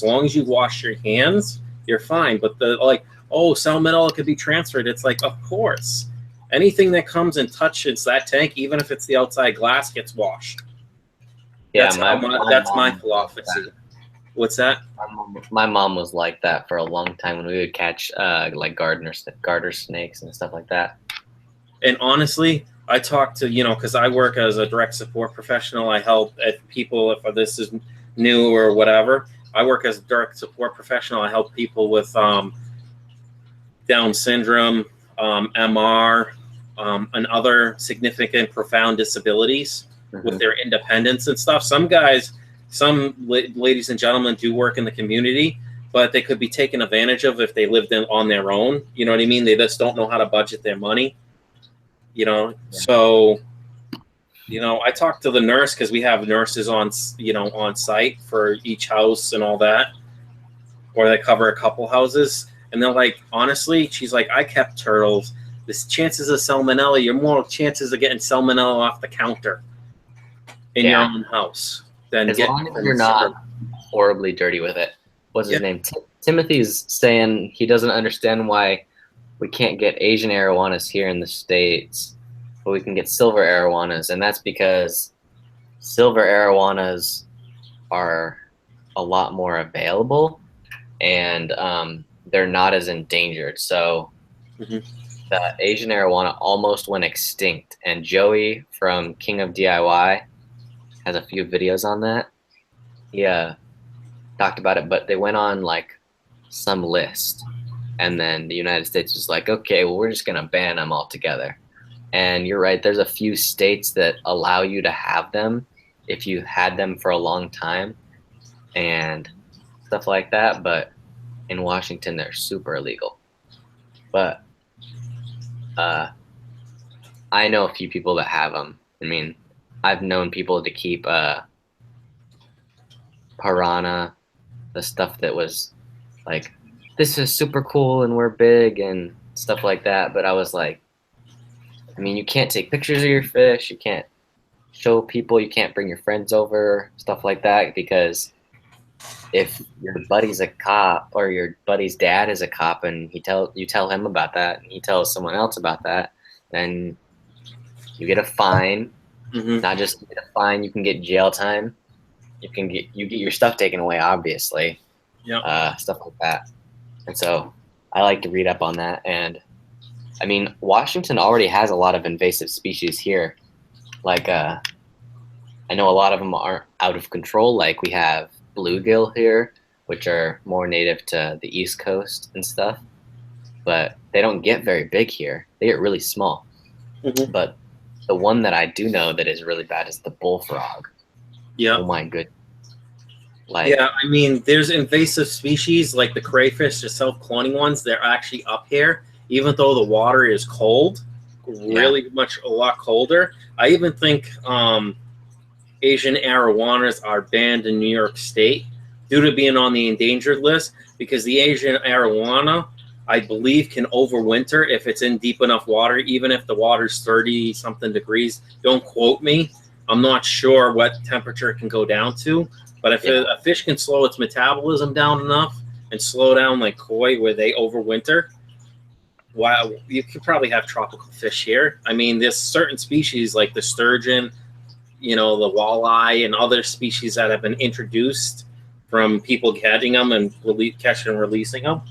long as you wash your hands, you're fine. But oh, salmonella could be transferred. It's like, of course. Anything that comes and touches that tank, even if it's the outside glass, gets washed. Yeah, that's my philosophy. What's that? My mom was like that for a long time when we would catch like garter snakes and stuff like that. And honestly, I talk to, because I work as a direct support professional. I help people if this is new or whatever. I work as a direct support professional. I help people with Down syndrome, MR, and other significant, profound disabilities with their independence and stuff. Some guys, ladies and gentlemen, do work in the community, but they could be taken advantage of if they lived on their own. You know what I mean? They just don't know how to budget their money. So, I talk to the nurse because we have nurses on site for each house and all that, or they cover a couple houses. And they're like, honestly, she's like, I kept turtles. The chances of salmonella, you're more chances of getting salmonella off the counter in your own house than as long as you're not horribly dirty with it. What's his name? Timothy's saying he doesn't understand why we can't get Asian arowanas here in the States, but we can get silver arowanas, and that's because silver arowanas are a lot more available, and they're not as endangered. So the Asian arowana almost went extinct, and Joey from King of DIY has a few videos on that. He talked about it, but they went on like some list, and then the United States was like, okay, well, we're just gonna ban them altogether. And you're right, there's a few states that allow you to have them if you had them for a long time and stuff like that, but in Washington they're super illegal. but I know a few people that have them. I mean, I've known people to keep piranha, the stuff that was like, this is super cool and we're big and stuff like that. But I was like, I mean, you can't take pictures of your fish. You can't show people. You can't bring your friends over, stuff like that, because if your buddy's a cop or your buddy's dad is a cop and you tell him about that and he tells someone else about that, then you get a fine. Not just get a fine, you can get jail time. You get your stuff taken away, obviously. Yeah. Stuff like that. And so I like to read up on that. And I mean, Washington already has a lot of invasive species here. Like I know a lot of them aren't out of control. Like we have bluegill here, which are more native to the East Coast and stuff. But they don't get very big here. They get really small. But the one that I do know that is really bad is the bullfrog. Yeah. Oh my goodness. Yeah, I mean, there's invasive species like the crayfish, the self-cloning ones. They're actually up here, even though the water is cold, really much a lot colder. I even think Asian arowanas are banned in New York State due to being on the endangered list, because the Asian arowana, I believe, can overwinter if it's in deep enough water, even if the water's 30-something degrees. Don't quote me. I'm not sure what temperature it can go down to, but if a fish can slow its metabolism down enough and slow down like koi where they overwinter, wow, you could probably have tropical fish here. I mean, there's certain species like the sturgeon, you know, the walleye and other species that have been introduced from people getting them and catching and releasing them.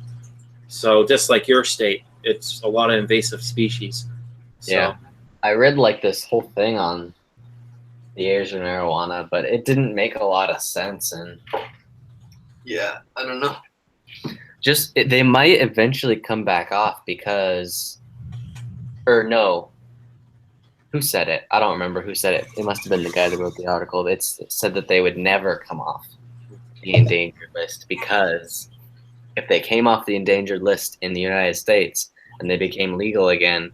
So just like your state, it's a lot of invasive species. So. Yeah, I read like this whole thing on the Asian arowana, but it didn't make a lot of sense. And yeah, I don't know. Just they might eventually come back off because, or no, who said it? I don't remember who said it. It must have been the guy that wrote the article. It said that they would never come off the endangered list, because if they came off the endangered list in the United States and they became legal again,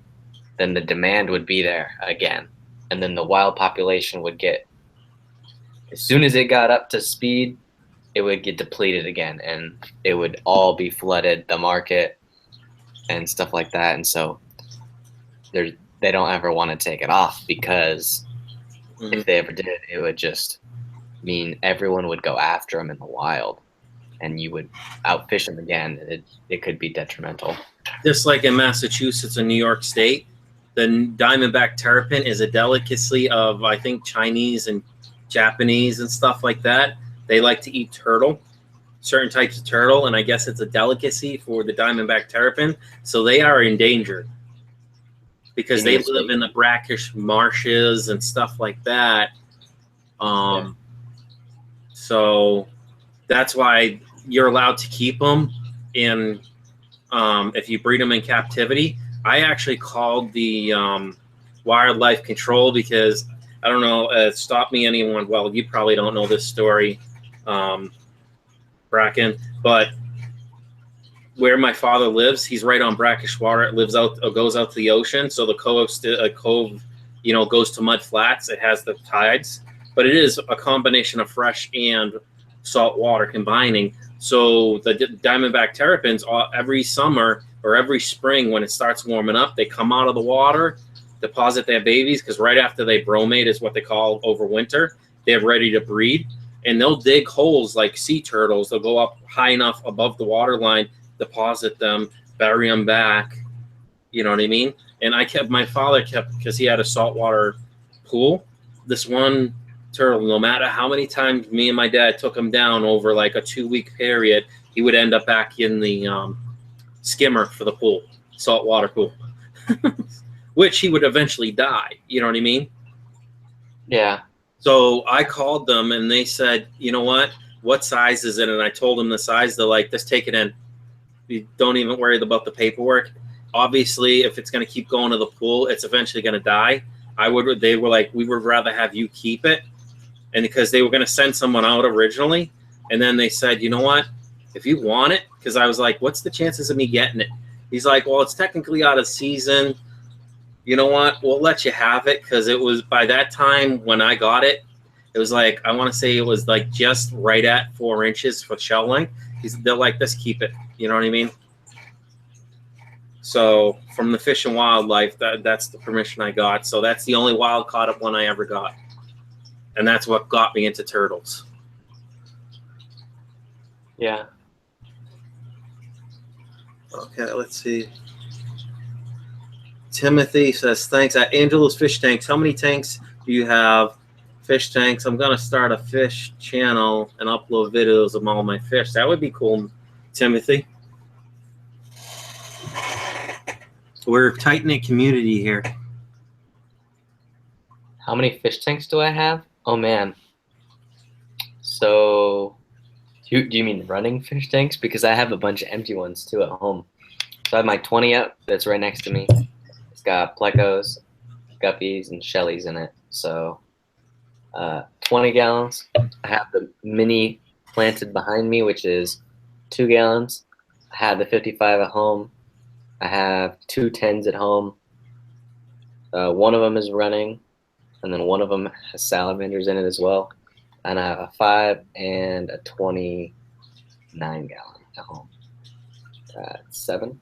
then the demand would be there again. And then the wild population would get, as soon as it got up to speed, it would get depleted again, and it would all be flooded, the market and stuff like that. And so they don't ever want to take it off, because if they ever did, it would just mean everyone would go after them in the wild, and you would outfish them again. It could be detrimental. Just like in Massachusetts and New York State, the diamondback terrapin is a delicacy of, I think, Chinese and Japanese and stuff like that. They like to eat turtle, certain types of turtle, and I guess it's a delicacy for the diamondback terrapin. So they are endangered because they live in the brackish marshes and stuff like that. So that's why you're allowed to keep them in, if you breed them in captivity. I actually called the wildlife control because, I don't know, stop me anyone. Well, you probably don't know this story, Bracken, but where my father lives, he's right on brackish water. It goes out to the ocean. So the cove, you know, goes to mud flats. It has the tides, but it is a combination of fresh and salt water combining. So the diamondback terrapins, every summer or every spring when it starts warming up, they come out of the water, deposit their babies, because right after they bromate is what they call overwinter. They're ready to breed, and they'll dig holes like sea turtles. They'll go up high enough above the water line, deposit them, bury them back. You know what I mean? And my father kept, because he had a saltwater pool, this one turtle, no matter how many times me and my dad took him down over like a 2-week period, he would end up back in the skimmer for the pool, saltwater pool, which he would eventually die. You know what I mean? Yeah. So I called them and they said, you know what size is it? And I told them the size. They're like, just take it in. You don't even worry about the paperwork. Obviously, if it's going to keep going to the pool, it's eventually going to die. They were like, we would rather have you keep it. And because they were going to send someone out originally. And then they said, you know what? If you want it, because I was like, what's the chances of me getting it? He's like, well, it's technically out of season. You know what? We'll let you have it, because it was by that time when I got it, it was like, I want to say it was like just right at 4 inches for shell length. They're like, just keep it. You know what I mean? So from the Fish and Wildlife, that's the permission I got. So that's the only wild caught up one I ever got. And that's what got me into turtles. Yeah. Okay, let's see. Timothy says, thanks. At Angelo's Fish Tanks, how many tanks do you have? Fish tanks. I'm going to start a fish channel and upload videos of all my fish. That would be cool, Timothy. We're a tight-knit community here. How many fish tanks do I have? Oh, man. So, do you mean running fish tanks? Because I have a bunch of empty ones, too, at home. So I have my 20 up that's right next to me. It's got plecos, guppies, and shellies in it. So 20 gallons. I have the mini planted behind me, which is 2 gallons. I have the 55 at home. I have 2 10s at home. One of them is running, and then one of them has salamanders in it as well. And I have a 5 and a 29 gallon at home. 7.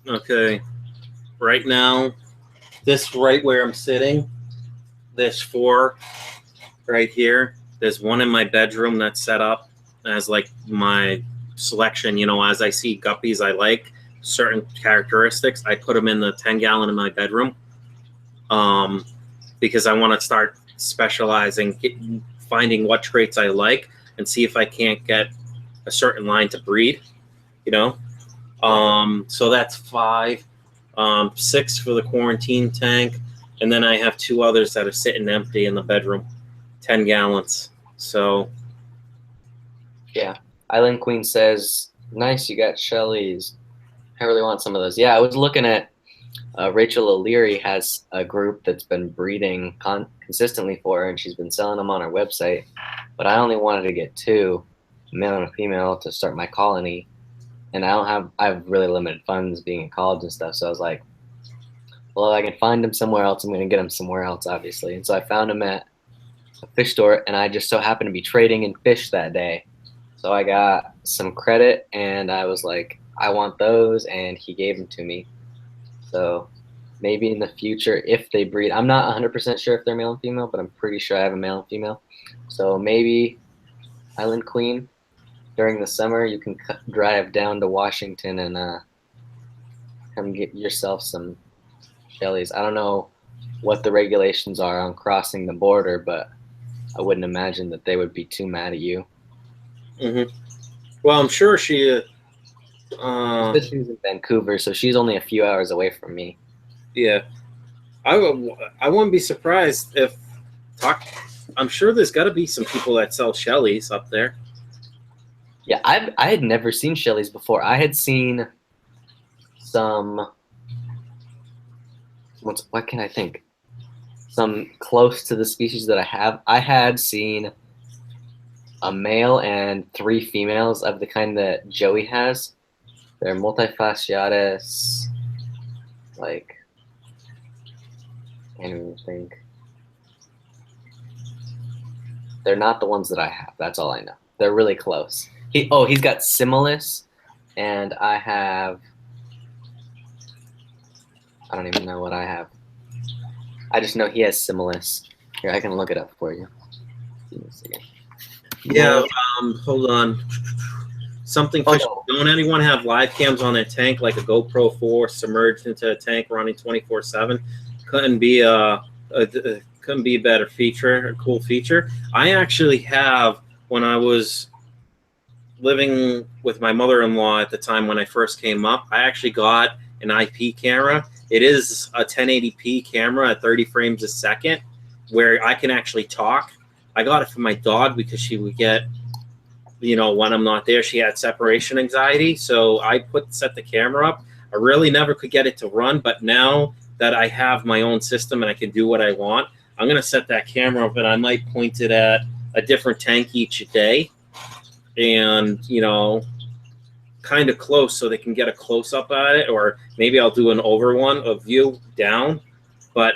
Okay. Right now, this right where I'm sitting, there's 4 right here. There's one in my bedroom that's set up as like my selection. You know, as I see guppies I like, certain characteristics, I put them in the 10 gallon in my bedroom, because I want to start specializing, finding what traits I like, and see if I can't get a certain line to breed, you know. So that's 5. 6 for the quarantine tank, and then I have 2 others that are sitting empty in the bedroom, 10 gallons. So yeah. Island Queen says, nice, you got shellies. I really want some of those. Yeah, I was looking at Rachel O'Leary has a group that's been breeding consistently for her, and she's been selling them on her website. But I only wanted to get 2, a male and a female, to start my colony. And I have really limited funds being in college and stuff. So I was like, well, if I can find them somewhere else, I'm going to get them somewhere else, obviously. And so I found them at a fish store, and I just so happened to be trading in fish that day. So I got some credit, and I was like, I want those, and he gave them to me. So maybe in the future, if they breed, I'm not 100% sure if they're male and female, but I'm pretty sure I have a male and female. So maybe Island Queen, during the summer, you can drive down to Washington and come get yourself some shellies. I don't know what the regulations are on crossing the border, but I wouldn't imagine that they would be too mad at you. Mm-hmm. Well, I'm sure she said she was in Vancouver, so she's only a few hours away from me. Yeah. I wouldn't be surprised if I'm sure there's got to be some people that sell shellies up there. Yeah, I had never seen shellies before. I had seen some, what can I think? Some close to the species that I have. I had seen a male and 3 females of the kind that Joey has. They're multifasciatus, like, I can't even think. They're not the ones that I have. That's all I know. They're really close. He's got similis, and I don't even know what I have. I just know he has similis. Here, I can look it up for you. Yeah, hold on. Something fish. Oh. Don't anyone have live cams on their tank, like a GoPro 4 submerged into a tank running 24/7? Couldn't be a better feature, a cool feature. I actually have, when I was living with my mother-in-law at the time when I first came up, I actually got an IP camera. It is a 1080p camera at 30 frames a second, where I can actually talk. I got it for my dog because she would get, you know, when I'm not there, she had separation anxiety. So I set the camera up. I really never could get it to run, but now that I have my own system and I can do what I want, I'm going to set that camera up, and I might point it at a different tank each day, and, you know, kind of close so they can get a close up at it, or maybe I'll do an over one of view down. But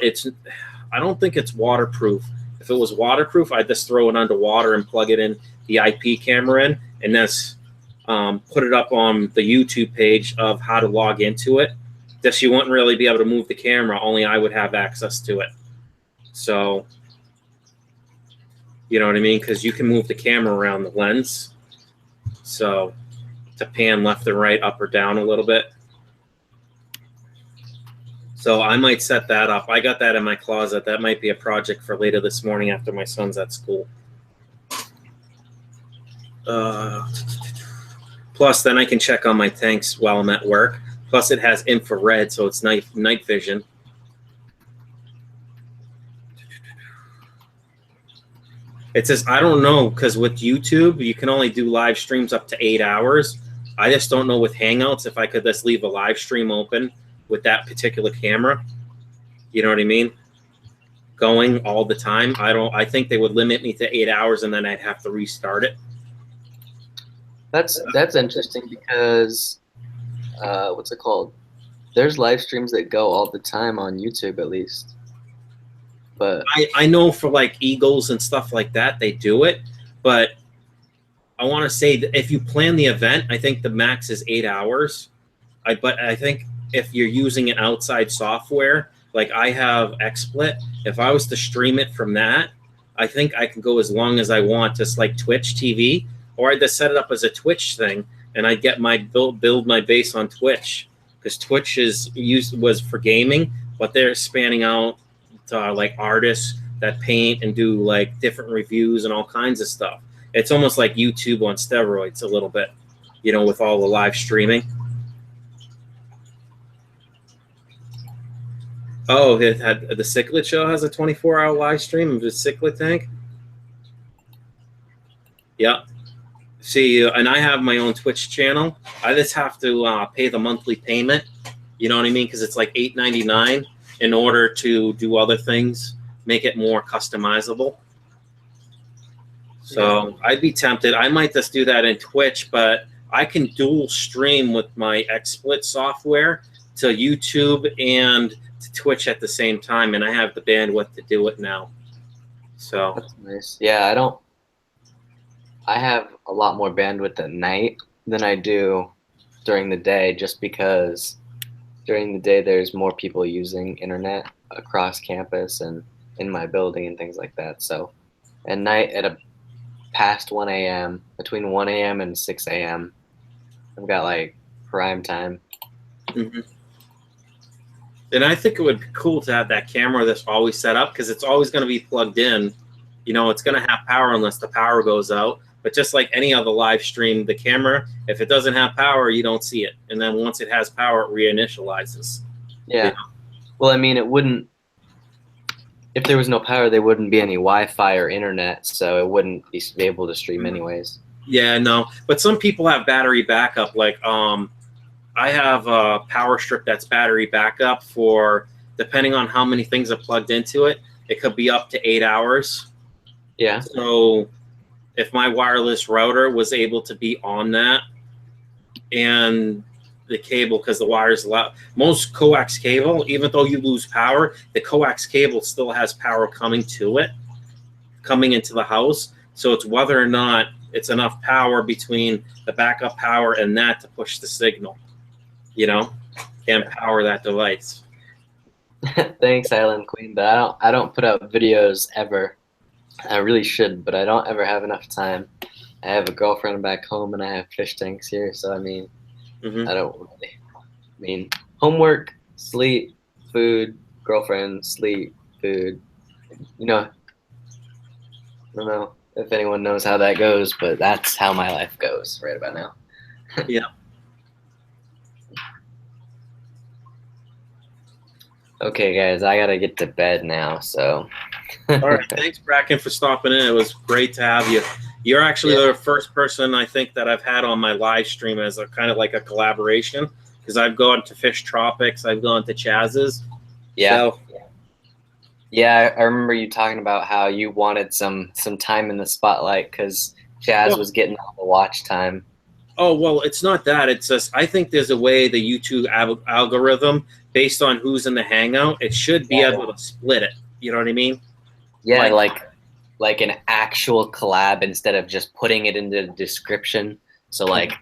I don't think it's waterproof. If it was waterproof, I'd just throw it underwater and plug it in the IP camera in, and that's put it up on the YouTube page of how to log into it. Just you wouldn't really be able to move the camera. Only I would have access to it. So, you know what I mean? Because you can move the camera around the lens. So to pan left and right, up or down a little bit. So I might set that up. I got that in my closet. That might be a project for later this morning after my son's at school. Plus, then I can check on my tanks while I'm at work. Plus, it has infrared, so it's night vision. It says, I don't know, because with YouTube, you can only do live streams up to 8 hours. I just don't know with Hangouts if I could just leave a live stream open with that particular camera. You know what I mean? Going all the time. I think they would limit me to 8 hours, and then I'd have to restart it. That's interesting because what's it called? There's live streams that go all the time on YouTube, at least. But I know for like Eagles and stuff like that, they do it. But I want to say that if you plan the event, I think the max is 8 hours. But I think if you're using an outside software, like I have XSplit, if I was to stream it from that, I think I can go as long as I want, just like Twitch TV. Or I'd just set it up as a Twitch thing, and I'd get my build my base on Twitch, because Twitch was for gaming, but they're spanning out to like artists that paint and do like different reviews and all kinds of stuff. It's almost like YouTube on steroids a little bit, you know, with all the live streaming. Oh, it had the Cichlid show has a 24-hour live stream of the Cichlid tank. Yeah. See, and I have my own Twitch channel. I just have to pay the monthly payment. You know what I mean? Because it's like $8.99 in order to do other things, make it more customizable. So yeah. I'd be tempted. I might just do that in Twitch, but I can dual stream with my XSplit software to YouTube and to Twitch at the same time, and I have the bandwidth to do it now. So that's nice. Yeah, I have a lot more bandwidth at night than I do during the day, just because during the day there's more people using internet across campus and in my building and things like that. So at night at past 1 a.m., between 1 a.m. and 6 a.m., I've got like prime time. Mm-hmm. And I think it would be cool to have that camera that's always set up, because it's always going to be plugged in. You know, it's going to have power unless the power goes out. But just like any other live stream, the camera, if it doesn't have power, you don't see it. And then once it has power, it reinitializes. Yeah. You know? Well, I mean, it wouldn't, if there was no power, there wouldn't be any Wi-Fi or internet, so it wouldn't be able to stream anyways. Yeah, no. But some people have battery backup. Like I have a power strip that's battery backup for, depending on how many things are plugged into it, it could be up to 8 hours. Yeah. So if my wireless router was able to be on that, and the cable, because the wire's loud, most coax cable, even though you lose power, the coax cable still has power coming to it, coming into the house. So it's whether or not it's enough power between the backup power and that to push the signal, you know, and power that device. Thanks, Island Queen, but I don't put out videos ever. I really should, but I don't ever have enough time. I have a girlfriend back home, and I have fish tanks here, so I mean, I don't really. I mean, homework, sleep, food, girlfriend, sleep, food. You know, I don't know if anyone knows how that goes, but that's how my life goes right about now. Yeah. Okay, guys, I gotta get to bed now, so. All right, thanks, Bracken, for stopping in. It was great to have you. You're actually the first person I think that I've had on my live stream as a kind of like a collaboration, because I've gone to Fish Tropics, I've gone to Chaz's. Yeah. So. Yeah, I remember you talking about how you wanted some time in the spotlight because Chaz was getting all the watch time. Oh, well, it's not that. It's just I think there's a way the YouTube algorithm, based on who's in the Hangout, it should be able to split it. You know what I mean? Yeah, like an actual collab instead of just putting it in the description. So like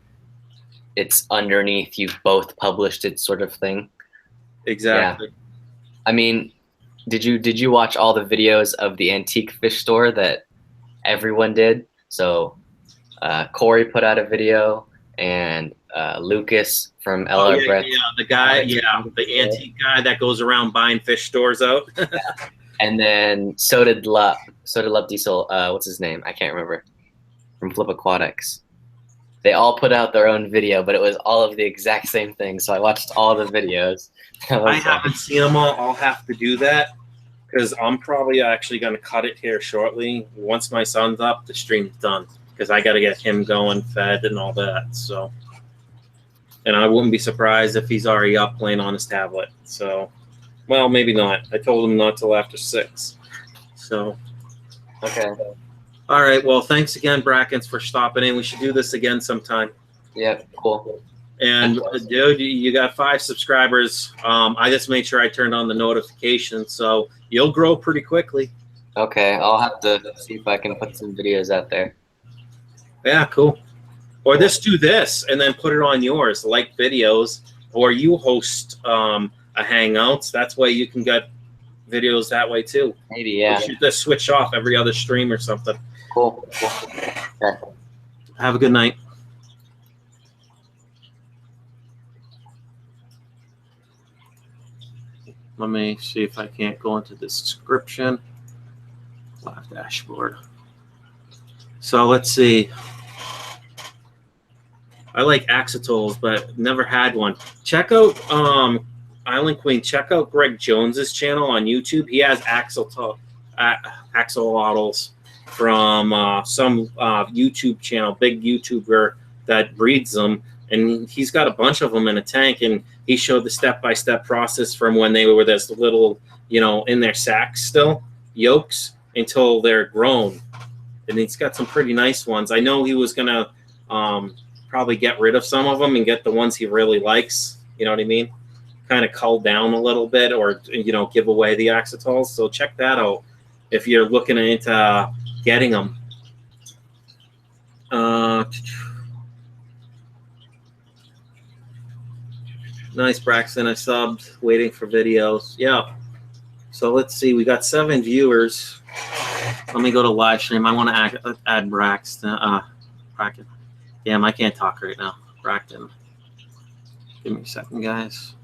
it's underneath, you've both published it, sort of thing. Exactly. Yeah. I mean, did you watch all the videos of the antique fish store that everyone did? So Corey put out a video, and Lucas from Oh LR Brett. yeah, the guy, the antique guy that goes around buying fish stores out. And then so did Love Diesel. What's his name? I can't remember. From Flip Aquatics. They all put out their own video, but it was all of the exact same thing. So I watched all the videos. I haven't seen them all. I'll have to do that because I'm probably actually going to cut it here shortly. Once my son's up, the stream's done because I got to get him going, fed, and all that. So, and I wouldn't be surprised if he's already up playing on his tablet. So, well, maybe not. I told him not till after 6. So, okay. All right. Well, thanks again, Brackens, for stopping in. We should do this again sometime. Yeah, cool. And dude, you got 5 subscribers. I just made sure I turned on the notifications, so you'll grow pretty quickly. Okay, I'll have to see if I can put some videos out there. Yeah, cool. Or just do this and then put it on yours, like videos, or you host a Hangouts. That's why you can get videos that way too. Maybe, yeah. You should just switch off every other stream or something. Cool. Okay. Have a good night. Let me see if I can't go into the description. Live dashboard. So let's see. I like axolotls, but never had one. Check out Island Queen. Check out Greg Jones's channel on YouTube. He has axolotls from some YouTube channel, big YouTuber that breeds them, and he's got a bunch of them in a tank. And he showed the step-by-step process from when they were this little, in their sacks still, yolks, until they're grown. And he's got some pretty nice ones. I know he was gonna probably get rid of some of them and get the ones he really likes. You know what I mean? Kind of cull down a little bit, or give away the axolotls. So check that out if you're looking into getting them. Nice, Braxton. I subbed, waiting for videos. Yeah. So let's see. We got 7 viewers. Let me go to live stream. I want to add Braxton. Braxton. Damn, I can't talk right now. Braxton. Give me a second, guys.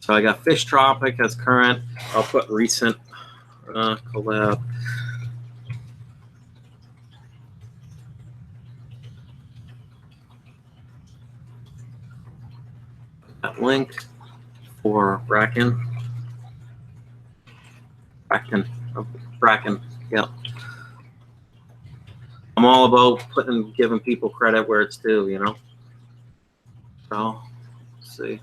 So I got Fish Tropic as current. I'll put recent collab. That link for Bracken. Bracken. Yep. I'm all about giving people credit where it's due, So, let's see.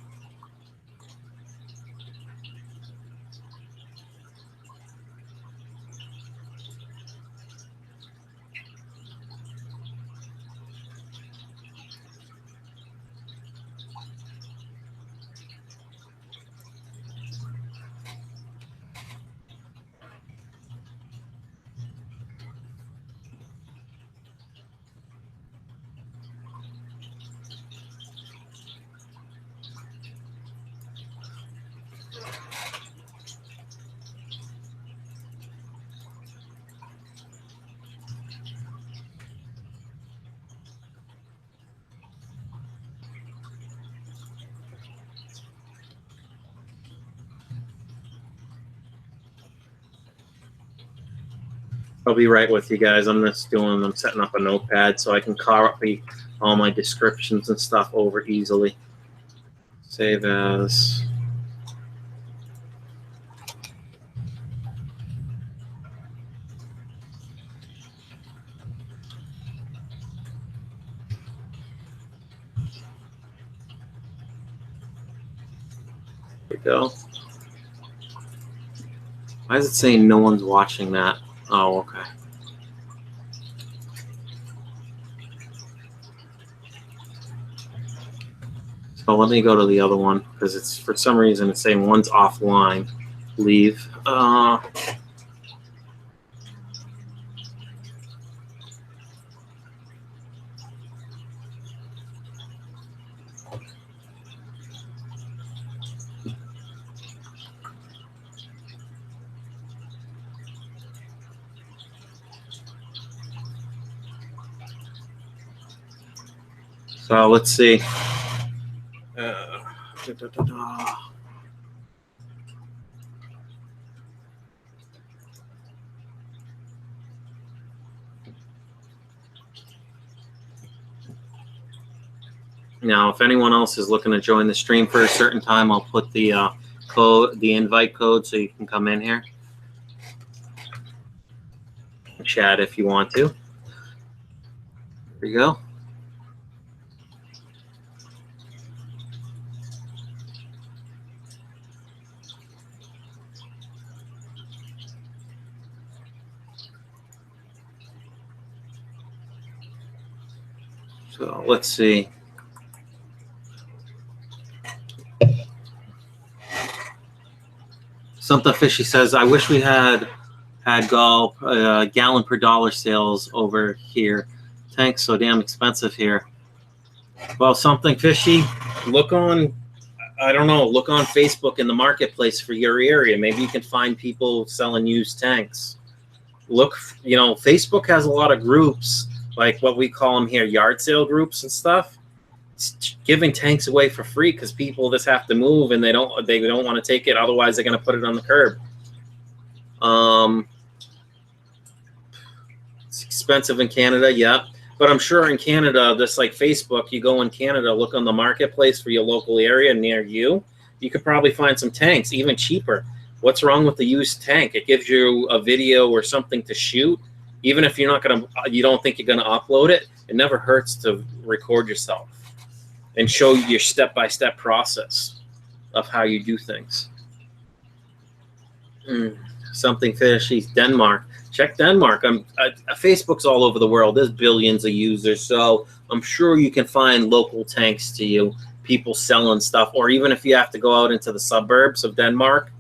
I'll be right with you guys. I'm setting up a notepad so I can copy all my descriptions and stuff over easily. Save as. There we go. Why is it saying no one's watching that? Oh, okay. So let me go to the other one because it's for some reason it's saying one's offline. Leave. So let's see. Now, if anyone else is looking to join the stream for a certain time, I'll put the code, the invite code, so you can come in here. Chat if you want to. There you go. So let's see. Something Fishy says, I wish we had gallon per dollar sales over here. Tanks so damn expensive here. Well, Something Fishy, look on, I don't know, look on Facebook in the marketplace for your area. Maybe you can find people selling used tanks. Look, you know, Facebook has a lot of groups, like what we call them here, yard sale groups and stuff. It's giving tanks away for free because people just have to move and they don't want to take it. Otherwise, they're going to put it on the curb. It's expensive in Canada, yeah. But I'm sure in Canada, just like Facebook, you go in Canada, look on the marketplace for your local area near you. You could probably find some tanks, even cheaper. What's wrong with the used tank? It gives you a video or something to shoot. Even if you're not gonna, you don't think you're gonna upload it, it never hurts to record yourself and show your step-by-step process of how you do things. Something Fishy, Denmark. Check Denmark. Facebook's all over the world. There's billions of users, so I'm sure you can find local tanks to you, people selling stuff, or even if you have to go out into the suburbs of Denmark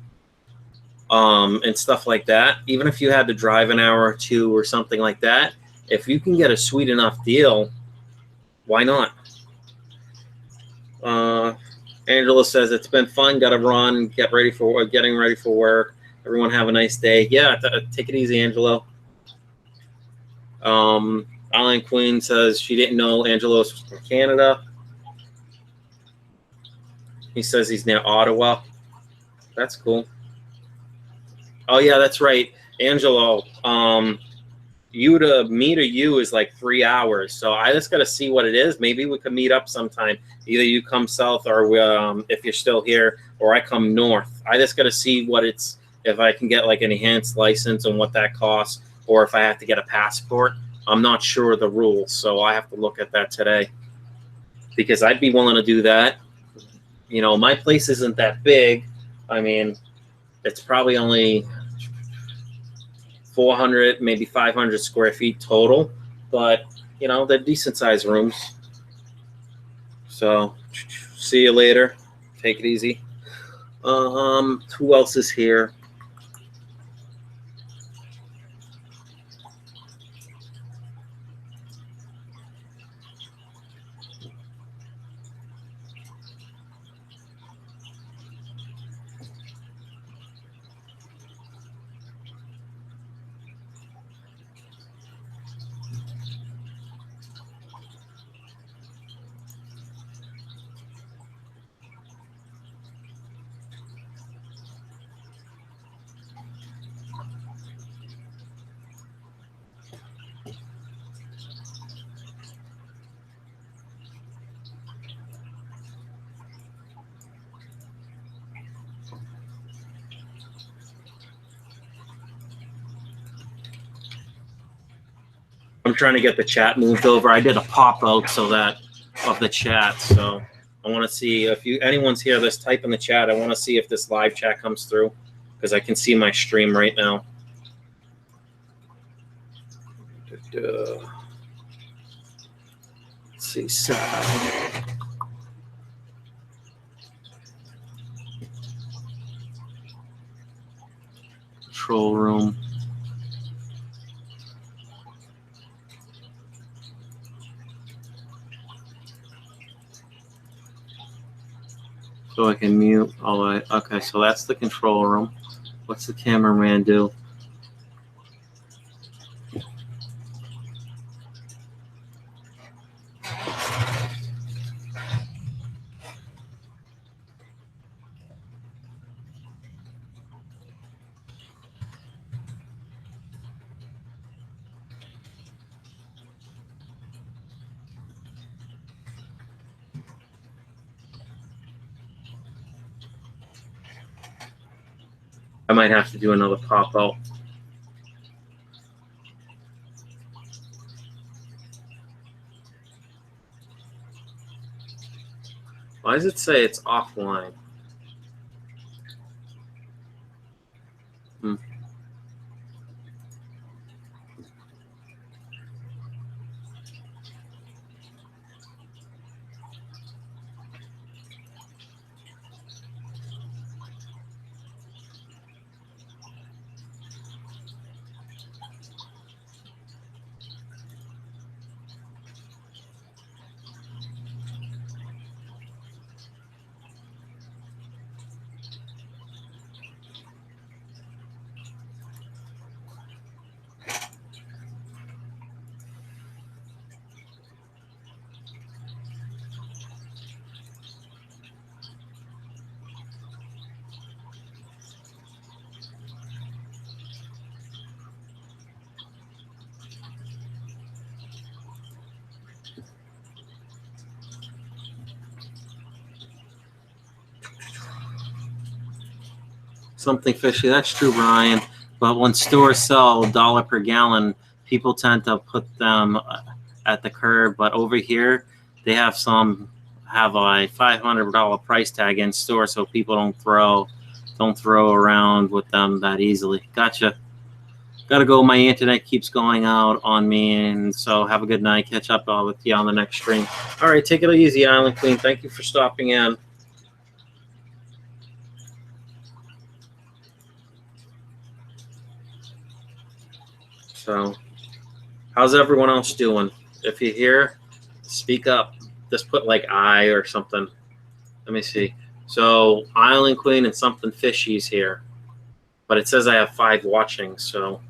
and stuff like that, even if you had to drive an hour or two or something like that, if you can get a sweet enough deal, why not? Angela says, it's been fun, gotta run, getting ready for work. Everyone have a nice day. Yeah, take it easy, Angelo. Alan Queen says she didn't know Angelo's from Canada. He says he's near Ottawa. That's cool. Oh yeah, that's right, Angelo. You to me to you is like 3 hours, so I just got to see what it is. Maybe we could meet up sometime. Either you come south, or if you're still here, or I come north. I just got to see what it's, if I can get like an enhanced license and what that costs, or if I have to get a passport. I'm not sure of the rules, so I have to look at that today. Because I'd be willing to do that. You know, my place isn't that big. I mean, it's probably only 400, maybe 500 square feet total, but you know, they're decent sized rooms. So see you later. Take it easy. Who else is here? I'm trying to get the chat moved over. I did a pop out so that of the chat, so I want to see if anyone's here. Let's type in the chat. I want to see if this live chat comes through because I can see my stream right now. Let's see. Control room. So I can mute all the way. Okay, so that's the control room. What's the cameraman do? I might have to do another pop out. Why does it say it's offline? Something fishy. That's true, Brian. But when stores sell $1 per gallon, people tend to put them at the curb. But over here, they have a $500 price tag in store, so people don't throw around with them that easily. Gotcha. Gotta go. My internet keeps going out on me, and so have a good night. Catch up with you on the next stream. All right, take it easy, Island Queen. Thank you for stopping in. So, how's everyone else doing? If you're here, speak up. Just put like I or something. Let me see. So, Island Queen and something fishy's here. But it says I have 5 watching, so.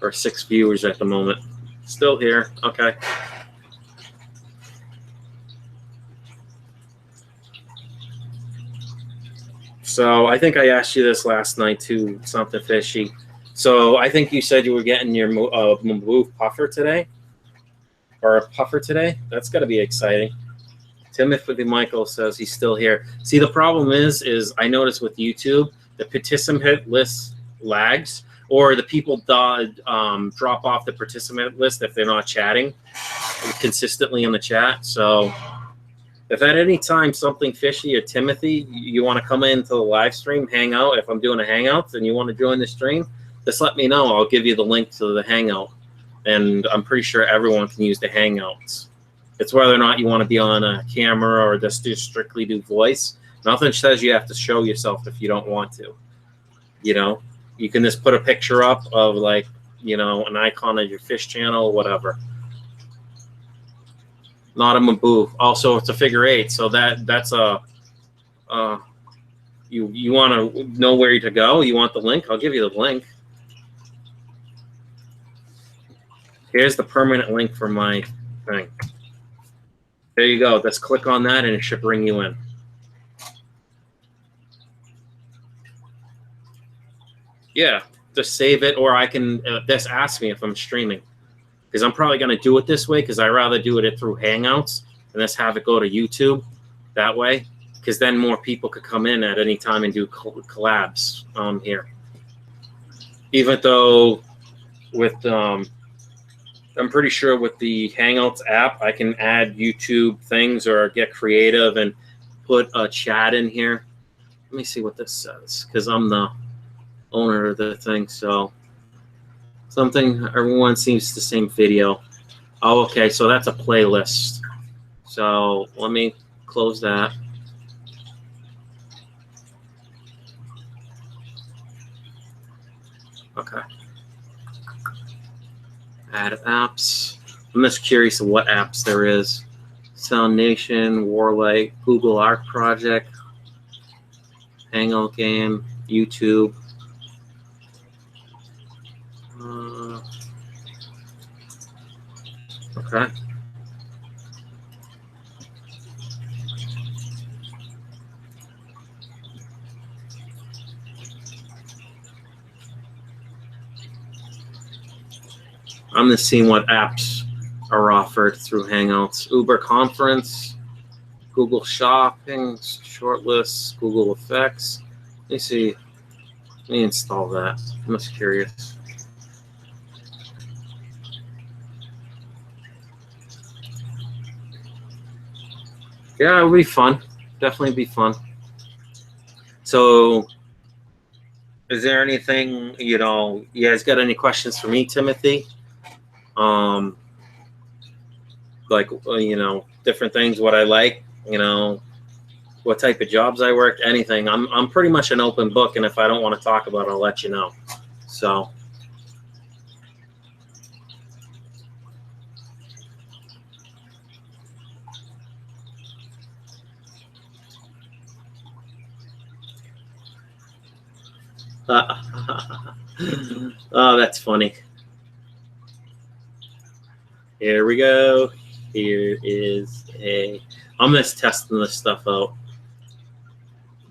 Or 6 viewers at the moment. Still here. Okay. So I think I asked you this last night too, something fishy. So I think you said you were getting your move puffer today, or a puffer today. That's got to be exciting. Timothy Michael says he's still here. See, the problem is I noticed with YouTube, the participant list lags, or the people drop off the participant list if they're not chatting consistently in the chat. So if at any time something fishy or Timothy, you want to come into the live stream, hang out. If I'm doing a hangout and you want to join the stream, just let me know. I'll give you the link to the hangout. And I'm pretty sure everyone can use the hangouts. It's whether or not you want to be on a camera or just strictly do voice. Nothing says you have to show yourself if you don't want to. You know, you can just put a picture up of like, you know, an icon of your fish channel, whatever. Not a maboo. Also, it's a figure 8, so that's a you want to know where to go. You want the link? I'll give you the link. Here's the permanent link for my thing. There you go. Just click on that, and it should bring you in. Yeah, just save it, or I can just ask me if I'm streaming. Because I'm probably going to do it this way because I'd rather do it through Hangouts and just have it go to YouTube that way. Because then more people could come in at any time and do collabs here. Even though with I'm pretty sure with the Hangouts app, I can add YouTube things or get creative and put a chat in here. Let me see what this says, because I'm the owner of the thing. So something, everyone seems the same video. Oh, okay, so that's a playlist. So let me close that. Okay. Add apps. I'm just curious of what apps there is. Sound Nation, Warlight, Google Arc Project, Hangout Game, YouTube. Okay. I'm just seeing what apps are offered through Hangouts. Uber Conference, Google Shopping, Shortlists, Google Effects. Let me see. Let me install that. I'm just curious. Yeah, it would be fun. Definitely be fun. So, is there anything, you guys got any questions for me, Timothy? Like, different things, what I like, what type of jobs I work, anything. I'm pretty much an open book, and if I don't want to talk about it, I'll let you know. So. Oh, that's funny. Here we go. Here is I'm just testing this stuff out.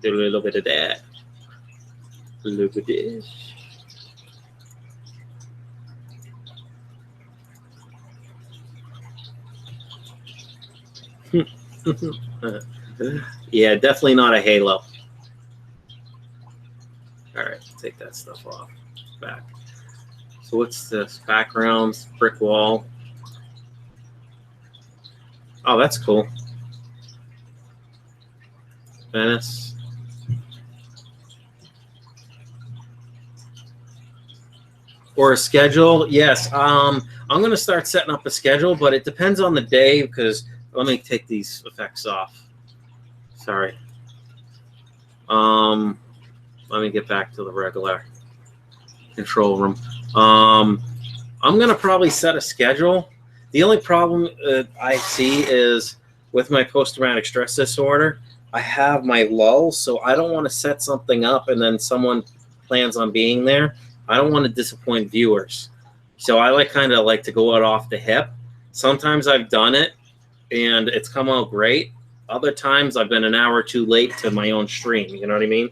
Do a little bit of that. Look at this. Yeah, definitely not a halo. All right, take that stuff off. Back. So what's this? Backgrounds, brick wall. Oh, that's cool. Venice. Or a schedule? Yes. I'm going to start setting up a schedule, but it depends on the day because let me take these effects off. Sorry. Let me get back to the regular control room. I'm going to probably set a schedule. The only problem I see is with my post-traumatic stress disorder, I have my lulls, so I don't want to set something up and then someone plans on being there. I don't want to disappoint viewers. So I kind of like to go out off the hip. Sometimes I've done it and it's come out great. Other times I've been an hour or two late to my own stream. You know what I mean?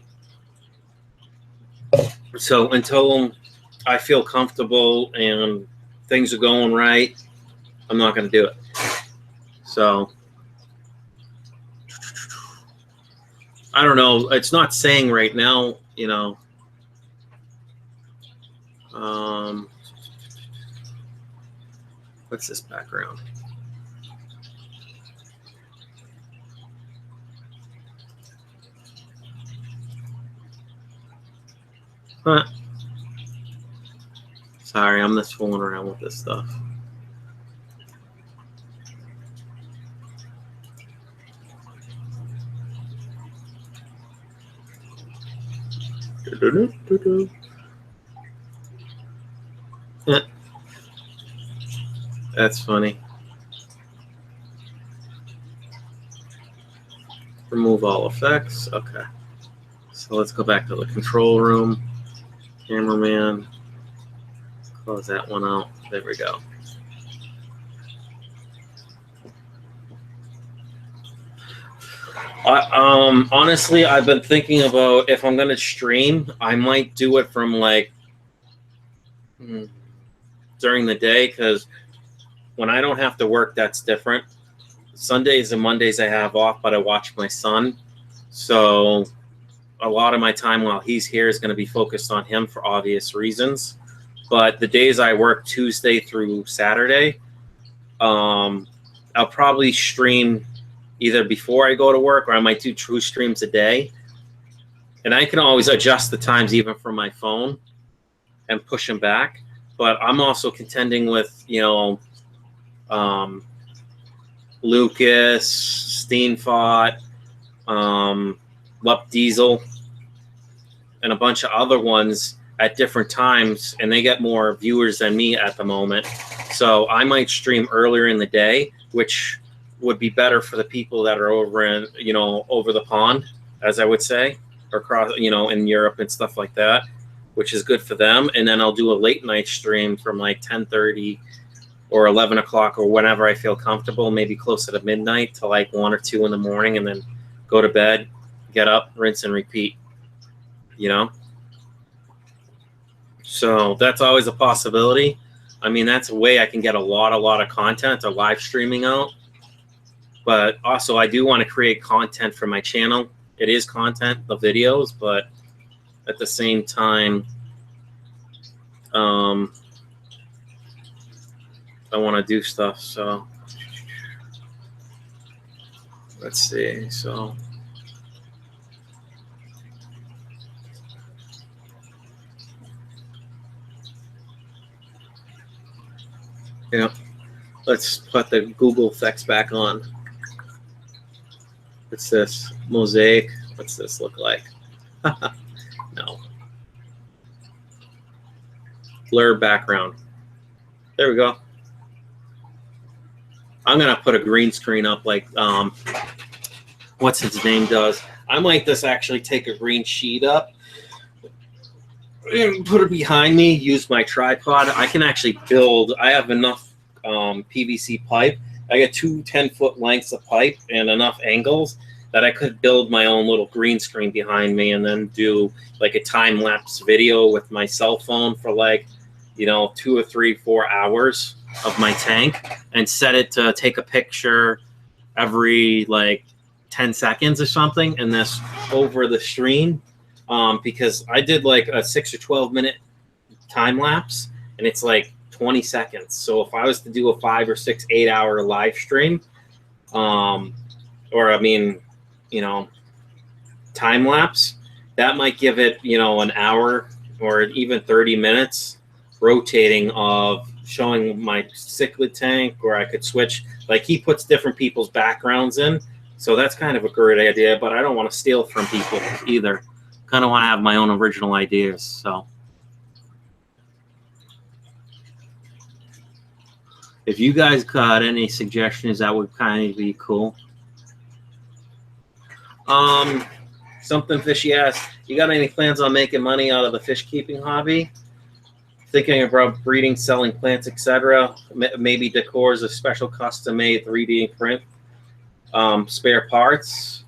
So until I feel comfortable and things are going right, I'm not going to do it. So I don't know. It's not saying right now, what's this background? Huh. Sorry, I'm just fooling around with this stuff. Yeah. That's funny. Remove all effects. Okay. So let's go back to the control room. Cameraman. Close that one out. There we go. Honestly, I've been thinking about if I'm going to stream, I might do it from during the day because when I don't have to work, that's different. Sundays and Mondays I have off, but I watch my son. So a lot of my time while he's here is going to be focused on him for obvious reasons. But the days I work Tuesday through Saturday, I'll probably stream either before I go to work, or I might do 2 streams a day. And I can always adjust the times even from my phone and push them back. But I'm also contending with, you know, Lucas, Steenfott, Lup Diesel, and a bunch of other ones at different times, and they get more viewers than me at the moment. So I might stream earlier in the day, which would be better for the people that are over in, you know, over the pond, as I would say, or across, you know, in Europe and stuff like that, which is good for them. And then I'll do a late night stream from like 10:30 or 11 o'clock or whenever I feel comfortable, maybe closer to midnight to like 1 or 2 in the morning, and then go to bed, get up, rinse and repeat, you know? So that's always a possibility. I mean, that's a way I can get a lot of content or live streaming out. But also I do want to create content for my channel. It is content, the videos, but at the same time, I want to do stuff. So let's see. So yeah, let's put the Google effects back on. What's this? Mosaic. What's this look like? No. Blur background. There we go. I'm gonna put a green screen up like what's his name does. I might just actually take a green sheet up and put it behind me, use my tripod. I can actually build, I have enough PVC pipe. I got 2 10-foot lengths of pipe and enough angles that I could build my own little green screen behind me, and then do like a time-lapse video with my cell phone for like, you know, 2 or 3, 4 hours of my tank, and set it to take a picture every like 10 seconds or something, and this over the stream, because I did like a 6 or 12 minute time lapse, and it's like 20 seconds. So if I was to do a 5 or 6, 8 hour live stream, or I mean, you know, time lapse, that might give it, you know, an hour or even 30 minutes rotating of showing my cichlid tank, or I could switch, like he puts different people's backgrounds in. So that's kind of a great idea, but I don't want to steal from people either. Kind of want to have my own original ideas. So if you guys got any suggestions, that would kind of be cool. Something Fishy asked, you got any plans on making money out of the fish keeping hobby? Thinking about breeding, selling plants, etc. Maybe decors, a special custom-made 3D print, spare parts.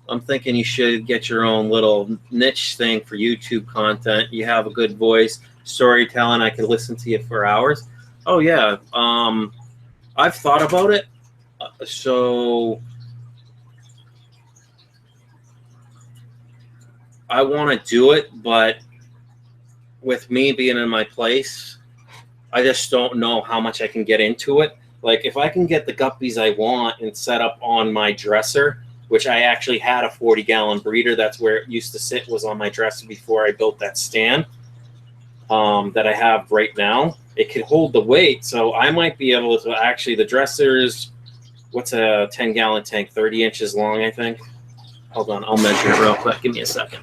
I'm thinking you should get your own little niche thing for YouTube content. You have a good voice, storytelling. I could listen to you for hours. Oh yeah, I've thought about it. So I want to do it, but with me being in my place, I just don't know how much I can get into it. Like if I can get the guppies I want and set up on my dresser, which I actually had a 40-gallon breeder, that's where it used to sit, was on my dresser before I built that stand that I have right now. It could hold the weight, so I might be able to actually, the dresser is, what's a 10-gallon tank, 30 inches long, I think. Hold on, I'll measure it real quick. Give me a second.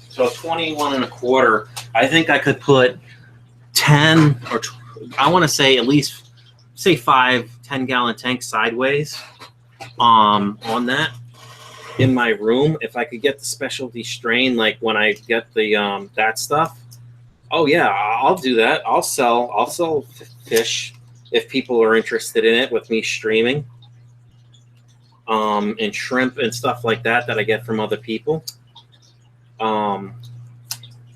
So 21 1/4. I think I could put 10 or I want to say at least say 5 10-gallon tanks sideways on that in my room. If I could get the specialty strain, like when I get the that stuff, oh yeah, I'll do that. I'll sell fish if people are interested in it with me streaming, and shrimp and stuff like that I get from other people.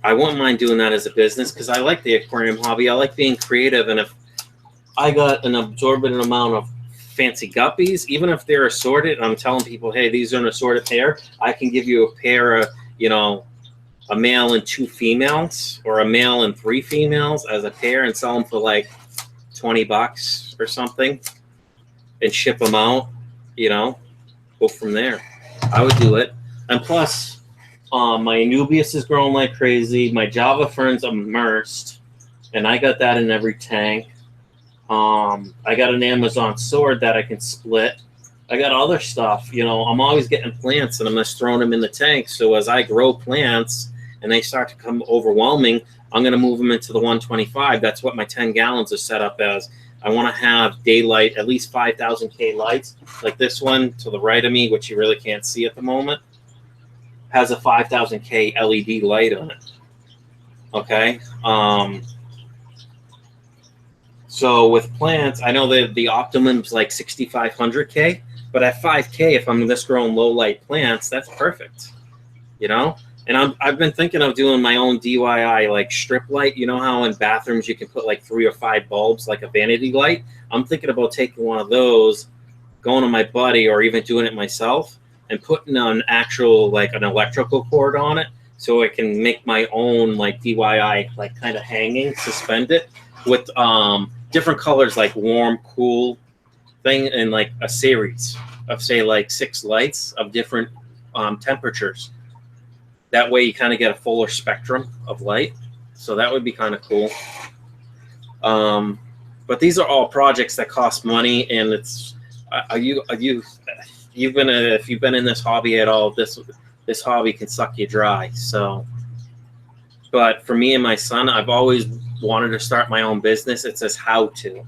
I wouldn't mind doing that as a business because I like the aquarium hobby. I like being creative, and if I got an absorbent amount of fancy guppies, even if they're assorted, and I'm telling people, hey, these are an assorted pair, I can give you a pair of, you know, a male and 2 females, or a male and 3 females as a pair, and sell them for like $20 or something, and ship them out, you know, go from there. I would do it. And plus, my Anubias is growing like crazy. My Java Fern's immersed, and I got that in every tank. I got an Amazon sword that I can split. I got other stuff, you know. I'm always getting plants, and I'm just throwing them in the tank. So as I grow plants and they start to come overwhelming, I'm going to move them into the 125. That's what my 10 gallons are set up as. I want to have daylight, at least 5,000 K lights, like this one to the right of me, which you really can't see at the moment, has a 5,000 K LED light on it. Okay. So with plants, I know that the optimum's like 6,500 K, but at 5K, if I'm just growing low light plants, that's perfect, you know? And I've been thinking of doing my own DIY, like strip light. You know how in bathrooms you can put like 3 or 5 bulbs, like a vanity light? I'm thinking about taking one of those, going to my buddy, or even doing it myself, and putting an actual, like an electrical cord on it, so I can make my own like DIY, like kind of hanging, suspend it with different colors, like warm, cool thing, and like a series of, say, like 6 lights of different temperatures. That way you kind of get a fuller spectrum of light. So that would be kind of cool. But these are all projects that cost money, and it's if you've been in this hobby at all, this hobby can suck you dry. So, but for me and my son, I've always wanted to start my own business. It says how to,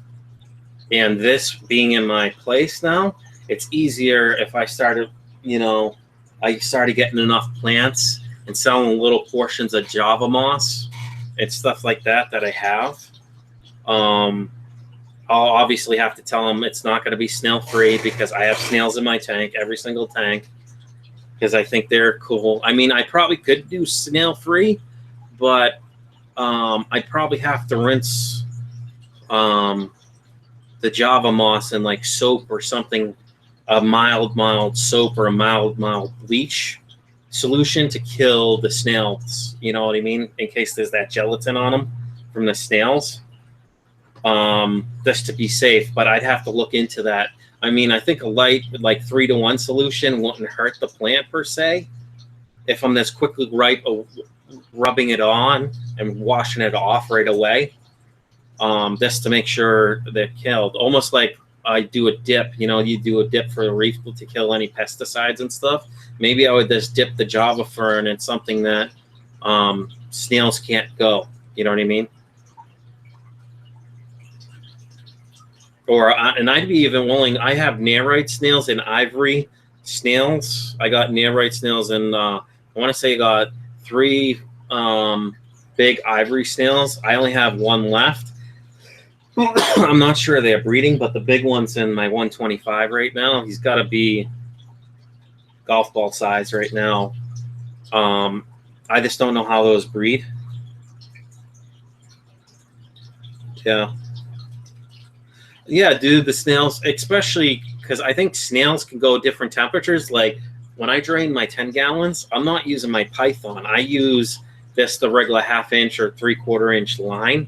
and this being in my place now, it's easier if I started, you know, I started getting enough plants and selling little portions of Java moss and stuff like that I have. I'll obviously have to tell them it's not going to be snail free, because I have snails in my tank, every single tank, because I think they're cool. I mean, I probably could do snail free, but I'd probably have to rinse the Java moss in like soap or something, a mild soap or a mild bleach solution to kill the snails, you know what I mean, in case there's that gelatin on them from the snails, just to be safe. But I'd have to look into that. I mean, I think a light, like 3-to-1 solution, wouldn't hurt the plant per se, if I'm just quickly rubbing it on and washing it off right away, just to make sure they're killed. Almost like I do a dip, you know, you do a dip for a reef to kill any pesticides and stuff. Maybe I would just dip the Java fern in something that snails can't go. You know what I mean? Or and I'd be even willing. I have Nerite snails and ivory snails. I got Nerite snails, and I want to say I got 3 big ivory snails. I only have 1 left. I'm not sure they're breeding, but the big one's in my 125 right now. He's got to be golf ball size right now. I just don't know how those breed. Yeah, dude, the snails, especially because I think snails can go different temperatures. Like when I drain my 10 gallons, I'm not using my Python. I use the regular 1/2 inch or 3/4 inch line,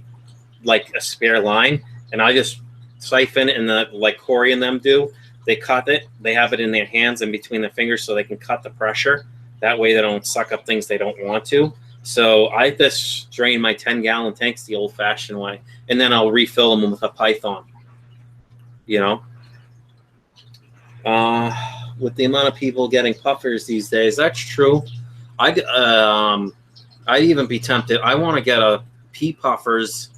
like a spare line, and I just siphon, and like Corey and them do. They cut it. They have it in their hands and between their fingers, so they can cut the pressure. That way they don't suck up things they don't want to. So I just drain my 10-gallon tanks the old-fashioned way, and then I'll refill them with a Python. You know, with the amount of people getting puffers these days, that's true. I'd even be tempted. I want to get a pea puffers.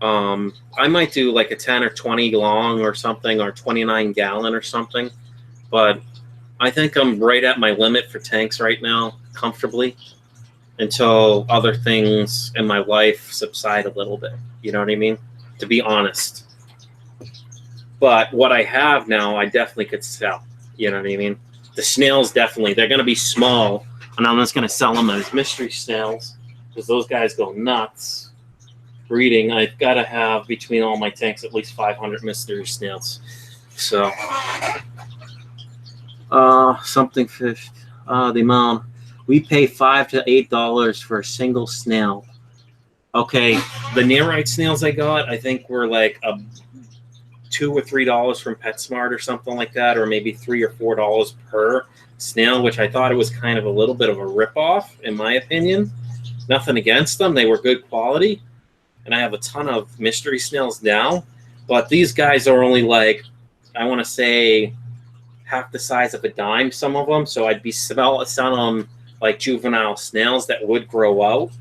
I might do like a 10 or 20 long or something, or 29 gallon or something. But I think I'm right at my limit for tanks right now, comfortably, until other things in my life subside a little bit. You know what I mean? To be honest. But what I have now, I definitely could sell. You know what I mean? The snails, definitely. They're going to be small, and I'm just going to sell them as mystery snails, because those guys go nuts. Breeding, I've got to have between all my tanks at least 500 mystery snails. So, something fish. The amount we pay $5 to $8 for a single snail. Okay, the Nearite snails I got, I think were like $2 or $3 from PetSmart or something like that, or maybe $3 or $4 per snail, which I thought it was kind of a little bit of a ripoff, in my opinion. Nothing against them; they were good quality, and I have a ton of mystery snails now. But these guys are only like, I want to say, half the size of a dime. Some of them, so I'd be selling them like juvenile snails that would grow out.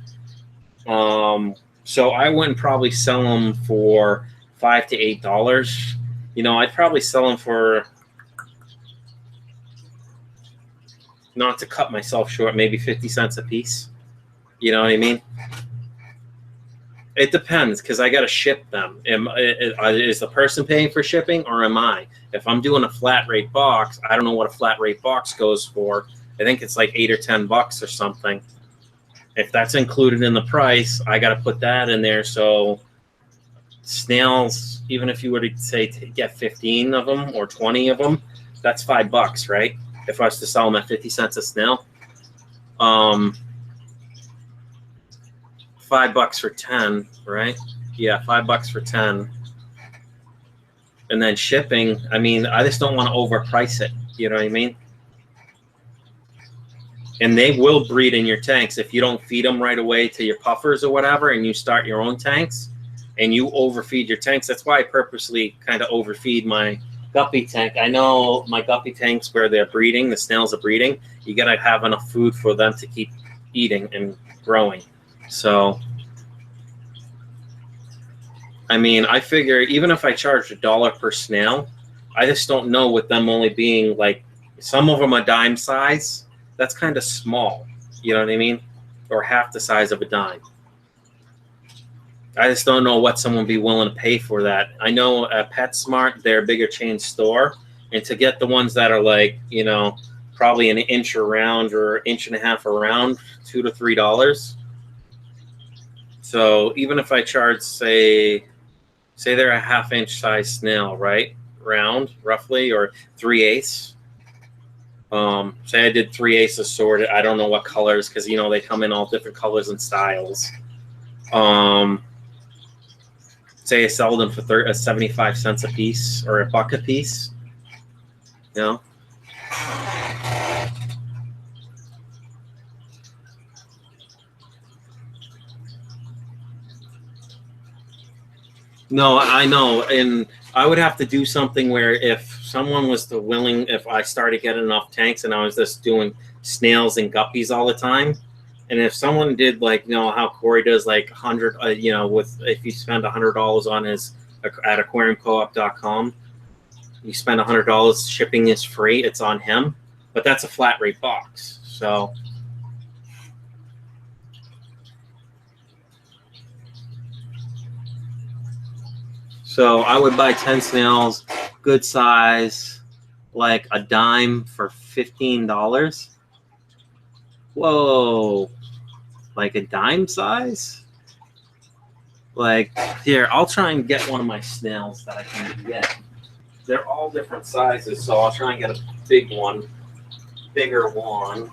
So I wouldn't probably sell them for $5 to $8. You know, I'd probably sell them for, not to cut myself short, maybe 50 cents a piece. You know what I mean? It depends, because I got to ship them. Is the person paying for shipping, or am I? If I'm doing a flat rate box, I don't know what a flat rate box goes for. I think it's like $8 or $10 or something. If that's included in the price, I got to put that in there. So snails, even if you were to say to get 15 of them or 20 of them, that's $5, right? If I was to sell them at 50 cents a snail, $5 for 10, right? Yeah, $5 for 10, and then shipping. I mean, I just don't want to overprice it. You know what I mean? And they will breed in your tanks if you don't feed them right away to your puffers or whatever, and you start your own tanks, and you overfeed your tanks. That's why I purposely kind of overfeed my guppy tank. I know my guppy tanks where they're breeding, the snails are breeding, you got to have enough food for them to keep eating and growing. So, I mean, I figure even if I charge $1 per snail, I just don't know with them only being like, some of them are dime size. That's kind of small. You know what I mean? Or half the size of a dime. I just don't know what someone would be willing to pay for that. I know at PetSmart, they're a bigger chain store. And to get the ones that are like, you know, probably an inch around or inch and a half around, $2 to $3. So even if I charge, say they're a half-inch size snail, right? Round, roughly, or 3/8. Say I did 3/8 assorted. I don't know what colors, because, you know, they come in all different colors and styles. Say I sell them for 75 cents a piece or $1 a piece. You know? No, I know, and I would have to do something where if someone was willing, if I started getting enough tanks and I was just doing snails and guppies all the time, and if someone did, like, you know how Corey does, like 100, you know, with, if you spend $100 on his at aquariumcoop.com, you spend $100, shipping is free. It's on him, but that's a flat rate box. So I would buy 10 snails, good size, like a dime for $15. Whoa, like a dime size? Like, here, I'll try and get one of my snails that I can get. They're all different sizes, so I'll try and get a big one, bigger one.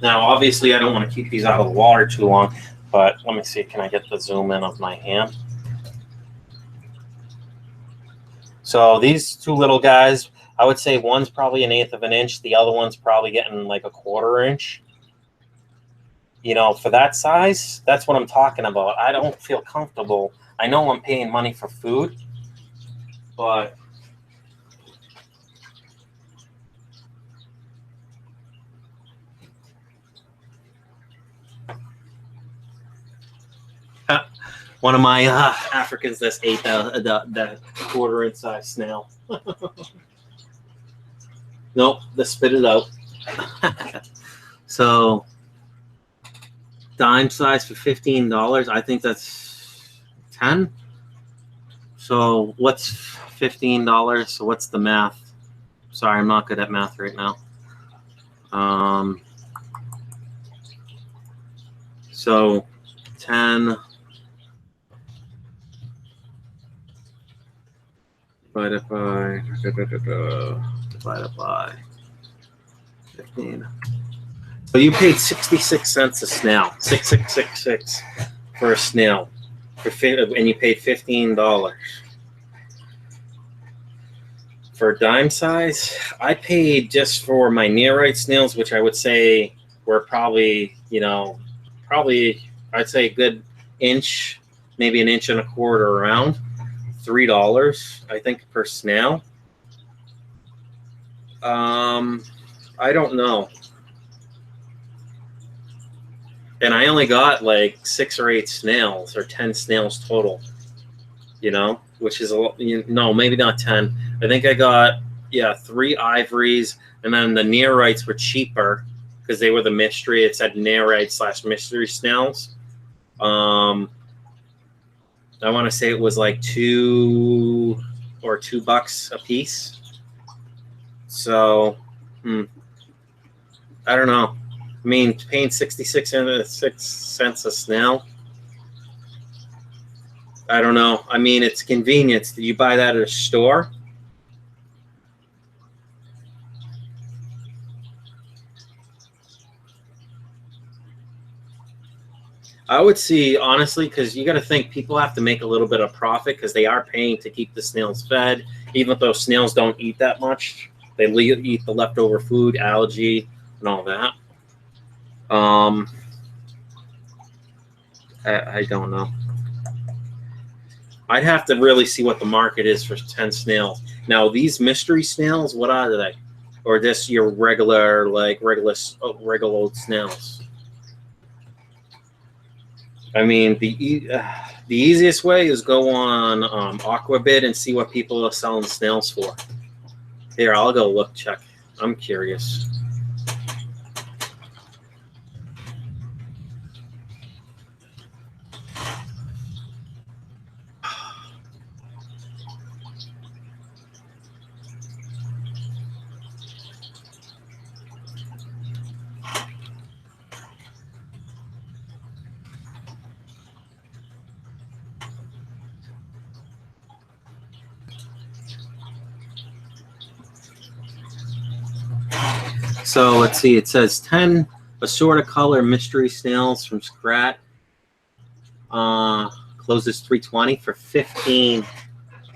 Now, obviously, I don't want to keep these out of the water too long, but let me see. Can I get the zoom in of my hand? So these two little guys, I would say one's probably 1/8 of an inch. The other one's probably getting like a 1/4 inch. You know, for that size, that's what I'm talking about. I don't feel comfortable. I know I'm paying money for food, but one of my Africans just ate the 1/4 inch size snail. Nope, they spit it out. So dime size for $15. I think that's 10. So what's $15? So what's the math? Sorry, I'm not good at math right now. So 10 divided by 15. So you paid 66 cents a snail, 6666 for a snail, and you paid $15. For dime size, I paid just for my nearite snails, which I would say were probably, I'd say a good inch, maybe an inch and a quarter around, $3, I think, per snail. I don't know. And I only got like 6 or 8 snails, or 10 snails total, which is a lot. No, maybe not 10. I think I got, 3 ivories, and then the nearites were cheaper because they were the mystery. It said nearite / mystery snails. I want to say it was like $2 a piece. So, I don't know. I mean, paying 66 cents a snail, I don't know. I mean, it's convenience. Do you buy that at a store? I would see, honestly, because you got to think people have to make a little bit of profit because they are paying to keep the snails fed, even though snails don't eat that much. They eat the leftover food, algae, and all that. I don't know. I'd have to really see what the market is for 10 snails. Now, these mystery snails, what are they? Or just your regular old snails? I mean, the easiest way is go on Aquabid and see what people are selling snails for. Here, I'll go check. I'm curious. So let's see. It says 10 assorted color mystery snails from Scrat. Closes $3.20 for 15.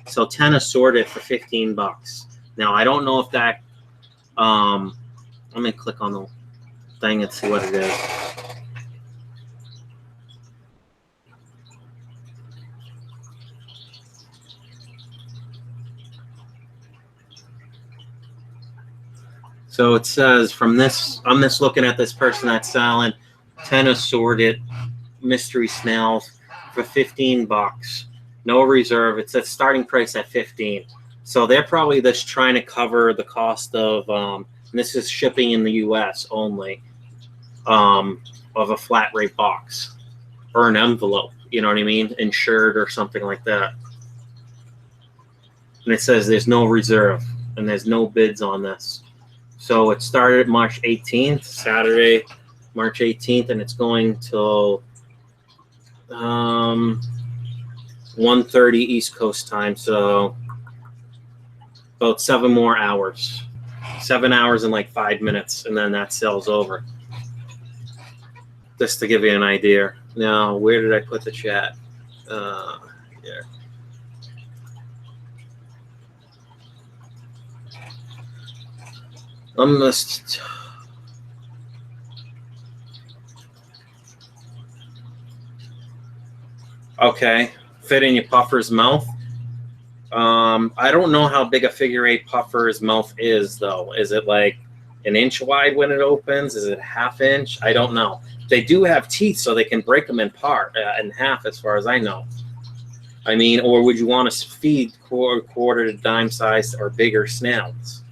So 10 assorted for $15. Now I don't know if that. Let me click on the thing and see what it is. So it says from this, I'm just looking at this person that's selling 10 assorted mystery snails for $15. No reserve. It's a starting price at 15. So they're probably just trying to cover the cost of, and this is shipping in the U.S. only, of a flat rate box or an envelope, you know what I mean? Insured or something like that. And it says there's no reserve and there's no bids on this. So it started March 18th, Saturday, March 18th, and it's going till 1:30 East Coast time. So about 7 more hours. 7 hours and like 5 minutes, and then that sale's over. Just to give you an idea. Now, where did I put the chat? Here. I'm just. Okay, fit in your puffer's mouth. I don't know how big a figure 8 puffer's mouth is, though. Is it like an inch wide when it opens? Is it ½ inch? I don't know. They do have teeth, so they can break them in half, as far as I know. I mean, or would you want to feed quarter to dime size or bigger snails?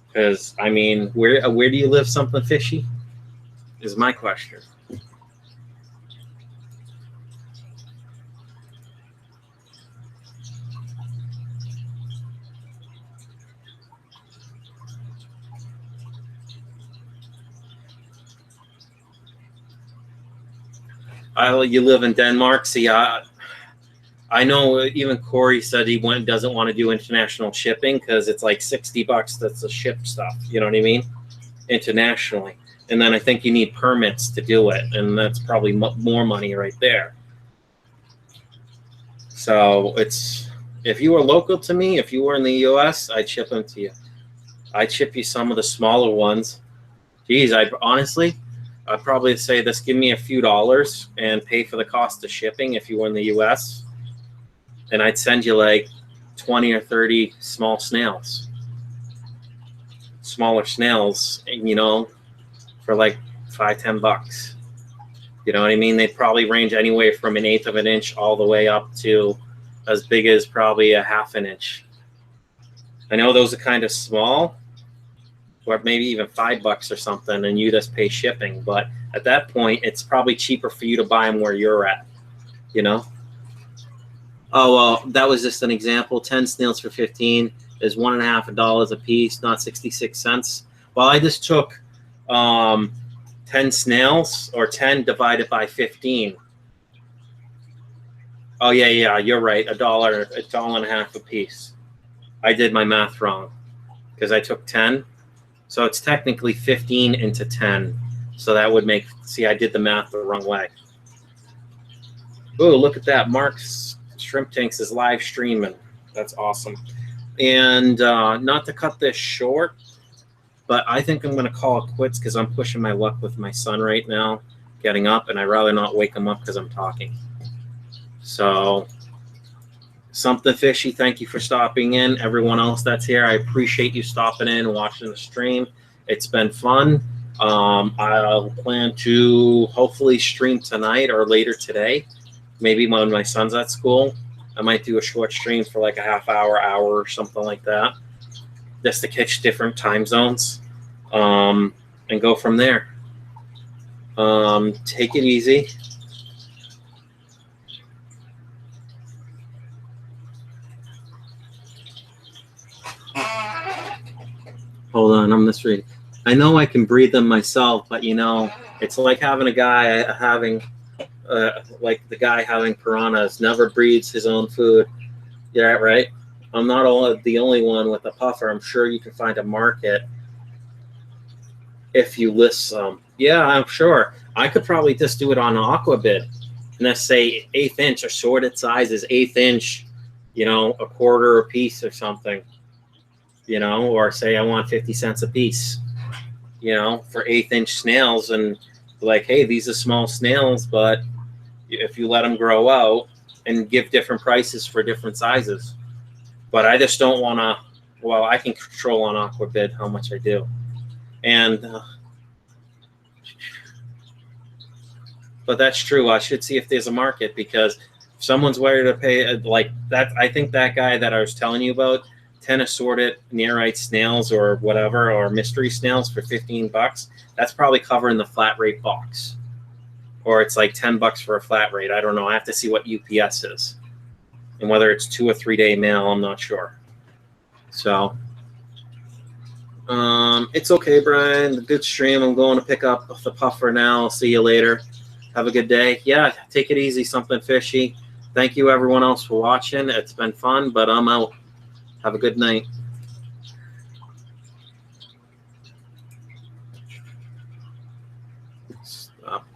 Because, I mean, where do you live something fishy? Is my question. You live in Denmark. See, I know even Corey said he doesn't want to do international shipping because it's like $60 that's the ship stuff. You know what I mean? Internationally. And then I think you need permits to do it. And that's probably more money right there. So if you were local to me, if you were in the US, I'd ship them to you. I'd ship you some of the smaller ones. Geez, I'd probably say this, give me a few dollars and pay for the cost of shipping if you were in the US. And I'd send you like 20 or 30 small snails. Smaller snails, you know, for like $5-10. You know what I mean? They'd probably range anywhere from 1/8 of an inch all the way up to as big as probably a 1/2 an inch. I know those are kind of small, or maybe even $5 or something, and you just pay shipping. But at that point, it's probably cheaper for you to buy them where you're at, you know? Oh, well, that was just an example. 10 snails for 15 is $1.50 a piece, not 66 cents. Well, I just took 10 snails, or 10 divided by 15. Oh, yeah, you're right. $1.50 a piece. I did my math wrong because I took 10. So it's technically 15 into 10. So that would make, see, I did the math the wrong way. Oh, look at that. Mark's Shrimp Tanks is live streaming. That's awesome. And not to cut this short, but I think I'm going to call it quits because I'm pushing my luck with my son right now, getting up, and I'd rather not wake him up because I'm talking. So, Something Fishy, thank you for stopping in. Everyone else that's here, I appreciate you stopping in and watching the stream. It's been fun. I'll plan to hopefully stream tonight or later today. Maybe when my son's at school, I might do a short stream for like a half hour or something like that, just to catch different time zones, and go from there. Take it easy. Hold on, I'm just reading. I know I can breed them myself, but you know, it's like having a guy like the guy having piranhas, never breeds his own food. Yeah, right. I'm not the only one with a puffer. I'm sure you can find a market if you list some. Yeah, I'm sure. I could probably just do it on Aquabid, and let's say 1/8 inch, assorted sizes, 1/8 inch, you know, a quarter a piece or something, you know, or say I want 50 cents a piece, you know, for 1/8 inch snails, and like, hey, these are small snails, but if you let them grow out, and give different prices for different sizes. But I just don't want to, well, I can control on Aquabid how much I do. And, but that's true. I should see if there's a market, because if someone's ready to pay like that, I think that guy that I was telling you about, 10 assorted nearite snails or whatever, or mystery snails for $15, that's probably covering the flat rate box. Or it's like $10 for a flat rate. I don't know. I have to see what UPS is. And whether it's 2 or 3 day mail, I'm not sure. So, it's okay, Brian. Good stream. I'm going to pick up the puffer now. I'll see you later. Have a good day. Yeah, take it easy, Something Fishy. Thank you, everyone else, for watching. It's been fun, but I'm out. Have a good night. Stop.